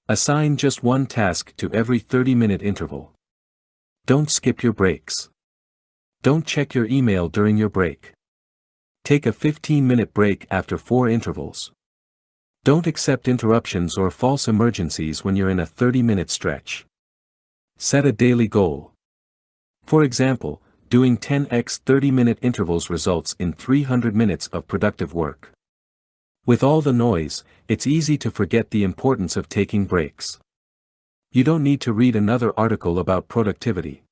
Assign just one task to every 30-minute interval. Don't skip your breaks. Don't check your email during your break. Take a 15-minute break after 4 intervals. Don't accept interruptions or false emergencies when you're in a 30-minute stretch. Set a daily goal. For example, doing 10x 30-minute intervals results in 300 minutes of productive work. With all the noise, it's easy to forget the importance of taking breaks. You don't need to read another article about productivity.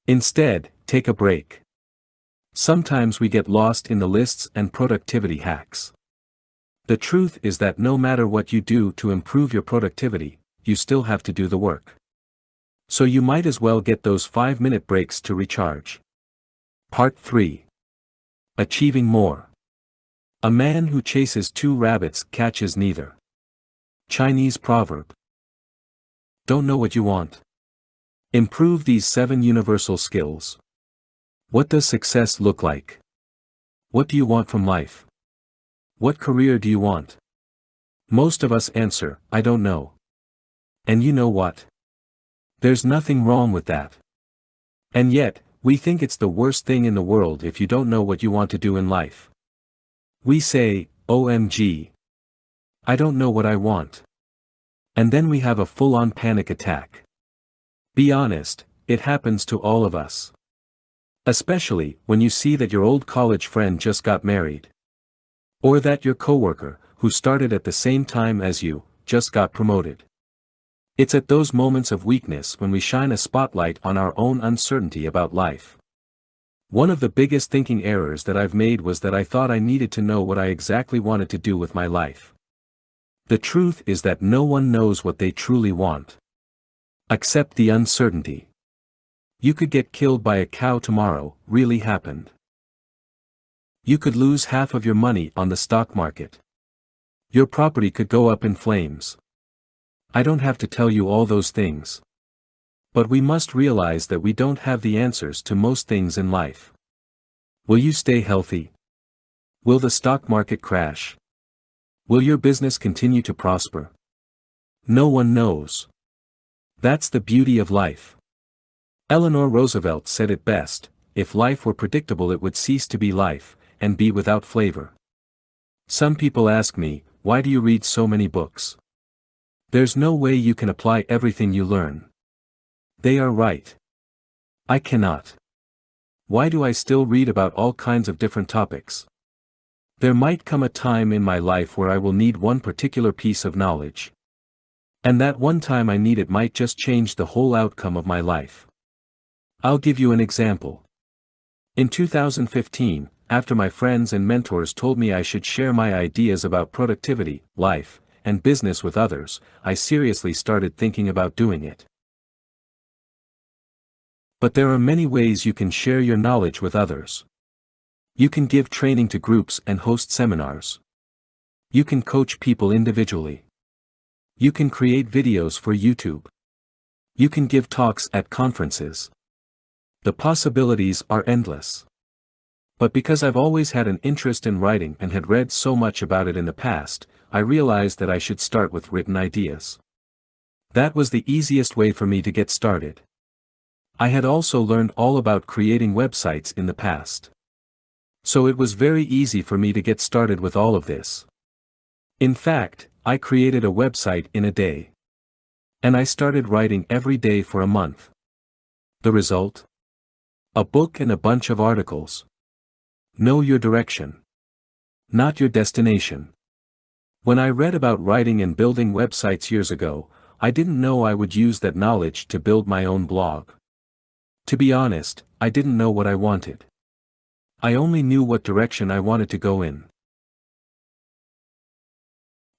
Instead, take a break. Sometimes we get lost in the lists and productivity hacks. The truth is that no matter what you do to improve your productivity, you still have to do the work. So you might as well get those 5-minute breaks to recharge. Part 3. Achieving more. A man who chases 2 rabbits catches neither. Chinese proverb. Don't know what you want? Improve these 7 universal skills. What does success look like? What do you want from life? What career do you want? Most of us answer, I don't know. And you know what? There's nothing wrong with that. And yet, we think it's the worst thing in the world if you don't know what you want to do in life. We say, OMG. I don't know what I want. And then we have a full-on panic attack. Be honest, it happens to all of us. Especially when you see that your old college friend just got married. Or that your coworker, who started at the same time as you, just got promoted. It's at those moments of weakness when we shine a spotlight on our own uncertainty about life. One of the biggest thinking errors that I've made was that I thought I needed to know what I exactly wanted to do with my life. The truth is that no one knows what they truly want. Accept the uncertainty. You could get killed by a cow tomorrow, really happened. You could lose half of your money on the stock market. Your property could go up in flames. I don't have to tell you all those things. But we must realize that we don't have the answers to most things in life. Will you stay healthy? Will the stock market crash? Will your business continue to prosper? No one knows. That's the beauty of life. Eleanor Roosevelt said it best, if life were predictable it would cease to be life, and be without flavor. Some people ask me, why do you read so many books? There's no way you can apply everything you learn. They are right. I cannot. Why do I still read about all kinds of different topics? There might come a time in my life where I will need one particular piece of knowledge. And that one time I need it might just change the whole outcome of my life. I'll give you an example. In 2015, after my friends and mentors told me I should share my ideas about productivity, life, and business with others, I seriously started thinking about doing it. But there are many ways you can share your knowledge with others. You can give training to groups and host seminars. You can coach people individually. You can create videos for YouTube. You can give talks at conferences. The possibilities are endless. But because I've always had an interest in writing and had read so much about it in the past, I realized that I should start with written ideas. That was the easiest way for me to get started. I had also learned all about creating websites in the past. So it was very easy for me to get started with all of this. In fact, I created a website in a day. And I started writing every day for a month. The result? A book and a bunch of articles. Know your direction. Not your destination. When I read about writing and building websites years ago, I didn't know I would use that knowledge to build my own blog. To be honest, I didn't know what I wanted. I only knew what direction I wanted to go in.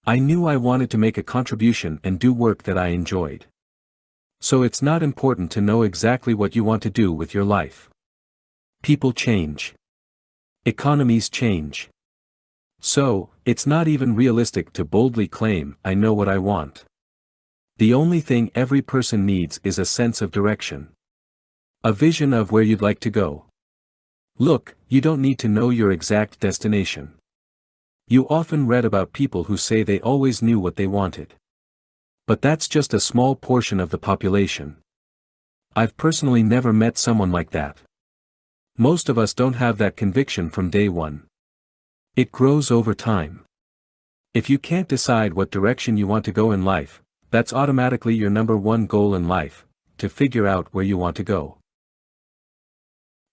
I knew I wanted to make a contribution and do work that I enjoyed. So it's not important to know exactly what you want to do with your life. People change. Economies change. So, it's not even realistic to boldly claim, I know what I want. The only thing every person needs is a sense of direction. A vision of where you'd like to go. Look, you don't need to know your exact destination. You often read about people who say they always knew what they wanted. But that's just a small portion of the population. I've personally never met someone like that. Most of us don't have that conviction from day one. It grows over time. If you can't decide what direction you want to go in life, that's automatically your number one goal in life, to figure out where you want to go.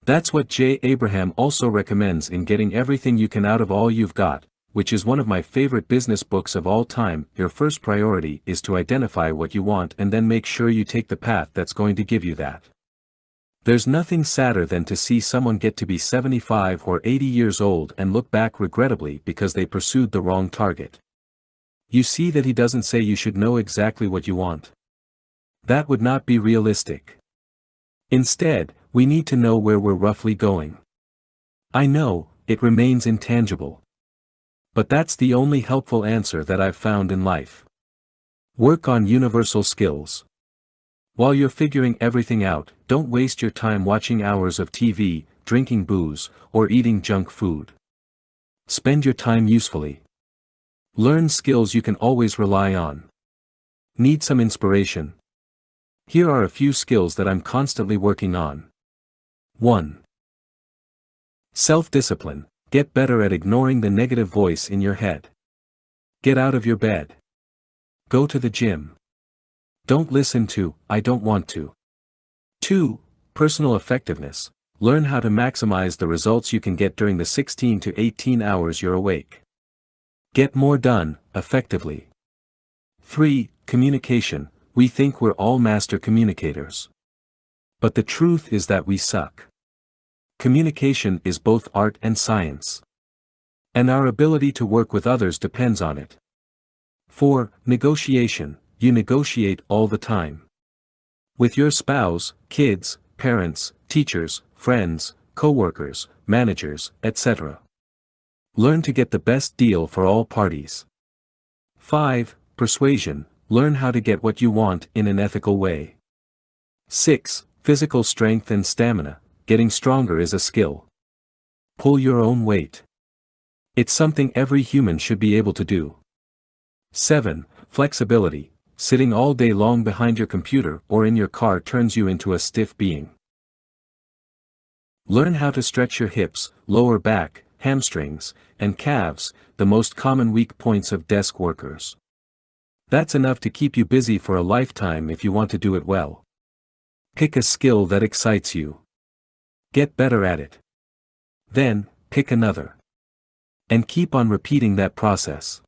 That's what J. Abraham also recommends in Getting Everything You Can Out of All You've Got, which is one of my favorite business books of all time. Your first priority is to identify what you want and then make sure you take the path that's going to give you that. There's nothing sadder than to see someone get to be 75 or 80 years old and look back regrettably because they pursued the wrong target. You see that he doesn't say you should know exactly what you want. That would not be realistic. Instead, we need to know where we're roughly going. I know, it remains intangible. But that's the only helpful answer that I've found in life. Work on universal skills. While you're figuring everything out, don't waste your time watching hours of TV, drinking booze, or eating junk food. Spend your time usefully. Learn skills you can always rely on. Need some inspiration? Here are a few skills that I'm constantly working on. 1. Self-discipline. Get better at ignoring the negative voice in your head. Get out of your bed. Go to the gym. Don't listen to, I don't want to. 2. Personal effectiveness. Learn how to maximize the results you can get during the 16 to 18 hours you're awake. Get more done, effectively. 3. Communication. We think we're all master communicators. But the truth is that we suck. Communication is both art and science. And our ability to work with others depends on it. 4. Negotiation. You negotiate all the time. With your spouse, kids, parents, teachers, friends, co-workers, managers, etc. Learn to get the best deal for all parties. 5. Persuasion. Learn how to get what you want in an ethical way. 6. Physical strength and stamina. Getting stronger is a skill. Pull your own weight. It's something every human should be able to do. 7. Flexibility. Sitting all day long behind your computer or in your car turns you into a stiff being. Learn how to stretch your hips, lower back, hamstrings, and calves, the most common weak points of desk workers. That's enough to keep you busy for a lifetime if you want to do it well. Pick a skill that excites you. Get better at it. Then, pick another. And keep on repeating that process.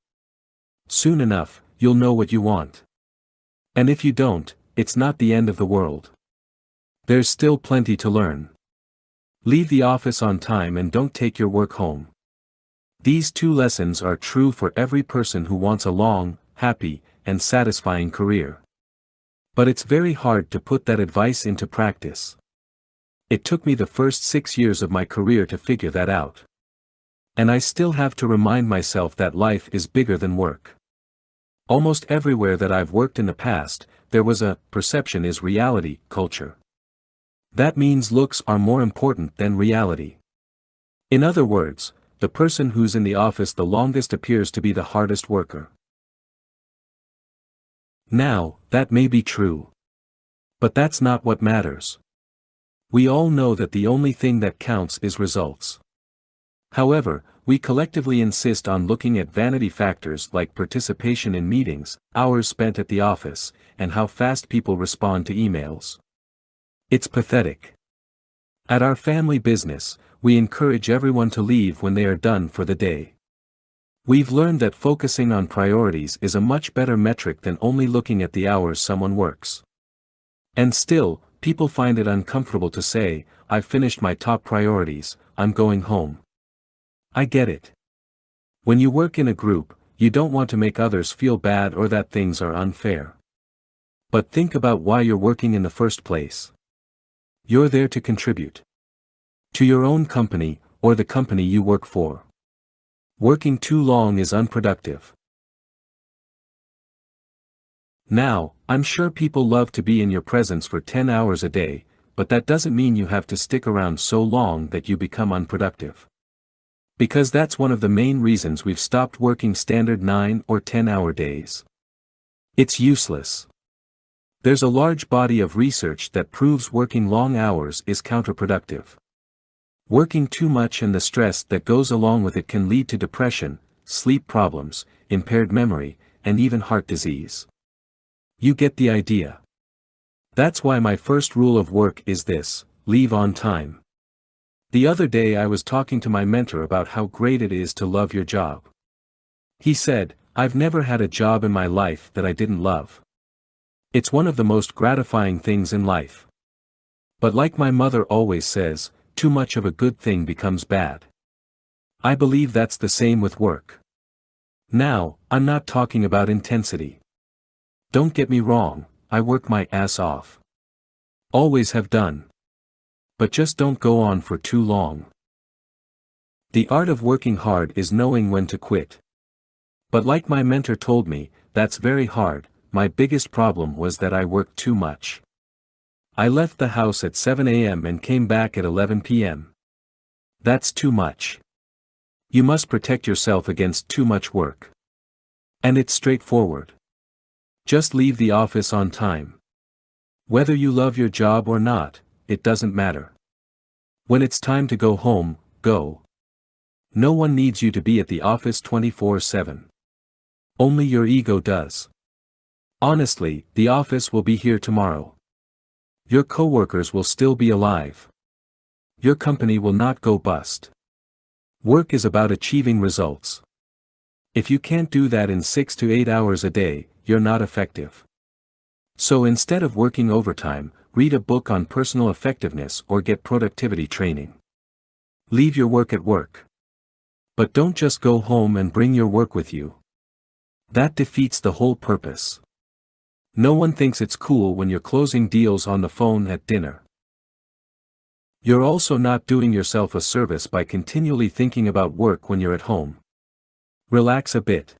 Soon enough, you'll know what you want. And if you don't, it's not the end of the world. There's still plenty to learn. Leave the office on time and don't take your work home. These 2 lessons are true for every person who wants a long, happy, and satisfying career. But it's very hard to put that advice into practice. It took me the first 6 years of my career to figure that out. And I still have to remind myself that life is bigger than work. Almost everywhere that I've worked in the past, there was a perception is reality culture. That means looks are more important than reality. In other words, the person who's in the office the longest appears to be the hardest worker. Now, that may be true. But that's not what matters. We all know that the only thing that counts is results. However, we collectively insist on looking at vanity factors like participation in meetings, hours spent at the office, and how fast people respond to emails. It's pathetic. At our family business, we encourage everyone to leave when they are done for the day. We've learned that focusing on priorities is a much better metric than only looking at the hours someone works. And still, people find it uncomfortable to say, "I've finished my top priorities, I'm going home." I get it. When you work in a group, you don't want to make others feel bad or that things are unfair. But think about why you're working in the first place. You're there to contribute. To your own company, or the company you work for. Working too long is unproductive. Now, I'm sure people love to be in your presence for 10 hours a day, but that doesn't mean you have to stick around so long that you become unproductive. Because that's one of the main reasons we've stopped working standard 9 or 10-hour days. It's useless. There's a large body of research that proves working long hours is counterproductive. Working too much and the stress that goes along with it can lead to depression, sleep problems, impaired memory, and even heart disease. You get the idea. That's why my first rule of work is this: leave on time. The other day I was talking to my mentor about how great it is to love your job. He said, "I've never had a job in my life that I didn't love. It's one of the most gratifying things in life. But like my mother always says, too much of a good thing becomes bad." I believe that's the same with work. Now, I'm not talking about intensity. Don't get me wrong, I work my ass off. Always have done. But just don't go on for too long. The art of working hard is knowing when to quit. But like my mentor told me, that's very hard. My biggest problem was that I worked too much. I left the house at 7 a.m. and came back at 11 p.m. That's too much. You must protect yourself against too much work. And it's straightforward. Just leave the office on time. Whether you love your job or not, it doesn't matter. When it's time to go home, go. No one needs you to be at the office 24/7. Only your ego does. Honestly, the office will be here tomorrow. Your coworkers will still be alive. Your company will not go bust. Work is about achieving results. If you can't do that in 6 to 8 hours a day, you're not effective. So instead of working overtime, read a book on personal effectiveness or get productivity training. Leave your work at work. But don't just go home and bring your work with you. That defeats the whole purpose. No one thinks it's cool when you're closing deals on the phone at dinner. You're also not doing yourself a service by continually thinking about work when you're at home. Relax a bit.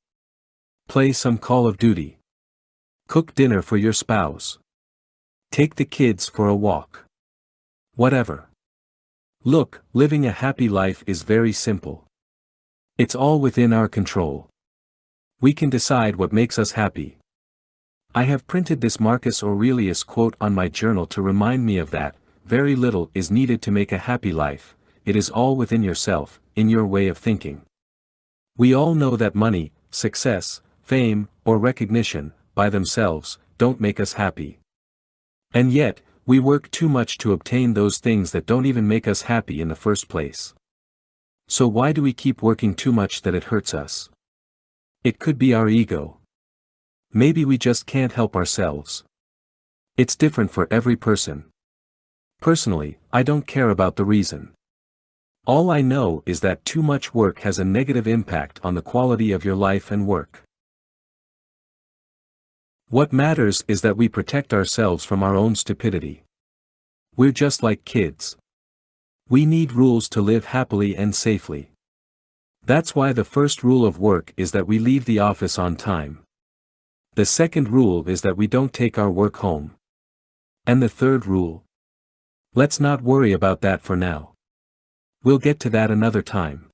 Play some Call of Duty. Cook dinner for your spouse. Take the kids for a walk. Whatever. Look, living a happy life is very simple. It's all within our control. We can decide what makes us happy. I have printed this Marcus Aurelius quote on my journal to remind me of that. Very little is needed to make a happy life, it is all within yourself, in your way of thinking. We all know that money, success, fame, or recognition, by themselves, don't make us happy. And yet, we work too much to obtain those things that don't even make us happy in the first place. So why do we keep working too much that it hurts us? It could be our ego. Maybe we just can't help ourselves. It's different for every person. Personally, I don't care about the reason. All I know is that too much work has a negative impact on the quality of your life and work. What matters is that we protect ourselves from our own stupidity. We're just like kids. We need rules to live happily and safely. That's why the first rule of work is that we leave the office on time. The second rule is that we don't take our work home. And the third rule? Let's not worry about that for now. We'll get to that another time.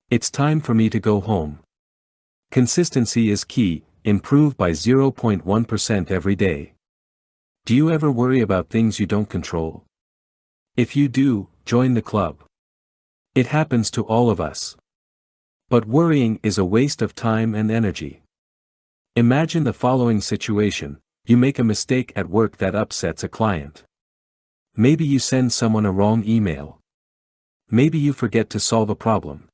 It's time for me to go home. Consistency is key, improve by 0.1% every day. Do you ever worry about things you don't control? If you do, join the club. It happens to all of us. But worrying is a waste of time and energy. Imagine the following situation: you make a mistake at work that upsets a client. Maybe you send someone a wrong email. Maybe you forget to solve a problem.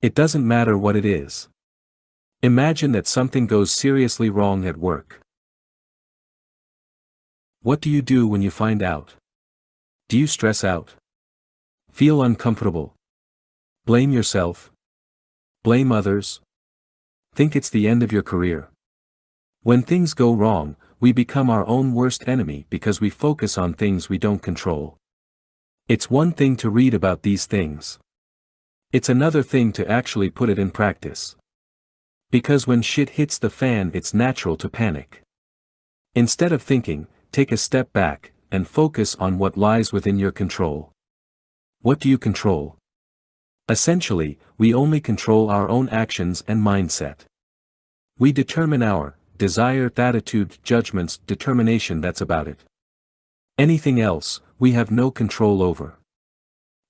It doesn't matter what it is. Imagine that something goes seriously wrong at work. What do you do when you find out? Do you stress out? Feel uncomfortable? Blame yourself? Blame others? Think it's the end of your career? When things go wrong, we become our own worst enemy because we focus on things we don't control. It's one thing to read about these things. It's another thing to actually put it in practice. Because when shit hits the fan, it's natural to panic. Instead of thinking, take a step back, and focus on what lies within your control. What do you control? Essentially, we only control our own actions and mindset. We determine our desire, attitude, judgments, determination, that's about it. Anything else, we have no control over.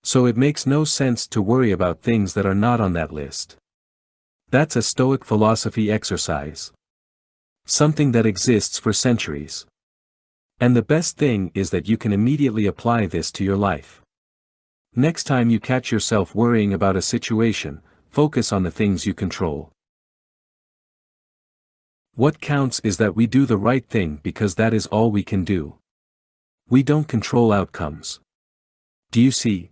So it makes no sense to worry about things that are not on that list. That's a Stoic philosophy exercise. Something that exists for centuries. And the best thing is that you can immediately apply this to your life. Next time you catch yourself worrying about a situation, focus on the things you control. What counts is that we do the right thing because that is all we can do. We don't control outcomes. Do you see?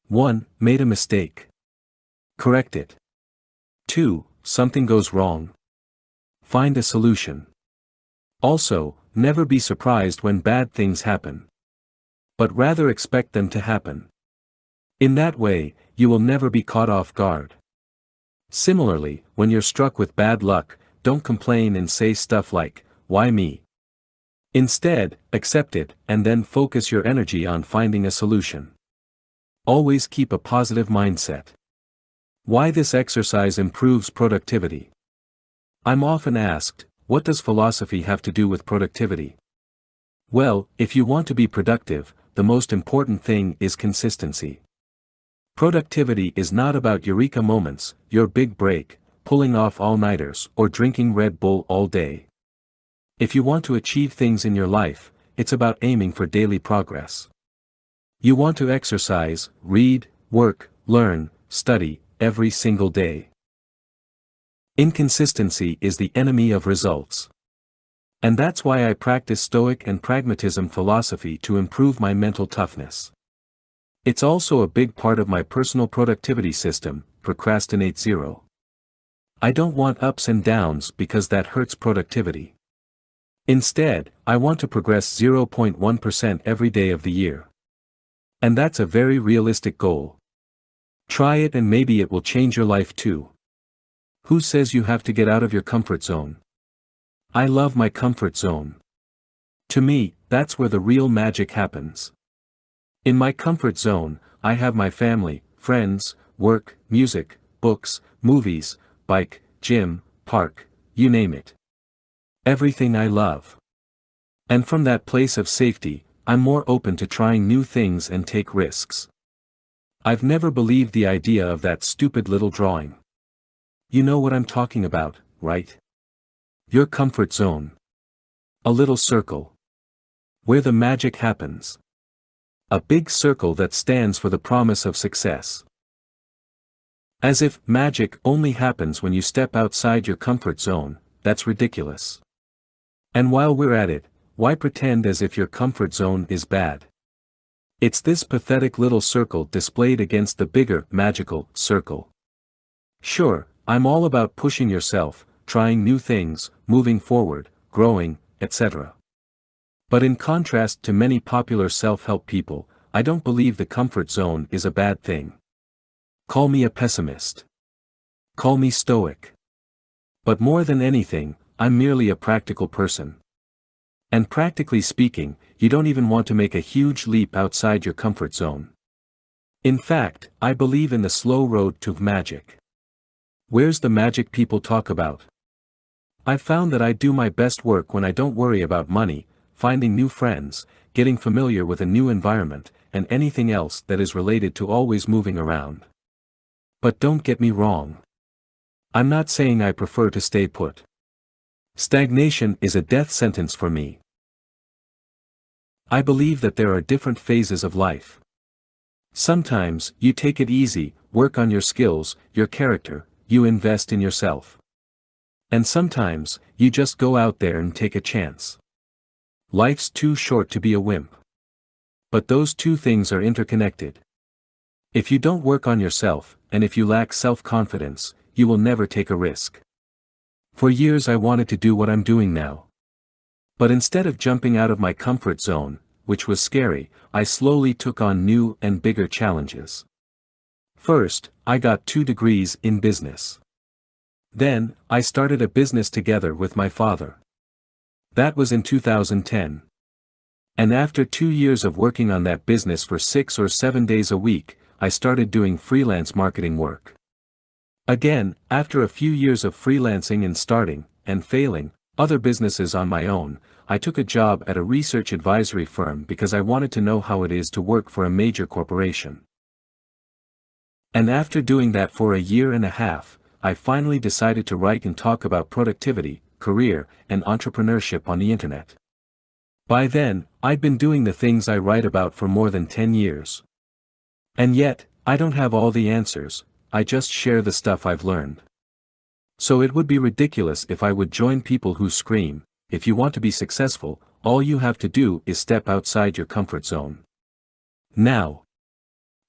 1. Made a mistake. Correct it. 2. Something goes wrong. Find a solution. Also, never be surprised when bad things happen. But rather expect them to happen. In that way, you will never be caught off guard. Similarly, when you're struck with bad luck, don't complain and say stuff like, "Why me?" Instead, accept it, and then focus your energy on finding a solution. Always keep a positive mindset. Why this exercise improves productivity? I'm often asked, what does philosophy have to do with productivity? Well, if you want to be productive, the most important thing is consistency. Productivity is not about eureka moments, your big break, pulling off all-nighters, or drinking Red Bull all day. If you want to achieve things in your life, it's about aiming for daily progress. You want to exercise, read, work, learn, study, every single day. Inconsistency is the enemy of results. And that's why I practice Stoic and Pragmatism philosophy to improve my mental toughness. It's also a big part of my personal productivity system, Procrastinate Zero. I don't want ups and downs because that hurts productivity. Instead, I want to progress 0.1% every day of the year. And that's a very realistic goal. Try it and maybe it will change your life too. Who says you have to get out of your comfort zone? I love my comfort zone. To me, that's where the real magic happens. In my comfort zone, I have my family, friends, work, music, books, movies, bike, gym, park, you name it. Everything I love. And from that place of safety, I'm more open to trying new things and take risks. I've never believed the idea of that stupid little drawing. You know what I'm talking about, right? Your comfort zone. A little circle. Where the magic happens. A big circle that stands for the promise of success. As if magic only happens when you step outside your comfort zone, that's ridiculous. And while we're at it, why pretend as if your comfort zone is bad? It's this pathetic little circle displayed against the bigger, magical, circle. Sure, I'm all about pushing yourself, trying new things, moving forward, growing, etc. But in contrast to many popular self-help people, I don't believe the comfort zone is a bad thing. Call me a pessimist. Call me stoic. But more than anything, I'm merely a practical person. And practically speaking, you don't even want to make a huge leap outside your comfort zone. In fact, I believe in the slow road to magic. Where's the magic people talk about? I've found that I do my best work when I don't worry about money, finding new friends, getting familiar with a new environment, and anything else that is related to always moving around. But don't get me wrong. I'm not saying I prefer to stay put. Stagnation is a death sentence for me. I believe that there are different phases of life. Sometimes, you take it easy, work on your skills, your character, you invest in yourself. And sometimes, you just go out there and take a chance. Life's too short to be a wimp. But those two things are interconnected. If you don't work on yourself, and if you lack self-confidence, you will never take a risk. For years I wanted to do what I'm doing now. But instead of jumping out of my comfort zone, which was scary, I slowly took on new and bigger challenges. First, I got 2 degrees in business. Then, I started a business together with my father. That was in 2010. And after 2 years of working on that business for 6 or 7 days a week, I started doing freelance marketing work. Again, after a few years of freelancing and starting, and failing, other businesses on my own, I took a job at a research advisory firm because I wanted to know how it is to work for a major corporation. And after doing that for a year and a half, I finally decided to write and talk about productivity, career, and entrepreneurship on the internet. By then, I'd been doing the things I write about for more than 10 years. And yet, I don't have all the answers, I just share the stuff I've learned. So it would be ridiculous if I would join people who scream, if you want to be successful, all you have to do is step outside your comfort zone. Now.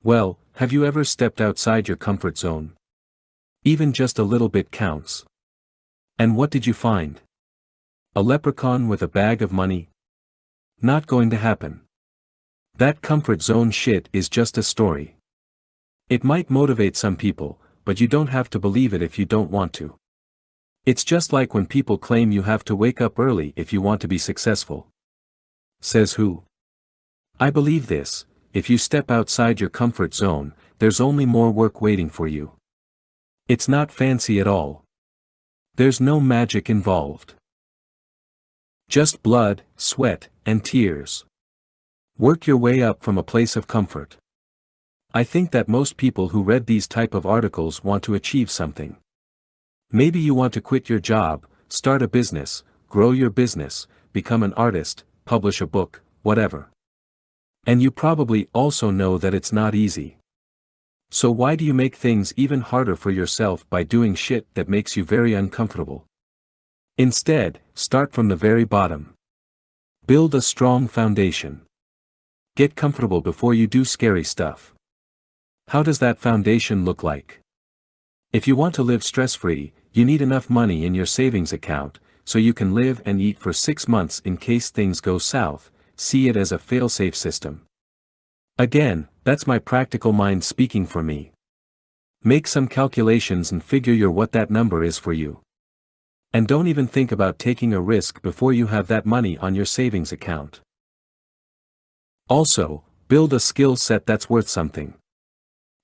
Well, have you ever stepped outside your comfort zone? Even just a little bit counts. And what did you find? A leprechaun with a bag of money? Not going to happen. That comfort zone shit is just a story. It might motivate some people, but you don't have to believe it if you don't want to. It's just like when people claim you have to wake up early if you want to be successful. Says who? I believe this, if you step outside your comfort zone, there's only more work waiting for you. It's not fancy at all. There's no magic involved. Just blood, sweat, and tears. Work your way up from a place of comfort. I think that most people who read these type of articles want to achieve something. Maybe you want to quit your job, start a business, grow your business, become an artist, publish a book, whatever. And you probably also know that it's not easy. So why do you make things even harder for yourself by doing shit that makes you very uncomfortable? Instead, start from the very bottom. Build a strong foundation. Get comfortable before you do scary stuff. How does that foundation look like? If you want to live stress-free, you need enough money in your savings account, so you can live and eat for 6 months in case things go south. See it as a fail-safe system. Again, that's my practical mind speaking for me. Make some calculations and figure what that number is for you. And don't even think about taking a risk before you have that money on your savings account. Also, build a skill set that's worth something.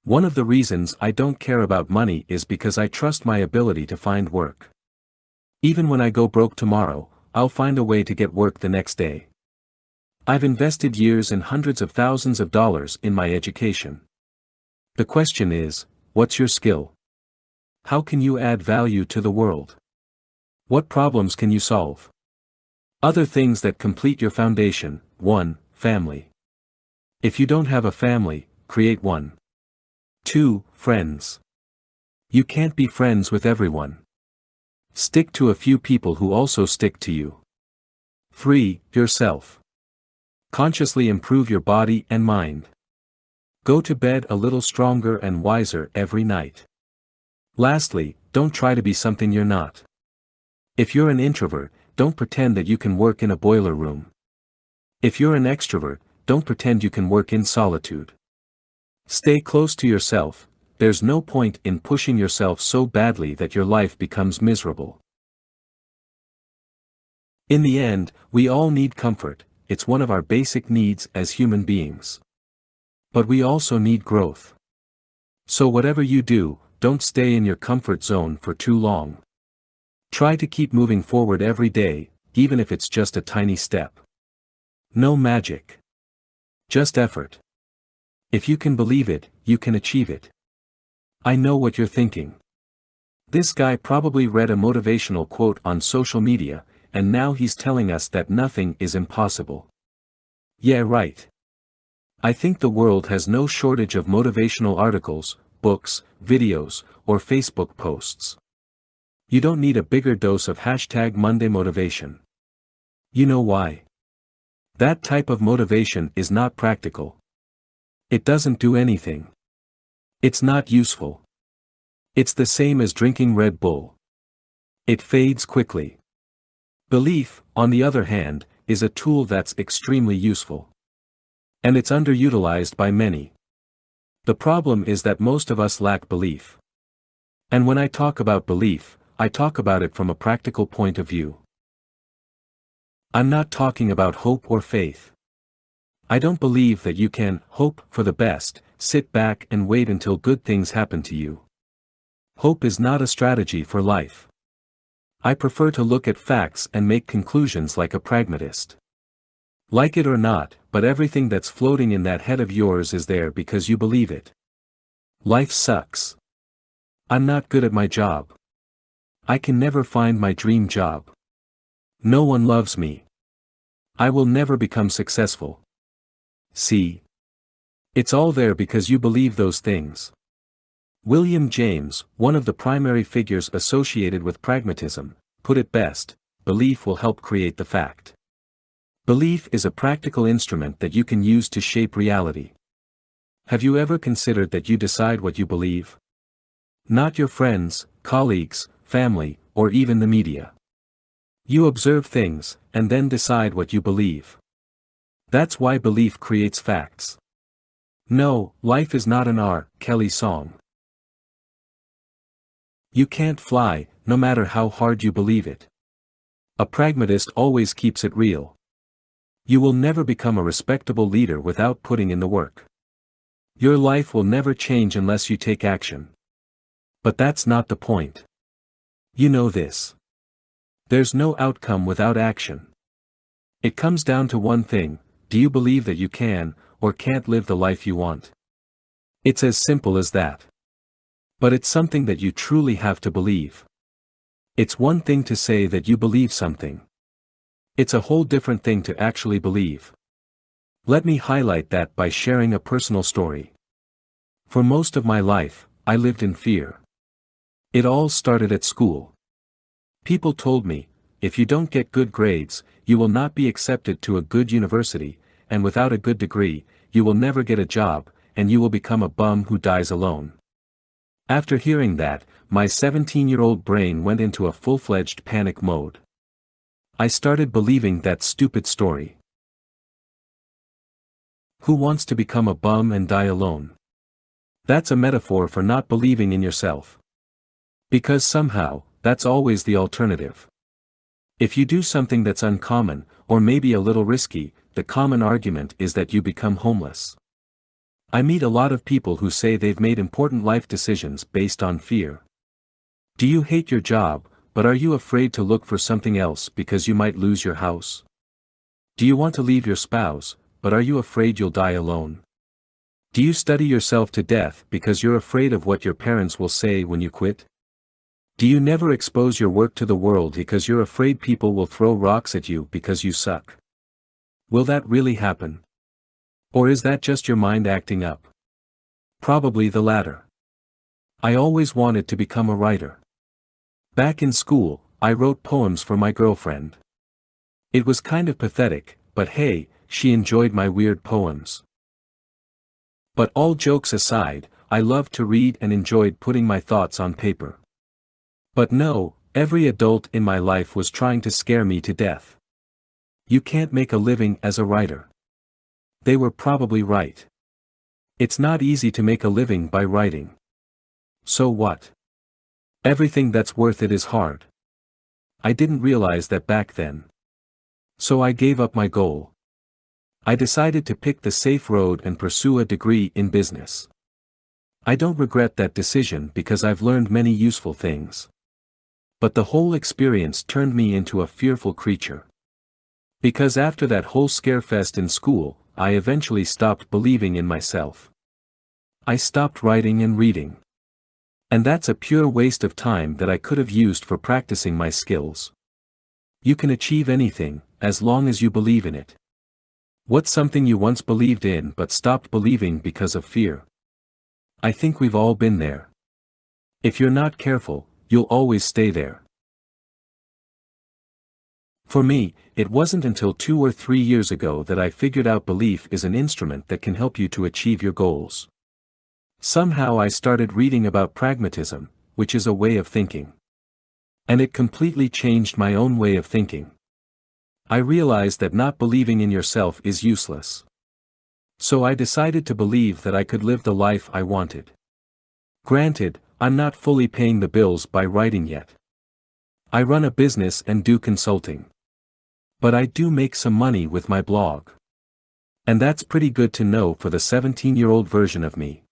One of the reasons I don't care about money is because I trust my ability to find work. Even when I go broke tomorrow, I'll find a way to get work the next day. I've invested years and hundreds of thousands of dollars in my education. The question is, what's your skill? How can you add value to the world? What problems can you solve? Other things that complete your foundation. 1. Family. If you don't have a family, create one. 2. Friends. You can't be friends with everyone. Stick to a few people who also stick to you. 3. Yourself. Consciously improve your body and mind. Go to bed a little stronger and wiser every night. Lastly, don't try to be something you're not. If you're an introvert, don't pretend that you can work in a boiler room. If you're an extrovert, don't pretend you can work in solitude. Stay close to yourself. There's no point in pushing yourself so badly that your life becomes miserable. In the end, we all need comfort. It's one of our basic needs as human beings. But we also need growth. So whatever you do, don't stay in your comfort zone for too long. Try to keep moving forward every day, even if it's just a tiny step. No magic. Just effort. If you can believe it, you can achieve it. I know what you're thinking. This guy probably read a motivational quote on social media, and now he's telling us that nothing is impossible. Yeah, right. I think the world has no shortage of motivational articles, books, videos, or Facebook posts. You don't need a bigger dose of #Monday motivation. You know why? That type of motivation is not practical. It doesn't do anything. It's not useful. It's the same as drinking Red Bull. It fades quickly. Belief, on the other hand, is a tool that's extremely useful. And it's underutilized by many. The problem is that most of us lack belief. And when I talk about belief, I talk about it from a practical point of view. I'm not talking about hope or faith. I don't believe that you can hope for the best, sit back and wait until good things happen to you. Hope is not a strategy for life. I prefer to look at facts and make conclusions like a pragmatist. Like it or not, but everything that's floating in that head of yours is there because you believe it. Life sucks. I'm not good at my job. I can never find my dream job. No one loves me. I will never become successful. See? It's all there because you believe those things. William James, one of the primary figures associated with pragmatism, put it best: belief will help create the fact. Belief is a practical instrument that you can use to shape reality. Have you ever considered that you decide what you believe? Not your friends, colleagues, family, or even the media. You observe things, and then decide what you believe. That's why belief creates facts. No, life is not an R. Kelly song. You can't fly, no matter how hard you believe it. A pragmatist always keeps it real. You will never become a respectable leader without putting in the work. Your life will never change unless you take action. But that's not the point. You know this. There's no outcome without action. It comes down to one thing: do you believe that you can, or can't live the life you want? It's as simple as that. But it's something that you truly have to believe. It's one thing to say that you believe something. It's a whole different thing to actually believe. Let me highlight that by sharing a personal story. For most of my life, I lived in fear. It all started at school. People told me, if you don't get good grades, you will not be accepted to a good university, and without a good degree, you will never get a job, and you will become a bum who dies alone. After hearing that, my 17-year-old brain went into a full-fledged panic mode. I started believing that stupid story. Who wants to become a bum and die alone? That's a metaphor for not believing in yourself. Because somehow, that's always the alternative. If you do something that's uncommon, or maybe a little risky, the common argument is that you become homeless. I meet a lot of people who say they've made important life decisions based on fear. Do you hate your job, but are you afraid to look for something else because you might lose your house? Do you want to leave your spouse, but are you afraid you'll die alone? Do you study yourself to death because you're afraid of what your parents will say when you quit? Do you never expose your work to the world because you're afraid people will throw rocks at you because you suck? Will that really happen? Or is that just your mind acting up? Probably the latter. I always wanted to become a writer. Back in school, I wrote poems for my girlfriend. It was kind of pathetic, but hey, she enjoyed my weird poems. But all jokes aside, I loved to read and enjoyed putting my thoughts on paper. But no, every adult in my life was trying to scare me to death. You can't make a living as a writer. They were probably right. It's not easy to make a living by writing. So what? Everything that's worth it is hard. I didn't realize that back then. So I gave up my goal. I decided to pick the safe road and pursue a degree in business. I don't regret that decision because I've learned many useful things. But the whole experience turned me into a fearful creature. Because after that whole scarefest in school, I eventually stopped believing in myself. I stopped writing and reading. And that's a pure waste of time that I could have used for practicing my skills. You can achieve anything, as long as you believe in it. What's something you once believed in but stopped believing because of fear? I think we've all been there. If you're not careful, you'll always stay there. For me, it wasn't until 2 or 3 years ago that I figured out belief is an instrument that can help you to achieve your goals. Somehow I started reading about pragmatism, which is a way of thinking. And it completely changed my own way of thinking. I realized that not believing in yourself is useless. So I decided to believe that I could live the life I wanted. Granted, I'm not fully paying the bills by writing yet. I run a business and do consulting. But I do make some money with my blog. And that's pretty good to know for the 17-year-old version of me.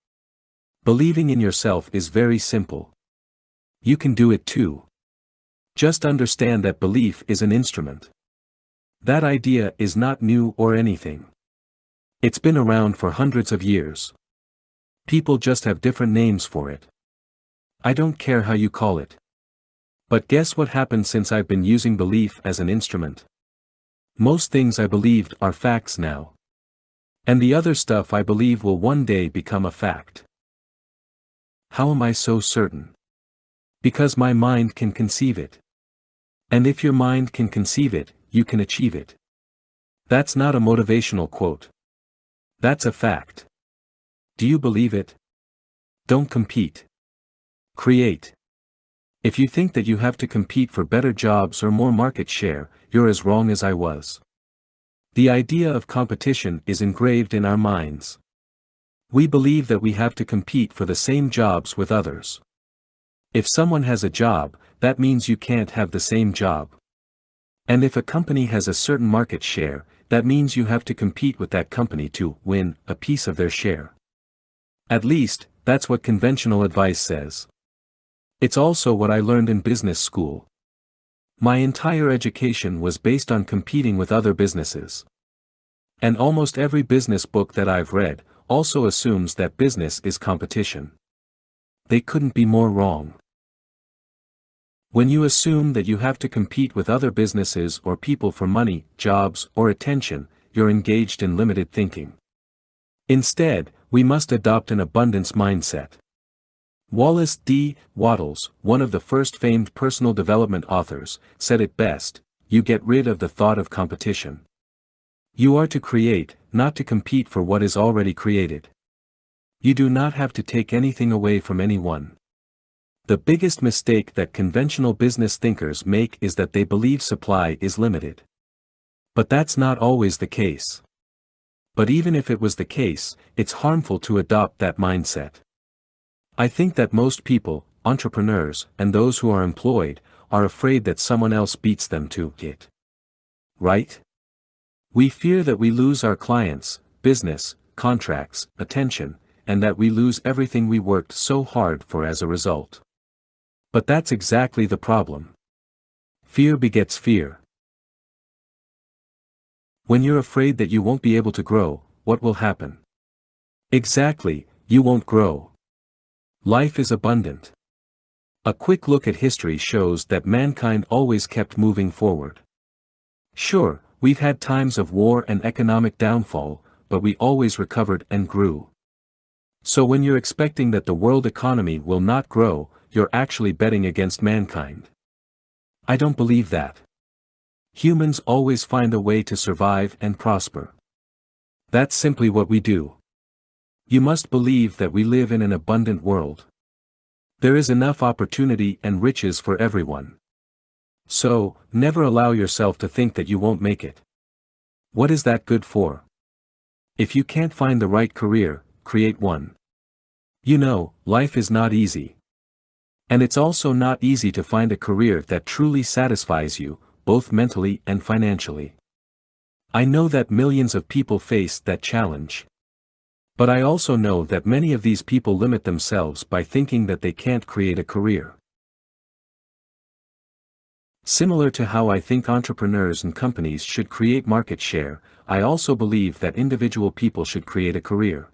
Believing in yourself is very simple. You can do it too. Just understand that belief is an instrument. That idea is not new or anything. It's been around for hundreds of years. People just have different names for it. I don't care how you call it. But guess what happened since I've been using belief as an instrument? Most things I believed are facts now. And the other stuff I believe will one day become a fact. How am I so certain? Because my mind can conceive it. And if your mind can conceive it, you can achieve it. That's not a motivational quote. That's a fact. Do you believe it? Don't compete. Create. If you think that you have to compete for better jobs or more market share, you're as wrong as I was. The idea of competition is engraved in our minds. We believe that we have to compete for the same jobs with others. If someone has a job, that means you can't have the same job. And if a company has a certain market share, that means you have to compete with that company to win a piece of their share. At least, that's what conventional advice says. It's also what I learned in business school. My entire education was based on competing with other businesses. And almost every business book that I've read also assumes that business is competition. They couldn't be more wrong. When you assume that you have to compete with other businesses or people for money, jobs, or attention, you're engaged in limited thinking. Instead, we must adopt an abundance mindset. Wallace D. Wattles, one of the first famed personal development authors, said it best: you get rid of the thought of competition. You are to create, not to compete for what is already created. You do not have to take anything away from anyone. The biggest mistake that conventional business thinkers make is that they believe supply is limited. But that's not always the case. But even if it was the case, it's harmful to adopt that mindset. I think that most people, entrepreneurs, and those who are employed, are afraid that someone else beats them to it. Right? We fear that we lose our clients, business, contracts, attention, and that we lose everything we worked so hard for as a result. But that's exactly the problem. Fear begets fear. When you're afraid that you won't be able to grow, what will happen? Exactly, you won't grow. Life is abundant. A quick look at history shows that mankind always kept moving forward. Sure, we've had times of war and economic downfall, but we always recovered and grew. So when you're expecting that the world economy will not grow, you're actually betting against mankind. I don't believe that. Humans always find a way to survive and prosper. That's simply what we do. You must believe that we live in an abundant world. There is enough opportunity and riches for everyone. So, never allow yourself to think that you won't make it. What is that good for? If you can't find the right career, create one. You know, life is not easy. And it's also not easy to find a career that truly satisfies you, both mentally and financially. I know that millions of people face that challenge. But I also know that many of these people limit themselves by thinking that they can't create a career. Similar to how I think entrepreneurs and companies should create market share, I also believe that individual people should create a career.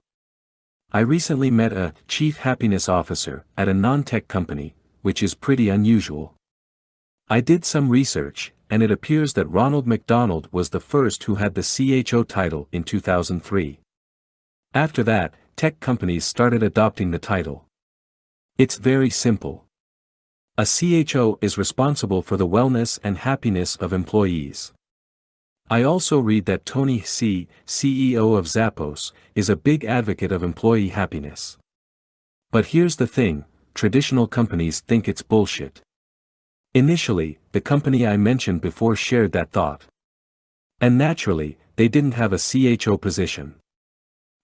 I recently met a chief happiness officer at a non-tech company, which is pretty unusual. I did some research, and it appears that Ronald McDonald was the first who had the CHO title in 2003. After that, tech companies started adopting the title. It's very simple. A CHO is responsible for the wellness and happiness of employees. I also read that Tony Hsieh, CEO of Zappos, is a big advocate of employee happiness. But here's the thing, traditional companies think it's bullshit. Initially, the company I mentioned before shared that thought. And naturally, they didn't have a CHO position.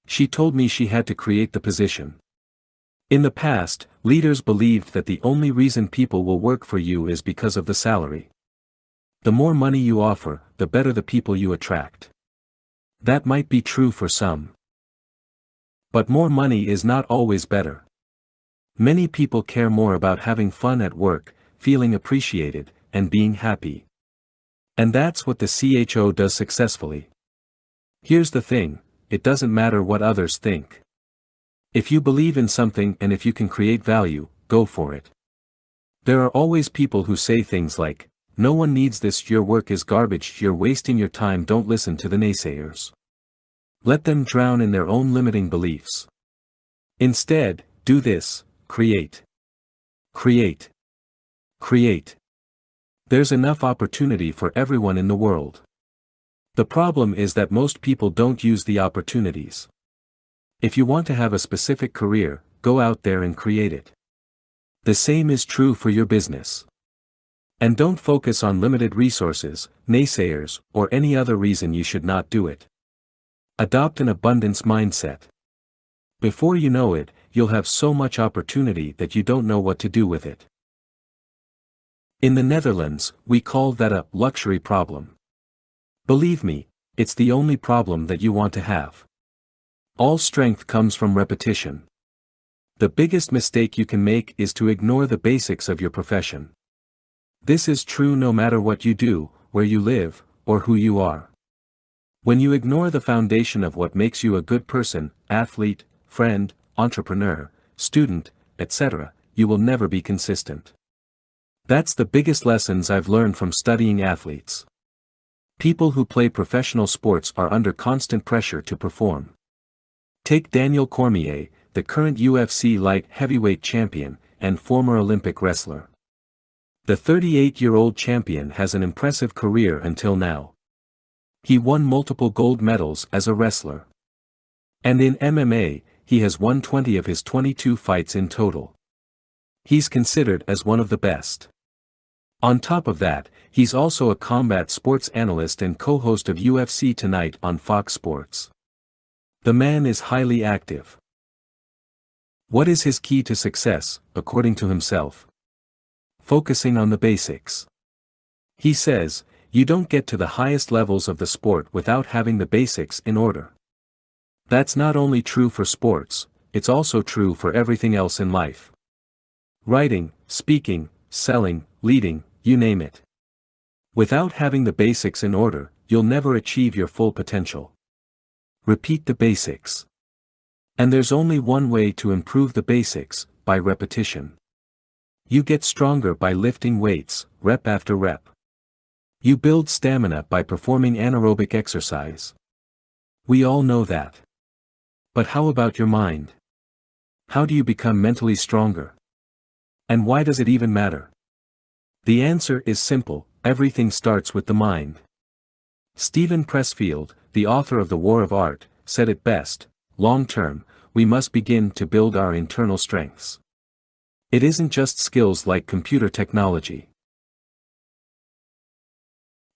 She told me she had to create the position. In the past, leaders believed that the only reason people will work for you is because of the salary. The more money you offer, the better the people you attract. That might be true for some. But more money is not always better. Many people care more about having fun at work, feeling appreciated, and being happy. And that's what the CHO does successfully. Here's the thing, it doesn't matter what others think. If you believe in something and if you can create value, go for it. There are always people who say things like, "No one needs this, your work is garbage, you're wasting your time." Don't listen to the naysayers. Let them drown in their own limiting beliefs. Instead, do this: create. Create. Create. There's enough opportunity for everyone in the world. The problem is that most people don't use the opportunities. If you want to have a specific career, go out there and create it. The same is true for your business. And don't focus on limited resources, naysayers, or any other reason you should not do it. Adopt an abundance mindset. Before you know it, you'll have so much opportunity that you don't know what to do with it. In the Netherlands, we call that a luxury problem. Believe me, it's the only problem that you want to have. All strength comes from repetition. The biggest mistake you can make is to ignore the basics of your profession. This is true no matter what you do, where you live, or who you are. When you ignore the foundation of what makes you a good person, athlete, friend, entrepreneur, student, etc., you will never be consistent. That's the biggest lessons I've learned from studying athletes. People who play professional sports are under constant pressure to perform. Take Daniel Cormier, the current UFC light heavyweight champion, and former Olympic wrestler. The 38-year-old champion has an impressive career until now. He won multiple gold medals as a wrestler. And in MMA, he has won 20 of his 22 fights in total. He's considered as one of the best. On top of that, he's also a combat sports analyst and co-host of UFC Tonight on Fox Sports. The man is highly active. What is his key to success, according to himself? Focusing on the basics. He says, you don't get to the highest levels of the sport without having the basics in order. That's not only true for sports, it's also true for everything else in life. Writing, speaking, selling, leading, you name it. Without having the basics in order, you'll never achieve your full potential. Repeat the basics. And there's only one way to improve the basics, by repetition. You get stronger by lifting weights, rep after rep. You build stamina by performing anaerobic exercise. We all know that. But how about your mind? How do you become mentally stronger? And why does it even matter? The answer is simple: everything starts with the mind. Stephen Pressfield, the author of The War of Art, said it best: long term, we must begin to build our internal strengths. It isn't just skills like computer technology.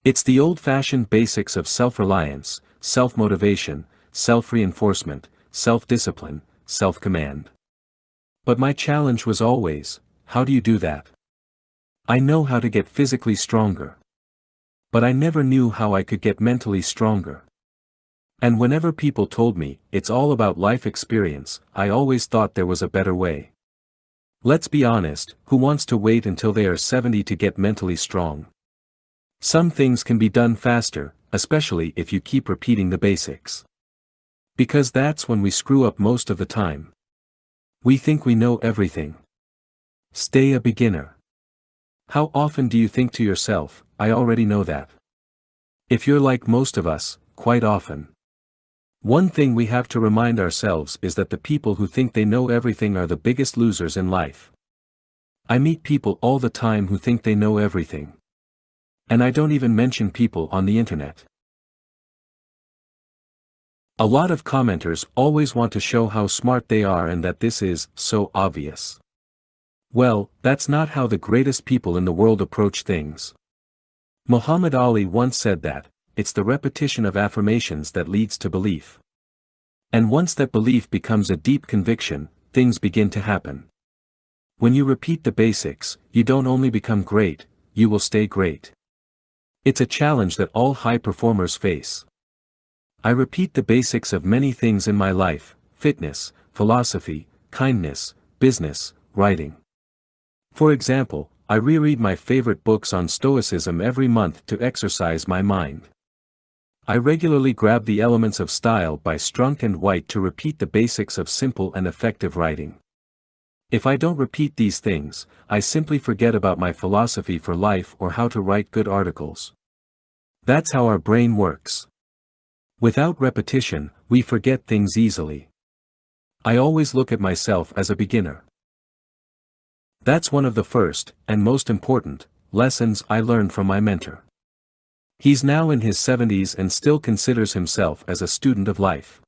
It's the old-fashioned basics of self-reliance, self-motivation, self-reinforcement, self-discipline, self-command. But my challenge was always, how do you do that? I know how to get physically stronger. But I never knew how I could get mentally stronger. And whenever people told me, it's all about life experience, I always thought there was a better way. Let's be honest, who wants to wait until they are 70 to get mentally strong? Some things can be done faster, especially if you keep repeating the basics. Because that's when we screw up most of the time. We think we know everything. Stay a beginner. How often do you think to yourself, I already know that? If you're like most of us, quite often. One thing we have to remind ourselves is that the people who think they know everything are the biggest losers in life. I meet people all the time who think they know everything. And I don't even mention people on the internet. A lot of commenters always want to show how smart they are and that this is so obvious. Well, that's not how the greatest people in the world approach things. Muhammad Ali once said that, it's the repetition of affirmations that leads to belief. And once that belief becomes a deep conviction, things begin to happen. When you repeat the basics, you don't only become great, you will stay great. It's a challenge that all high performers face. I repeat the basics of many things in my life: fitness, philosophy, kindness, business, writing. For example, I reread my favorite books on Stoicism every month to exercise my mind. I regularly grab the elements of style by Strunk and White to repeat the basics of simple and effective writing. If I don't repeat these things, I simply forget about my philosophy for life or how to write good articles. That's how our brain works. Without repetition, we forget things easily. I always look at myself as a beginner. That's one of the first, and most important, lessons I learned from my mentor. He's now in his 70s and still considers himself as a student of life.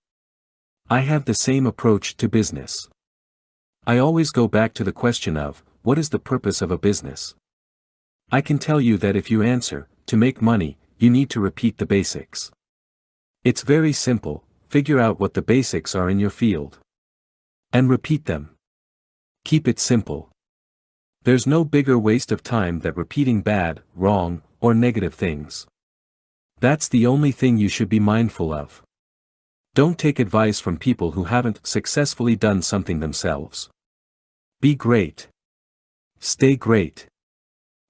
I have the same approach to business. I always go back to the question of, what is the purpose of a business? I can tell you that if you answer, to make money, you need to repeat the basics. It's very simple: figure out what the basics are in your field. And repeat them. Keep it simple. There's no bigger waste of time than repeating bad, wrong, or negative things. That's the only thing you should be mindful of. Don't take advice from people who haven't successfully done something themselves. Be great. Stay great.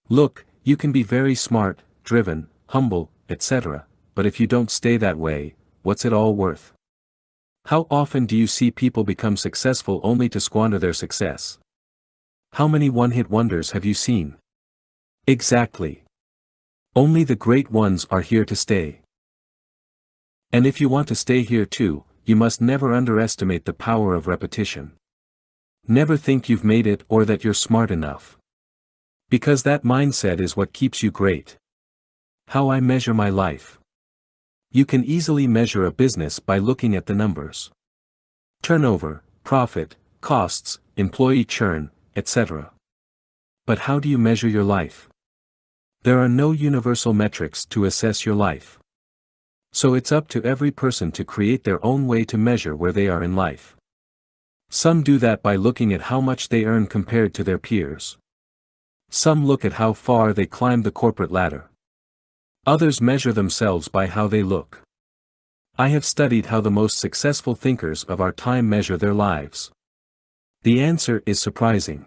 Look, you can be very smart, driven, humble, etc., but if you don't stay that way, what's it all worth? How often do you see people become successful only to squander their success? How many one-hit wonders have you seen? Exactly. Only the great ones are here to stay. And if you want to stay here too, you must never underestimate the power of repetition. Never think you've made it or that you're smart enough. Because that mindset is what keeps you great. How I measure my life. You can easily measure a business by looking at the numbers. Turnover, profit, costs, employee churn, etc. But how do you measure your life? There are no universal metrics to assess your life. So it's up to every person to create their own way to measure where they are in life. Some do that by looking at how much they earn compared to their peers. Some look at how far they climb the corporate ladder. Others measure themselves by how they look. I have studied how the most successful thinkers of our time measure their lives. The answer is surprising.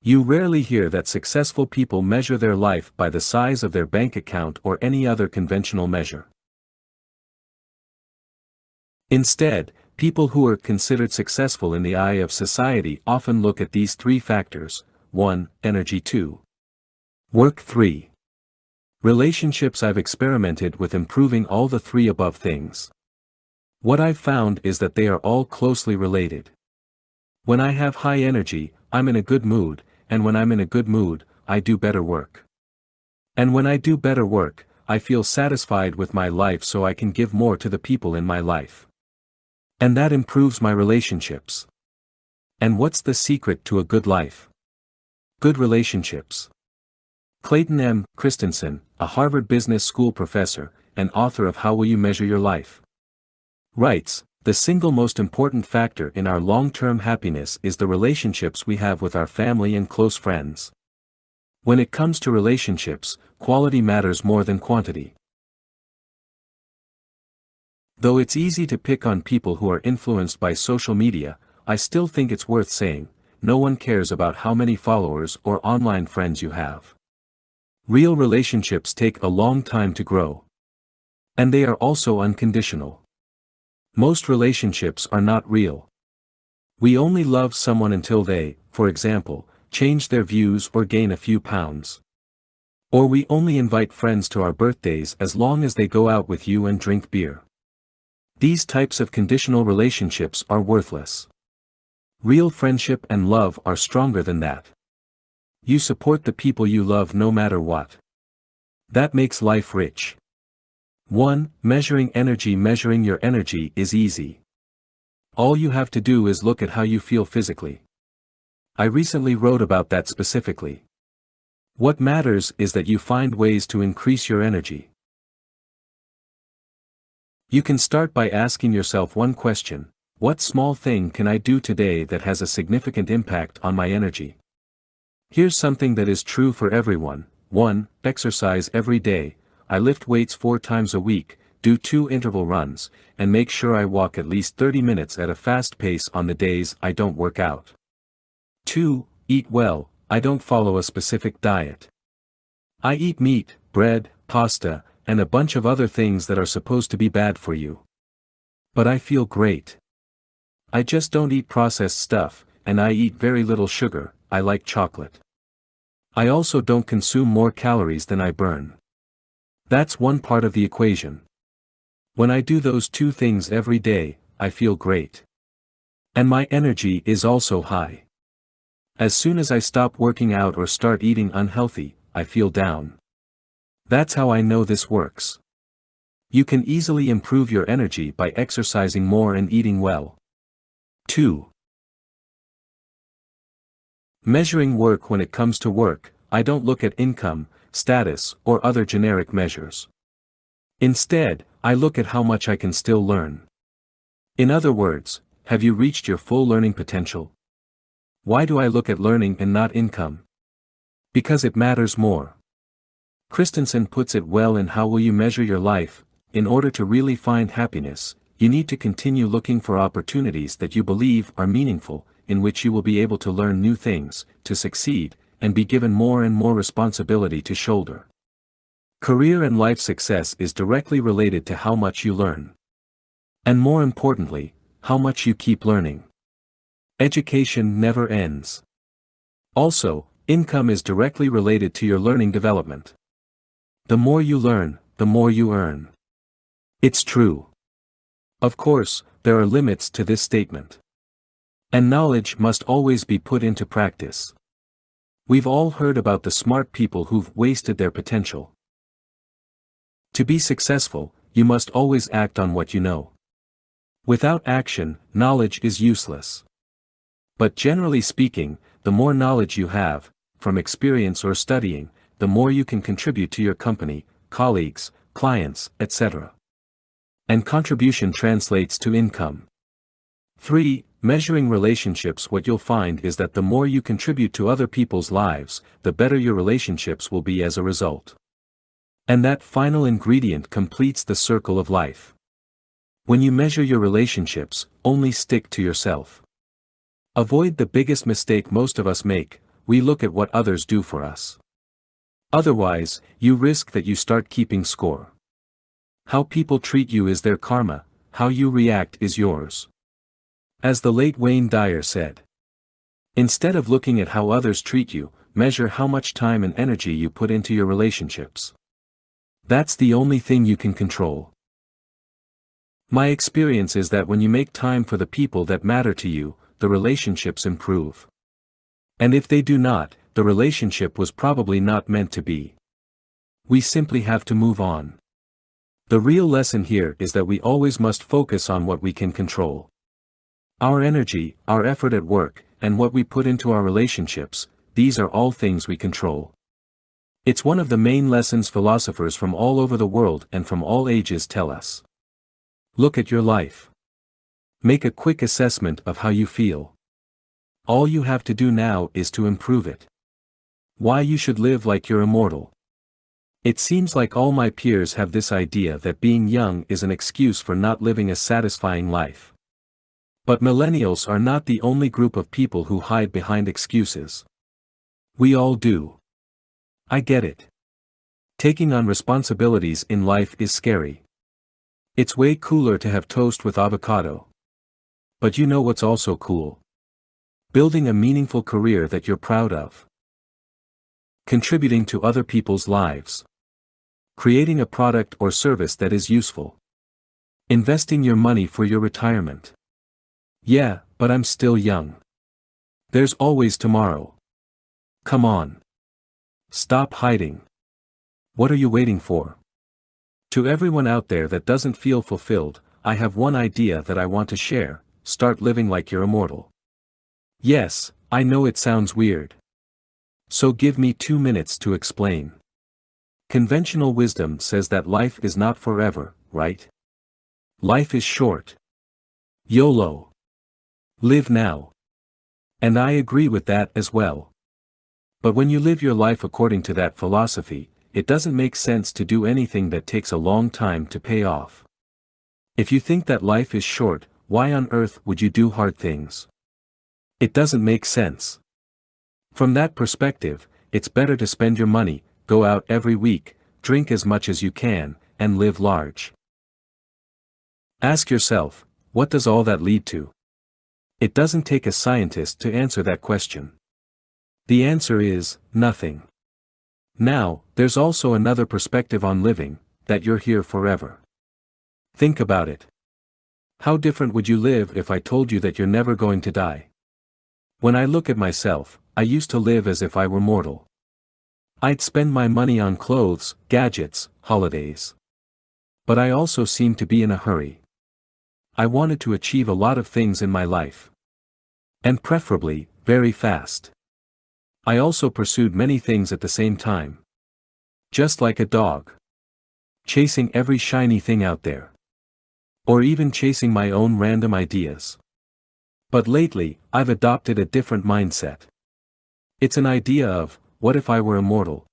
You rarely hear that successful people measure their life by the size of their bank account or any other conventional measure. Instead, people who are considered successful in the eye of society often look at these three factors: 1. Energy. 2. Work. 3. Relationships. I've experimented with improving all the three above things. What I've found is that they are all closely related. When I have high energy, I'm in a good mood, and when I'm in a good mood, I do better work. And when I do better work, I feel satisfied with my life, so I can give more to the people in my life. And that improves my relationships. And what's the secret to a good life? Good relationships. Clayton M. Christensen, a Harvard Business School professor, and author of How Will You Measure Your Life? Writes, the single most important factor in our long-term happiness is the relationships we have with our family and close friends. When it comes to relationships, quality matters more than quantity. Though it's easy to pick on people who are influenced by social media, I still think it's worth saying, no one cares about how many followers or online friends you have. Real relationships take a long time to grow. And they are also unconditional. Most relationships are not real. We only love someone until they, for example, change their views or gain a few pounds. Or we only invite friends to our birthdays as long as they go out with you and drink beer. These types of conditional relationships are worthless. Real friendship and love are stronger than that. You support the people you love no matter what. That makes life rich. 1. Measuring energy. Measuring your energy is easy. All you have to do is look at how you feel physically. I recently wrote about that specifically. What matters is that you find ways to increase your energy. You can start by asking yourself one question: what small thing can I do today that has a significant impact on my energy? Here's something that is true for everyone. 1. Exercise every day. I lift weights 4 times a week, do 2 interval runs, and make sure I walk at least 30 minutes at a fast pace on the days I don't work out. 2. Eat well. I don't follow a specific diet. I eat meat, bread, pasta, and a bunch of other things that are supposed to be bad for you. But I feel great. I just don't eat processed stuff, and I eat very little sugar. I like chocolate. I also don't consume more calories than I burn. That's one part of the equation. When I do those 2 things every day, I feel great. And my energy is also high. As soon as I stop working out or start eating unhealthy, I feel down. That's how I know this works. You can easily improve your energy by exercising more and eating well. 2. Measuring work. When it comes to work, I don't look at income, status, or other generic measures. Instead, I look at how much I can still learn. In other words, have you reached your full learning potential? Why do I look at learning and not income? Because it matters more. Christensen puts it well in How Will You Measure Your Life? In order to really find happiness, you need to continue looking for opportunities that you believe are meaningful, in which you will be able to learn new things, to succeed, and be given more and more responsibility to shoulder. Career and life success is directly related to how much you learn. And more importantly, how much you keep learning. Education never ends. Also, income is directly related to your learning development. The more you learn, the more you earn. It's true. Of course, there are limits to this statement. And knowledge must always be put into practice. We've all heard about the smart people who've wasted their potential. To be successful, you must always act on what you know. Without action, knowledge is useless. But generally speaking, the more knowledge you have, from experience or studying, the more you can contribute to your company, colleagues, clients, etc. And contribution translates to income. 3. Measuring relationships. What you'll find is that the more you contribute to other people's lives, the better your relationships will be as a result. And that final ingredient completes the circle of life. When you measure your relationships, only stick to yourself. Avoid the biggest mistake most of us make: we look at what others do for us. Otherwise, you risk that you start keeping score. How people treat you is their karma, how you react is yours. As the late Wayne Dyer said, instead of looking at how others treat you, measure how much time and energy you put into your relationships. That's the only thing you can control. My experience is that when you make time for the people that matter to you, the relationships improve. And if they do not, the relationship was probably not meant to be. We simply have to move on. The real lesson here is that we always must focus on what we can control. Our energy, our effort at work, and what we put into our relationships, these are all things we control. It's one of the main lessons philosophers from all over the world and from all ages tell us. Look at your life. Make a quick assessment of how you feel. All you have to do now is to improve it. Why you should live like you're immortal. It seems like all my peers have this idea that being young is an excuse for not living a satisfying life. But millennials are not the only group of people who hide behind excuses. We all do. I get it. Taking on responsibilities in life is scary. It's way cooler to have toast with avocado. But you know what's also cool? Building a meaningful career that you're proud of. Contributing to other people's lives. Creating a product or service that is useful. Investing your money for your retirement. Yeah, but I'm still young. There's always tomorrow. Come on. Stop hiding. What are you waiting for? To everyone out there that doesn't feel fulfilled, I have one idea that I want to share: start living like you're immortal. Yes, I know it sounds weird. So give me 2 minutes to explain. Conventional wisdom says that life is not forever, right? Life is short. YOLO. Live now. And I agree with that as well. But when you live your life according to that philosophy, it doesn't make sense to do anything that takes a long time to pay off. If you think that life is short, why on earth would you do hard things? It doesn't make sense. From that perspective, it's better to spend your money, go out every week, drink as much as you can, and live large. Ask yourself, what does all that lead to? It doesn't take a scientist to answer that question. The answer is, nothing. Now, there's also another perspective on living, that you're here forever. Think about it. How different would you live if I told you that you're never going to die? When I look at myself, I used to live as if I were mortal. I'd spend my money on clothes, gadgets, holidays. But I also seemed to be in a hurry. I wanted to achieve a lot of things in my life. And preferably, very fast. I also pursued many things at the same time. Just like a dog. Chasing every shiny thing out there. Or even chasing my own random ideas. But lately, I've adopted a different mindset. It's an idea of, what if I were immortal?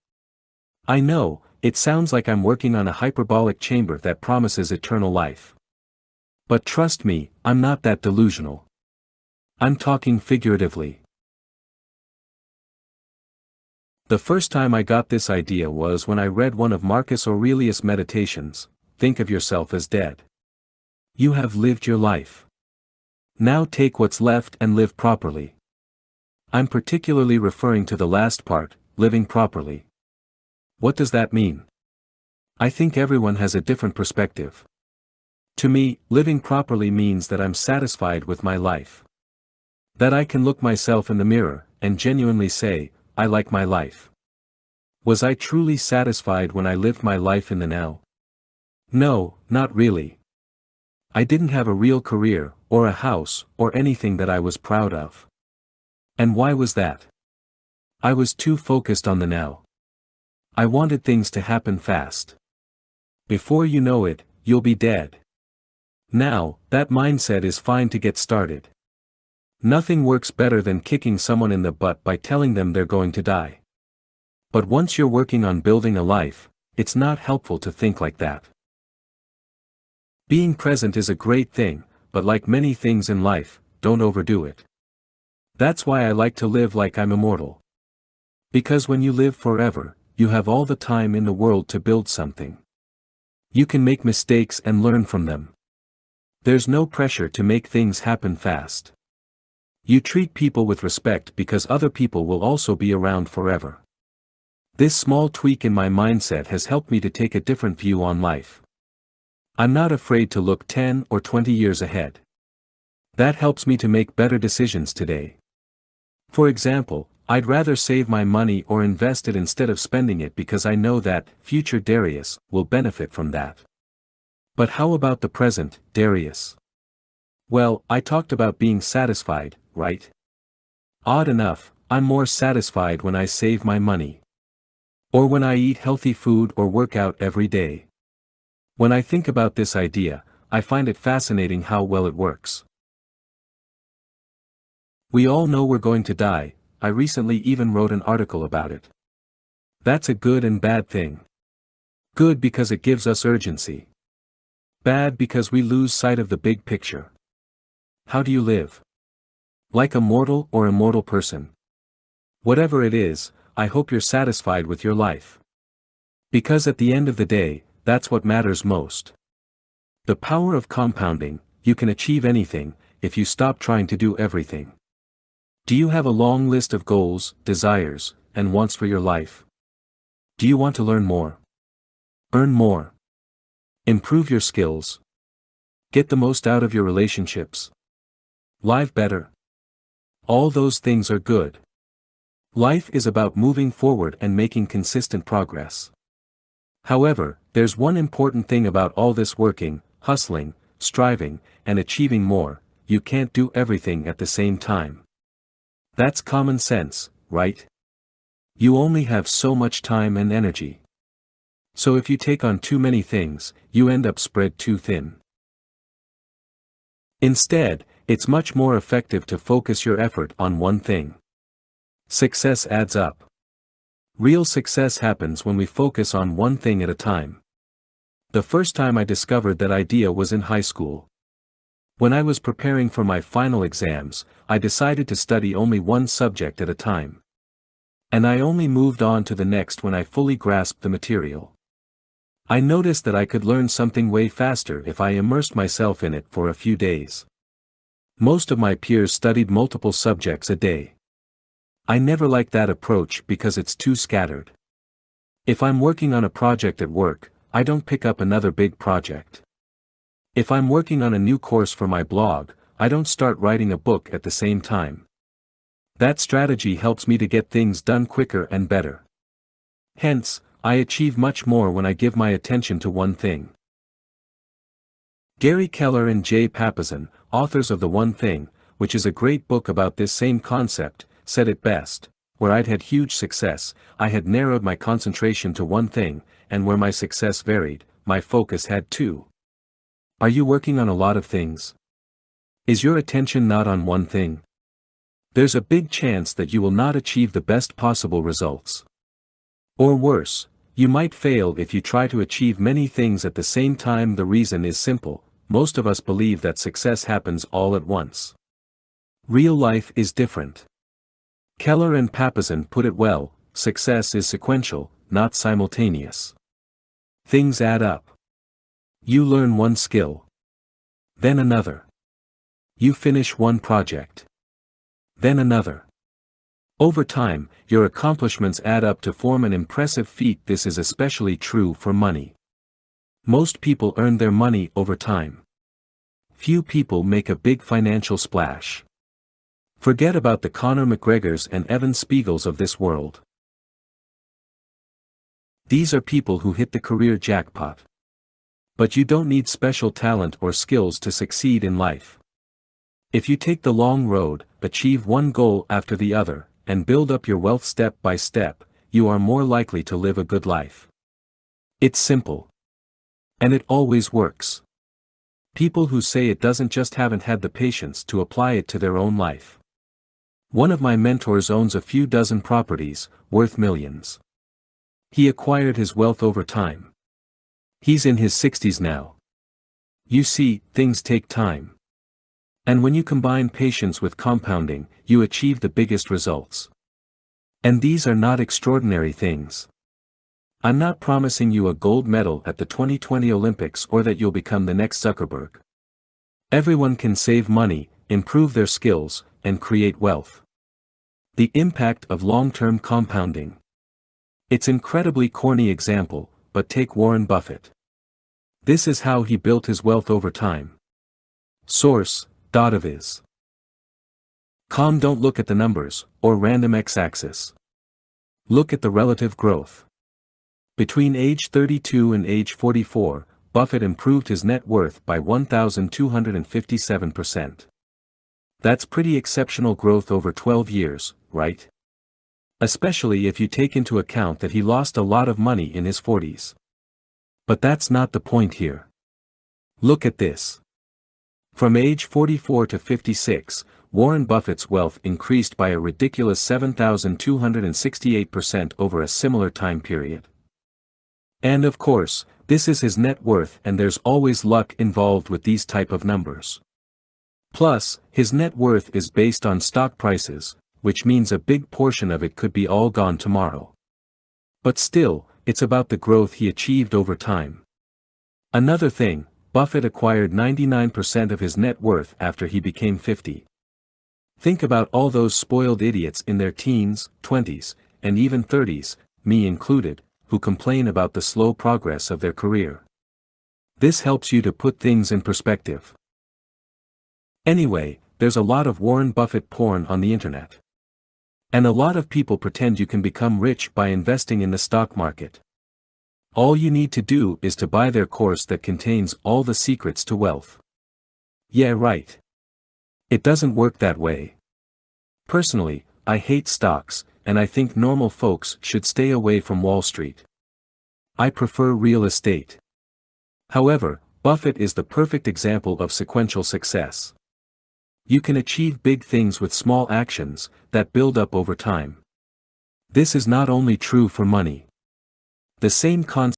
I know, it sounds like I'm working on a hyperbolic chamber that promises eternal life. But trust me, I'm not that delusional. I'm talking figuratively. The first time I got this idea was when I read one of Marcus Aurelius' meditations, think of yourself as dead. You have lived your life. Now take what's left and live properly. I'm particularly referring to the last part, living properly. What does that mean? I think everyone has a different perspective. To me, living properly means that I'm satisfied with my life. That I can look myself in the mirror, and genuinely say, I like my life. Was I truly satisfied when I lived my life in the now? No, not really. I didn't have a real career, or a house, or anything that I was proud of. And why was that? I was too focused on the now. I wanted things to happen fast. Before you know it, you'll be dead. Now, that mindset is fine to get started. Nothing works better than kicking someone in the butt by telling them they're going to die. But once you're working on building a life, it's not helpful to think like that. Being present is a great thing, but like many things in life, don't overdo it. That's why I like to live like I'm immortal. Because when you live forever, you have all the time in the world to build something. You can make mistakes and learn from them. There's no pressure to make things happen fast. You treat people with respect because other people will also be around forever. This small tweak in my mindset has helped me to take a different view on life. I'm not afraid to look 10 or 20 years ahead. That helps me to make better decisions today. For example, I'd rather save my money or invest it instead of spending it because I know that future Darius will benefit from that. But how about the present Darius? Well, I talked about being satisfied, right? Odd enough, I'm more satisfied when I save my money. Or when I eat healthy food or work out every day. When I think about this idea, I find it fascinating how well it works. We all know we're going to die. I recently even wrote an article about it. That's a good and bad thing. Good because it gives us urgency. Bad because we lose sight of the big picture. How do you live? Like a mortal or immortal person? Whatever it is, I hope you're satisfied with your life. Because at the end of the day, that's what matters most. The power of compounding, you can achieve anything, if you stop trying to do everything. Do you have a long list of goals, desires, and wants for your life? Do you want to learn more? Earn more? Improve your skills? Get the most out of your relationships? Live better? All those things are good. Life is about moving forward and making consistent progress. However, there's one important thing about all this working, hustling, striving, and achieving more: you can't do everything at the same time. That's common sense, right? You only have so much time and energy. So if you take on too many things, you end up spread too thin. Instead, it's much more effective to focus your effort on one thing. Success adds up. Real success happens when we focus on one thing at a time. The first time I discovered that idea was in high school. When I was preparing for my final exams, I decided to study only one subject at a time. And I only moved on to the next when I fully grasped the material. I noticed that I could learn something way faster if I immersed myself in it for a few days. Most of my peers studied multiple subjects a day. I never liked that approach because it's too scattered. If I'm working on a project at work, I don't pick up another big project. If I'm working on a new course for my blog, I don't start writing a book at the same time. That strategy helps me to get things done quicker and better. Hence, I achieve much more when I give my attention to one thing. Gary Keller and Jay Papasan, authors of The One Thing, which is a great book about this same concept, said it best: where I'd had huge success, I had narrowed my concentration to one thing, and where my success varied, my focus had too. Are you working on a lot of things? Is your attention not on one thing? There's a big chance that you will not achieve the best possible results. Or worse, you might fail if you try to achieve many things at the same time. The reason is simple: most of us believe that success happens all at once. Real life is different. Keller and Papasan put it well: success is sequential, not simultaneous. Things add up. You learn one skill. Then another. You finish one project. Then another. Over time, your accomplishments add up to form an impressive feat. This is especially true for money. Most people earn their money over time. Few people make a big financial splash. Forget about the Conor McGregors and Evan Spiegels of this world. These are people who hit the career jackpot. But you don't need special talent or skills to succeed in life. If you take the long road, achieve one goal after the other, and build up your wealth step by step, you are more likely to live a good life. It's simple. And it always works. People who say it doesn't just haven't had the patience to apply it to their own life. One of my mentors owns a few dozen properties, worth millions. He acquired his wealth over time. He's in his 60s now. You see, things take time. And when you combine patience with compounding, you achieve the biggest results. And these are not extraordinary things. I'm not promising you a gold medal at the 2020 Olympics or that you'll become the next Zuckerberg. Everyone can save money, improve their skills, and create wealth. The impact of long-term compounding. It's an incredibly corny example, but take Warren Buffett. This is how he built his wealth over time. Source, .aviz. Com. Don't look at the numbers, or random x-axis. Look at the relative growth. Between age 32 and age 44, Buffett improved his net worth by 1,257%. That's pretty exceptional growth over 12 years, right? Especially if you take into account that he lost a lot of money in his 40s. But that's not the point here. Look at this. From age 44 to 56, Warren Buffett's wealth increased by a ridiculous 7,268% over a similar time period. And of course, this is his net worth, and there's always luck involved with these type of numbers. Plus, his net worth is based on stock prices, which means a big portion of it could be all gone tomorrow. But still, it's about the growth he achieved over time. Another thing, Buffett acquired 99% of his net worth after he became 50. Think about all those spoiled idiots in their teens, 20s, and even 30s, me included, who complain about the slow progress of their career. This helps you to put things in perspective. Anyway, there's a lot of Warren Buffett porn on the internet. And a lot of people pretend you can become rich by investing in the stock market. All you need to do is to buy their course that contains all the secrets to wealth. Yeah, right. It doesn't work that way. Personally, I hate stocks, and I think normal folks should stay away from Wall Street. I prefer real estate. However, Buffett is the perfect example of sequential success. You can achieve big things with small actions that build up over time. This is not only true for money. The same concept